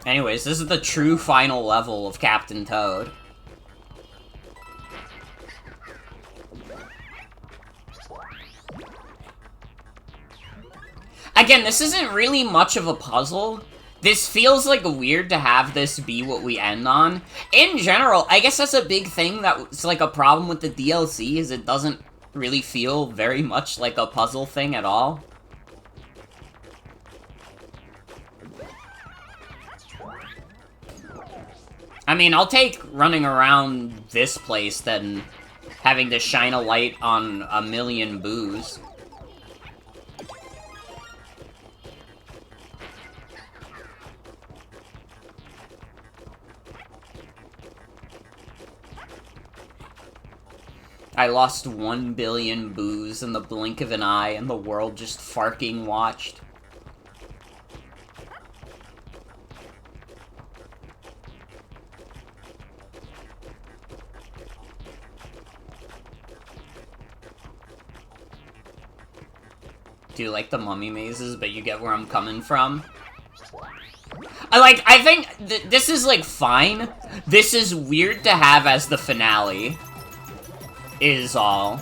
Anyways, this is the true final level of Captain Toad. Again, this isn't really much of a puzzle. This feels like weird to have this be what we end on. In general, I guess that's a big thing that's like a problem with the DLC, is it doesn't really feel very much like a puzzle thing at all. I mean, I'll take running around this place than having to shine a light on a million boos. I lost 1 billion boos in the blink of an eye, and the world just farking watched. Do you like the mummy mazes, but you get where I'm coming from? I think this is, like, fine. This is weird to have as the finale. Is all.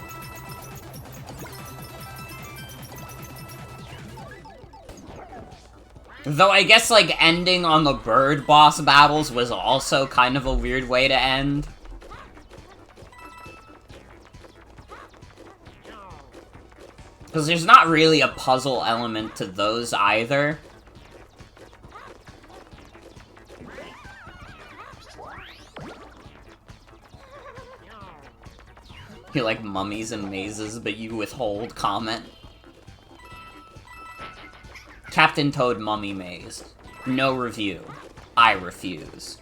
Though I guess, like, ending on the bird boss battles was also kind of a weird way to end. Because there's not really a puzzle element to those either. You like mummies and mazes, but you withhold comment. Captain Toad Mummy Maze. No review. I refuse.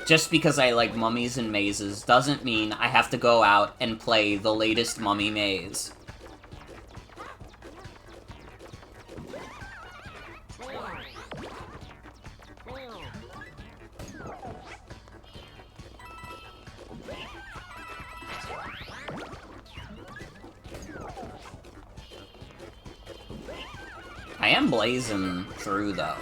Just because I like mummies and mazes doesn't mean I have to go out and play the latest mummy maze. I am blazing through, though.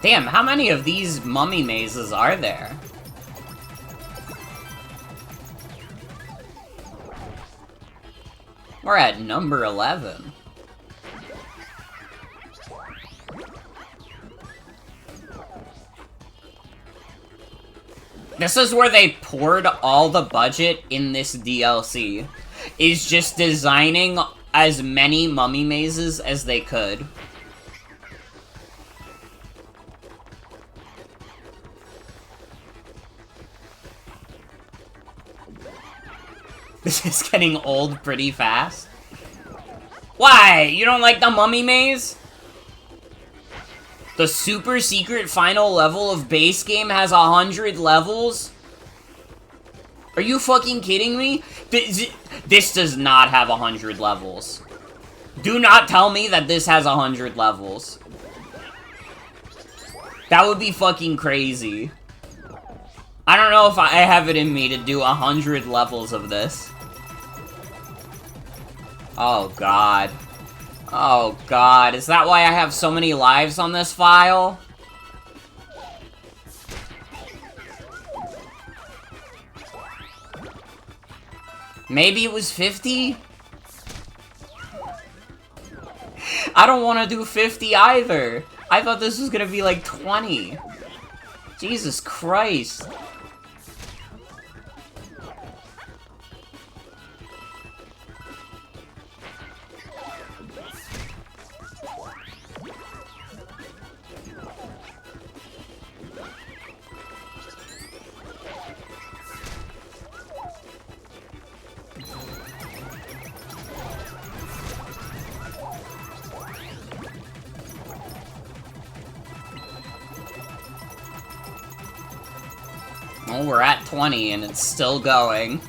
Damn, how many of these mummy mazes are there? We're at number 11. This is where they poured all the budget in this DLC. Is just designing as many mummy mazes as they could. This is getting old pretty fast. Why? You don't like the mummy maze? The super secret final level of base game has 100 levels? Are you fucking kidding me? This does not have 100 levels. Do not tell me that this has 100 levels. That would be fucking crazy. I don't know if I have it in me to do 100 levels of this. Oh god. Oh god, is that why I have so many lives on this file? Maybe it was 50? I don't want to do 50 either. I thought this was gonna be like 20. Jesus Christ. Well, we're at 20 and it's still going.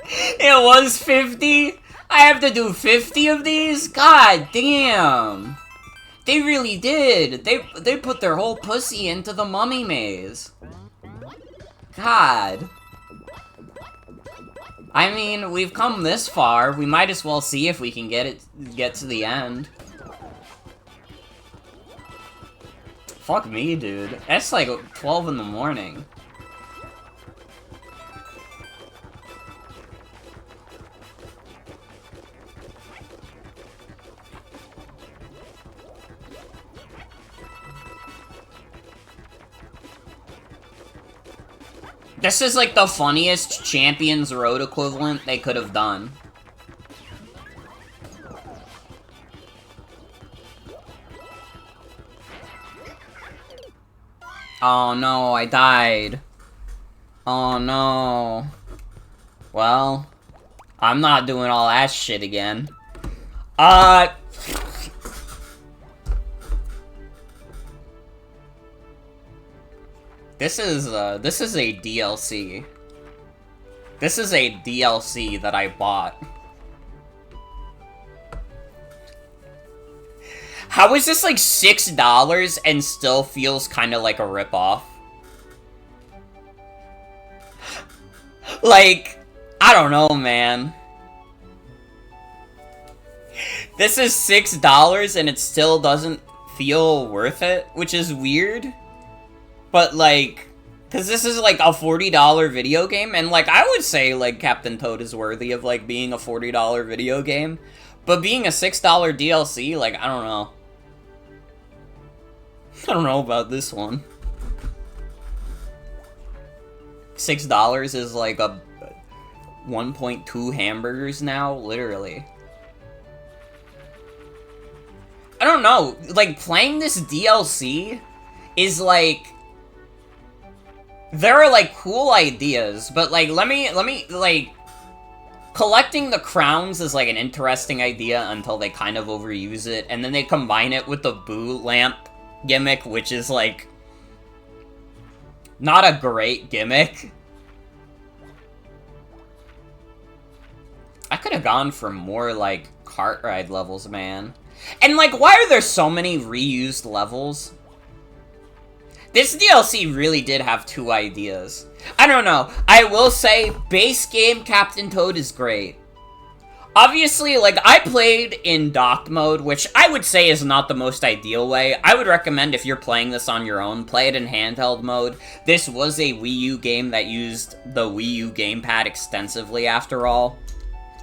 It was 50? I have to do 50 of these? God damn. They really did. They put their whole pussy into the mummy maze. God. I mean, we've come this far. We might as well see if we can get to the end. Fuck me, dude. It's like 12 in the morning. This is like the funniest Champions Road equivalent they could have done. Oh no, I died. Oh no. Well, I'm not doing all that shit again. This is a DLC. This is a DLC that I bought. How is this like $6 and still feels kind of like a ripoff? Like, I don't know, man. This is $6 and it still doesn't feel worth it, which is weird. But like, cause this is like a $40 video game, and like, I would say like Captain Toad is worthy of like being a $40 video game. But being a $6 DLC, like, I don't know. I don't know about this one. $6 is like a 1.2 hamburgers now, literally. I don't know, like, playing this DLC is like... There are like cool ideas, but like, let me, like... Collecting the crowns is like an interesting idea until they kind of overuse it, and then they combine it with the boo lamp gimmick, which is, like, not a great gimmick. I could have gone for more, like, cart ride levels, man. And, like, why are there so many reused levels? This DLC really did have 2 ideas. I don't know. I will say, base game Captain Toad is great. Obviously, like, I played in docked mode, which I would say is not the most ideal way. I would recommend if you're playing this on your own, play it in handheld mode. This was a Wii U game that used the Wii U gamepad extensively, after all.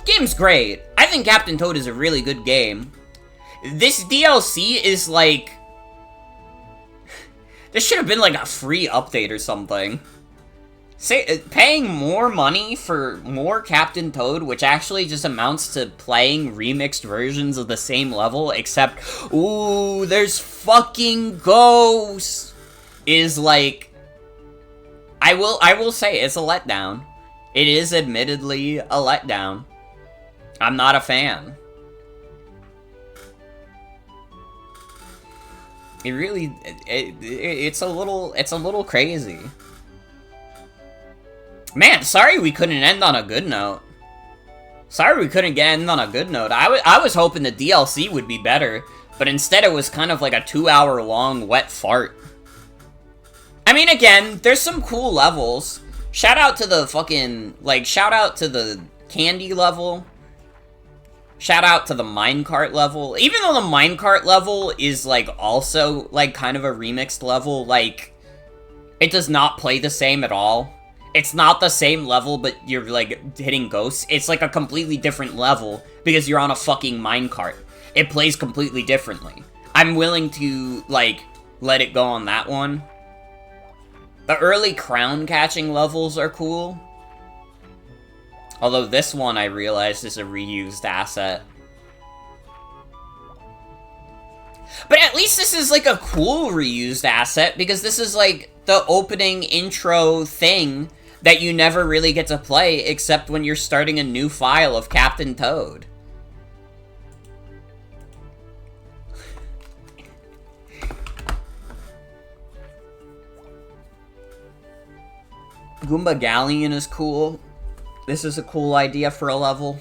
Game's great. I think Captain Toad is a really good game. This DLC is, like... This should have been, like, a free update or something. Paying more money for more Captain Toad, which actually just amounts to playing remixed versions of the same level, except, ooh, there's fucking ghosts, is like, I will say, it's a letdown. It is admittedly a letdown. I'm not a fan. It really, it's a little crazy. Man, sorry we couldn't end on a good note. Sorry we couldn't end on a good note. I was hoping the DLC would be better, but instead it was kind of like a 2-hour-long wet fart. I mean, again, there's some cool levels. Shout out to the fucking, like, shout out to the candy level. Shout out to the minecart level. Even though the minecart level is, like, also, like, kind of a remixed level, like, it does not play the same at all. It's not the same level, but you're, like, hitting ghosts. It's, like, a completely different level, because you're on a fucking minecart. It plays completely differently. I'm willing to, like, let it go on that one. The early crown-catching levels are cool. Although this one, I realized, is a reused asset. But at least this is, like, a cool reused asset, because this is, like, the opening intro thing that you never really get to play except when you're starting a new file of Captain Toad. Goomba Galleon is cool. This is a cool idea for a level.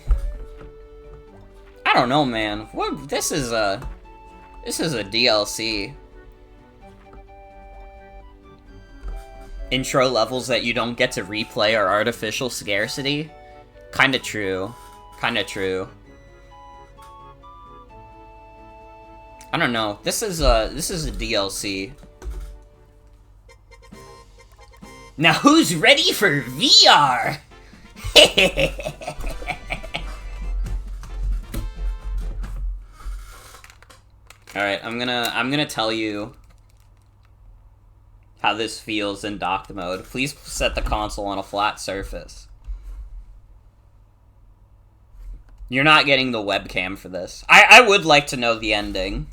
I don't know, man. What? This is a DLC. Intro levels that you don't get to replay are artificial scarcity. Kinda true. Kinda true. I don't know. This is a DLC. Now who's ready for VR? Alright, I'm gonna tell you how this feels in docked mode. Please set the console on a flat surface. You're not getting the webcam for this. I would like to know the ending.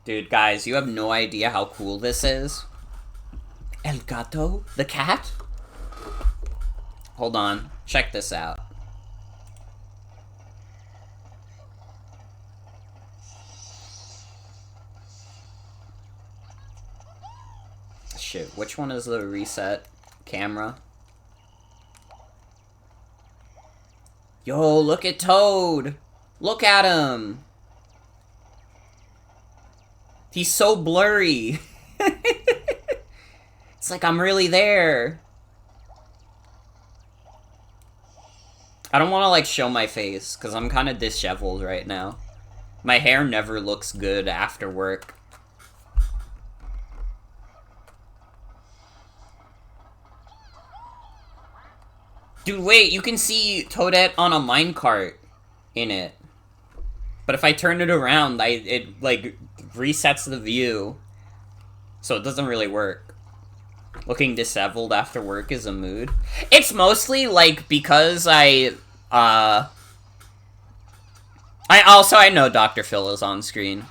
Dude, guys, you have no idea how cool this is. El Gato? The cat? Hold on. Check this out. Shit, which one is the reset camera? Yo, look at Toad! Look at him! He's so blurry. It's like I'm really there. I don't want to, like, show my face, because I'm kind of disheveled right now. My hair never looks good after work. Dude, wait, you can see Toadette on a minecart in it. But if I turn it around, it, like, resets the view. So it doesn't really work. Looking disheveled after work is a mood. It's mostly, like, because I know Dr. Phil is on screen.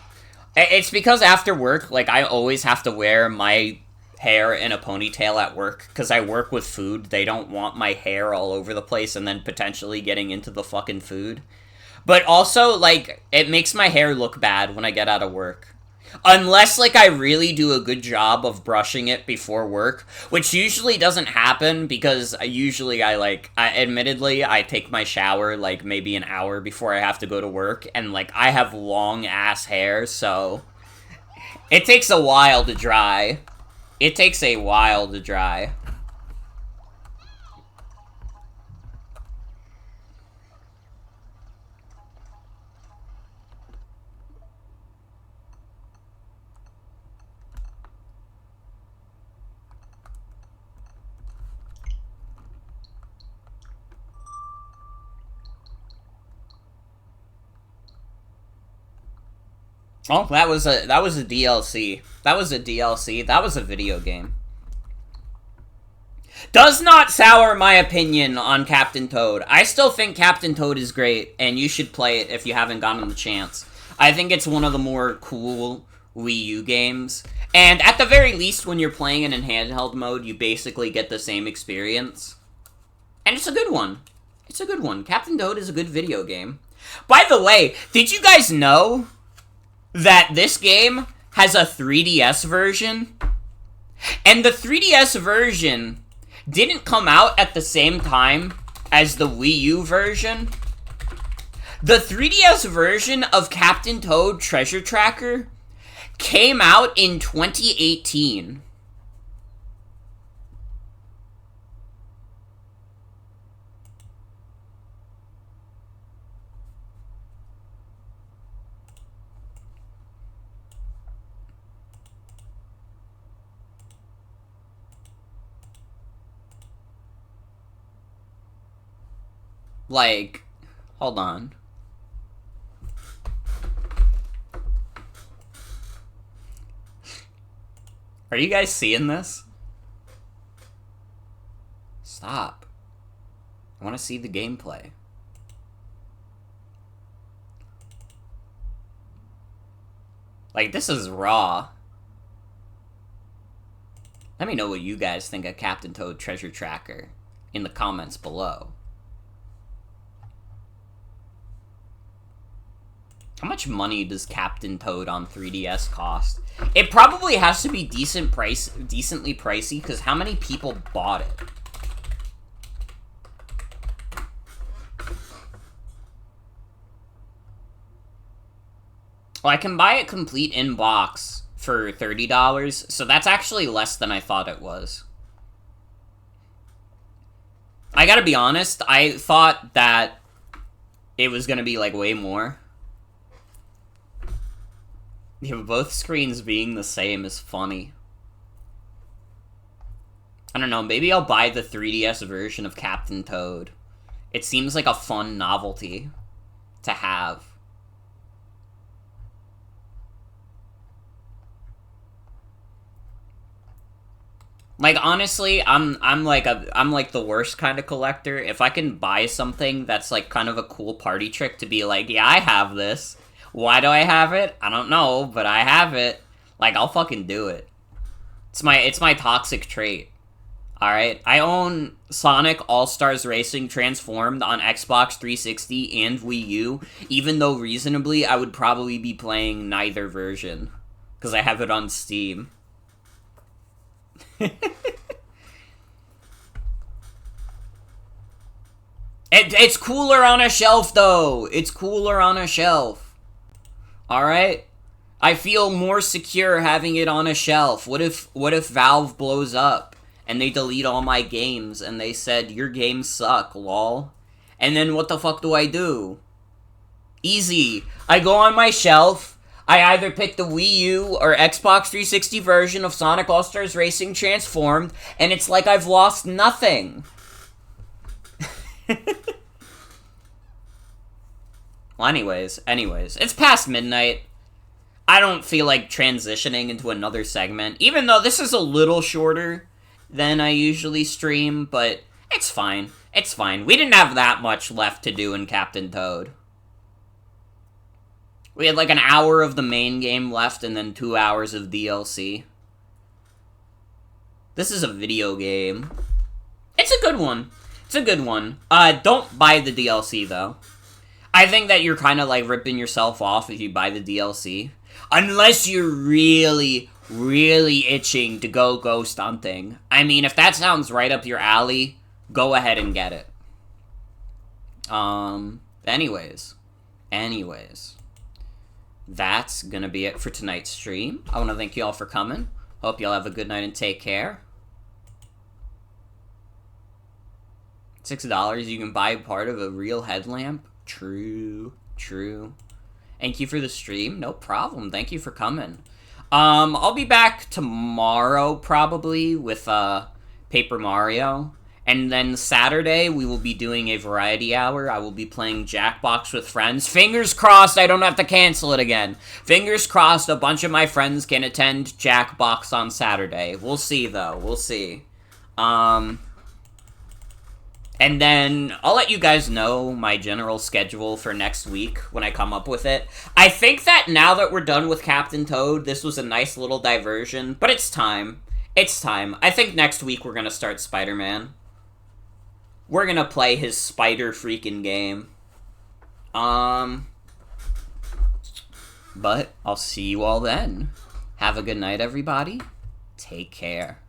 It's because after work, like, I always have to wear my hair in a ponytail at work, because I work with food. They don't want my hair all over the place and then potentially getting into the fucking food. But also, like, it makes my hair look bad when I get out of work. Unless, like, I really do a good job of brushing it before work, which usually doesn't happen because admittedly, I take my shower, like, maybe an hour before I have to go to work, and, like, I have long-ass hair, so it takes a while to dry. It takes a while to dry. Oh, that was a DLC. That was a DLC. That was a video game. Does not sour my opinion on Captain Toad. I still think Captain Toad is great, and you should play it if you haven't gotten the chance. I think it's one of the more cool Wii U games. And at the very least, when you're playing it in handheld mode, you basically get the same experience. And it's a good one. It's a good one. Captain Toad is a good video game. By the way, did you guys know that this game has a 3DS version? And the 3DS version didn't come out at the same time as the Wii U version. The 3DS version of Captain Toad Treasure Tracker came out in 2018. Like, hold on. Are you guys seeing this? Stop. I want to see the gameplay. Like, this is raw. Let me know what you guys think of Captain Toad Treasure Tracker in the comments below. How much money does Captain Toad on 3DS cost? It probably has to be decently pricey, because how many people bought it? Well, I can buy it complete in box for $30, so that's actually less than I thought it was. I gotta be honest, I thought that it was gonna be, like, way more. Yeah, both screens being the same is funny. I don't know, maybe I'll buy the 3DS version of Captain Toad. It seems like a fun novelty to have. Like, honestly, I'm like the worst kind of collector. If I can buy something that's like kind of a cool party trick to be like, yeah, I have this. Why do I have it? I don't know, but I have it. Like, I'll fucking do it. It's my toxic trait. Alright? I own Sonic All-Stars Racing Transformed on Xbox 360 and Wii U, even though reasonably I would probably be playing neither version. Because I have it on Steam. It's cooler on a shelf, though. It's cooler on a shelf. Alright? I feel more secure having it on a shelf. What if Valve blows up and they delete all my games and they said, your games suck, lol? And then what the fuck do I do? Easy. I go on my shelf, I either pick the Wii U or Xbox 360 version of Sonic All-Stars Racing Transformed, and it's like I've lost nothing. Well, anyways, it's past midnight. I don't feel like transitioning into another segment, even though this is a little shorter than I usually stream, but it's fine. It's fine. We didn't have that much left to do in Captain Toad. We had like an hour of the main game left and then 2 hours of DLC. This is a video game. It's a good one. It's a good one. Don't buy the DLC, though. I think that you're kind of, like, ripping yourself off if you buy the DLC. Unless you're really, really itching to go ghost hunting. I mean, if that sounds right up your alley, go ahead and get it. Anyways. That's gonna be it for tonight's stream. I want to thank you all for coming. Hope y'all have a good night and take care. $6, you can buy part of a real headlamp. True. Thank you for the stream. No problem. Thank you for coming. I'll be back tomorrow, probably, with, Paper Mario. And then Saturday, we will be doing a variety hour. I will be playing Jackbox with friends. Fingers crossed I don't have to cancel it again. Fingers crossed a bunch of my friends can attend Jackbox on Saturday. We'll see, though. We'll see. And then I'll let you guys know my general schedule for next week when I come up with it. I think that now that we're done with Captain Toad, this was a nice little diversion, but it's time. It's time. I think next week we're gonna start Spider-Man. We're gonna play his spider freaking game. But I'll see you all then. Have a good night, everybody. Take care.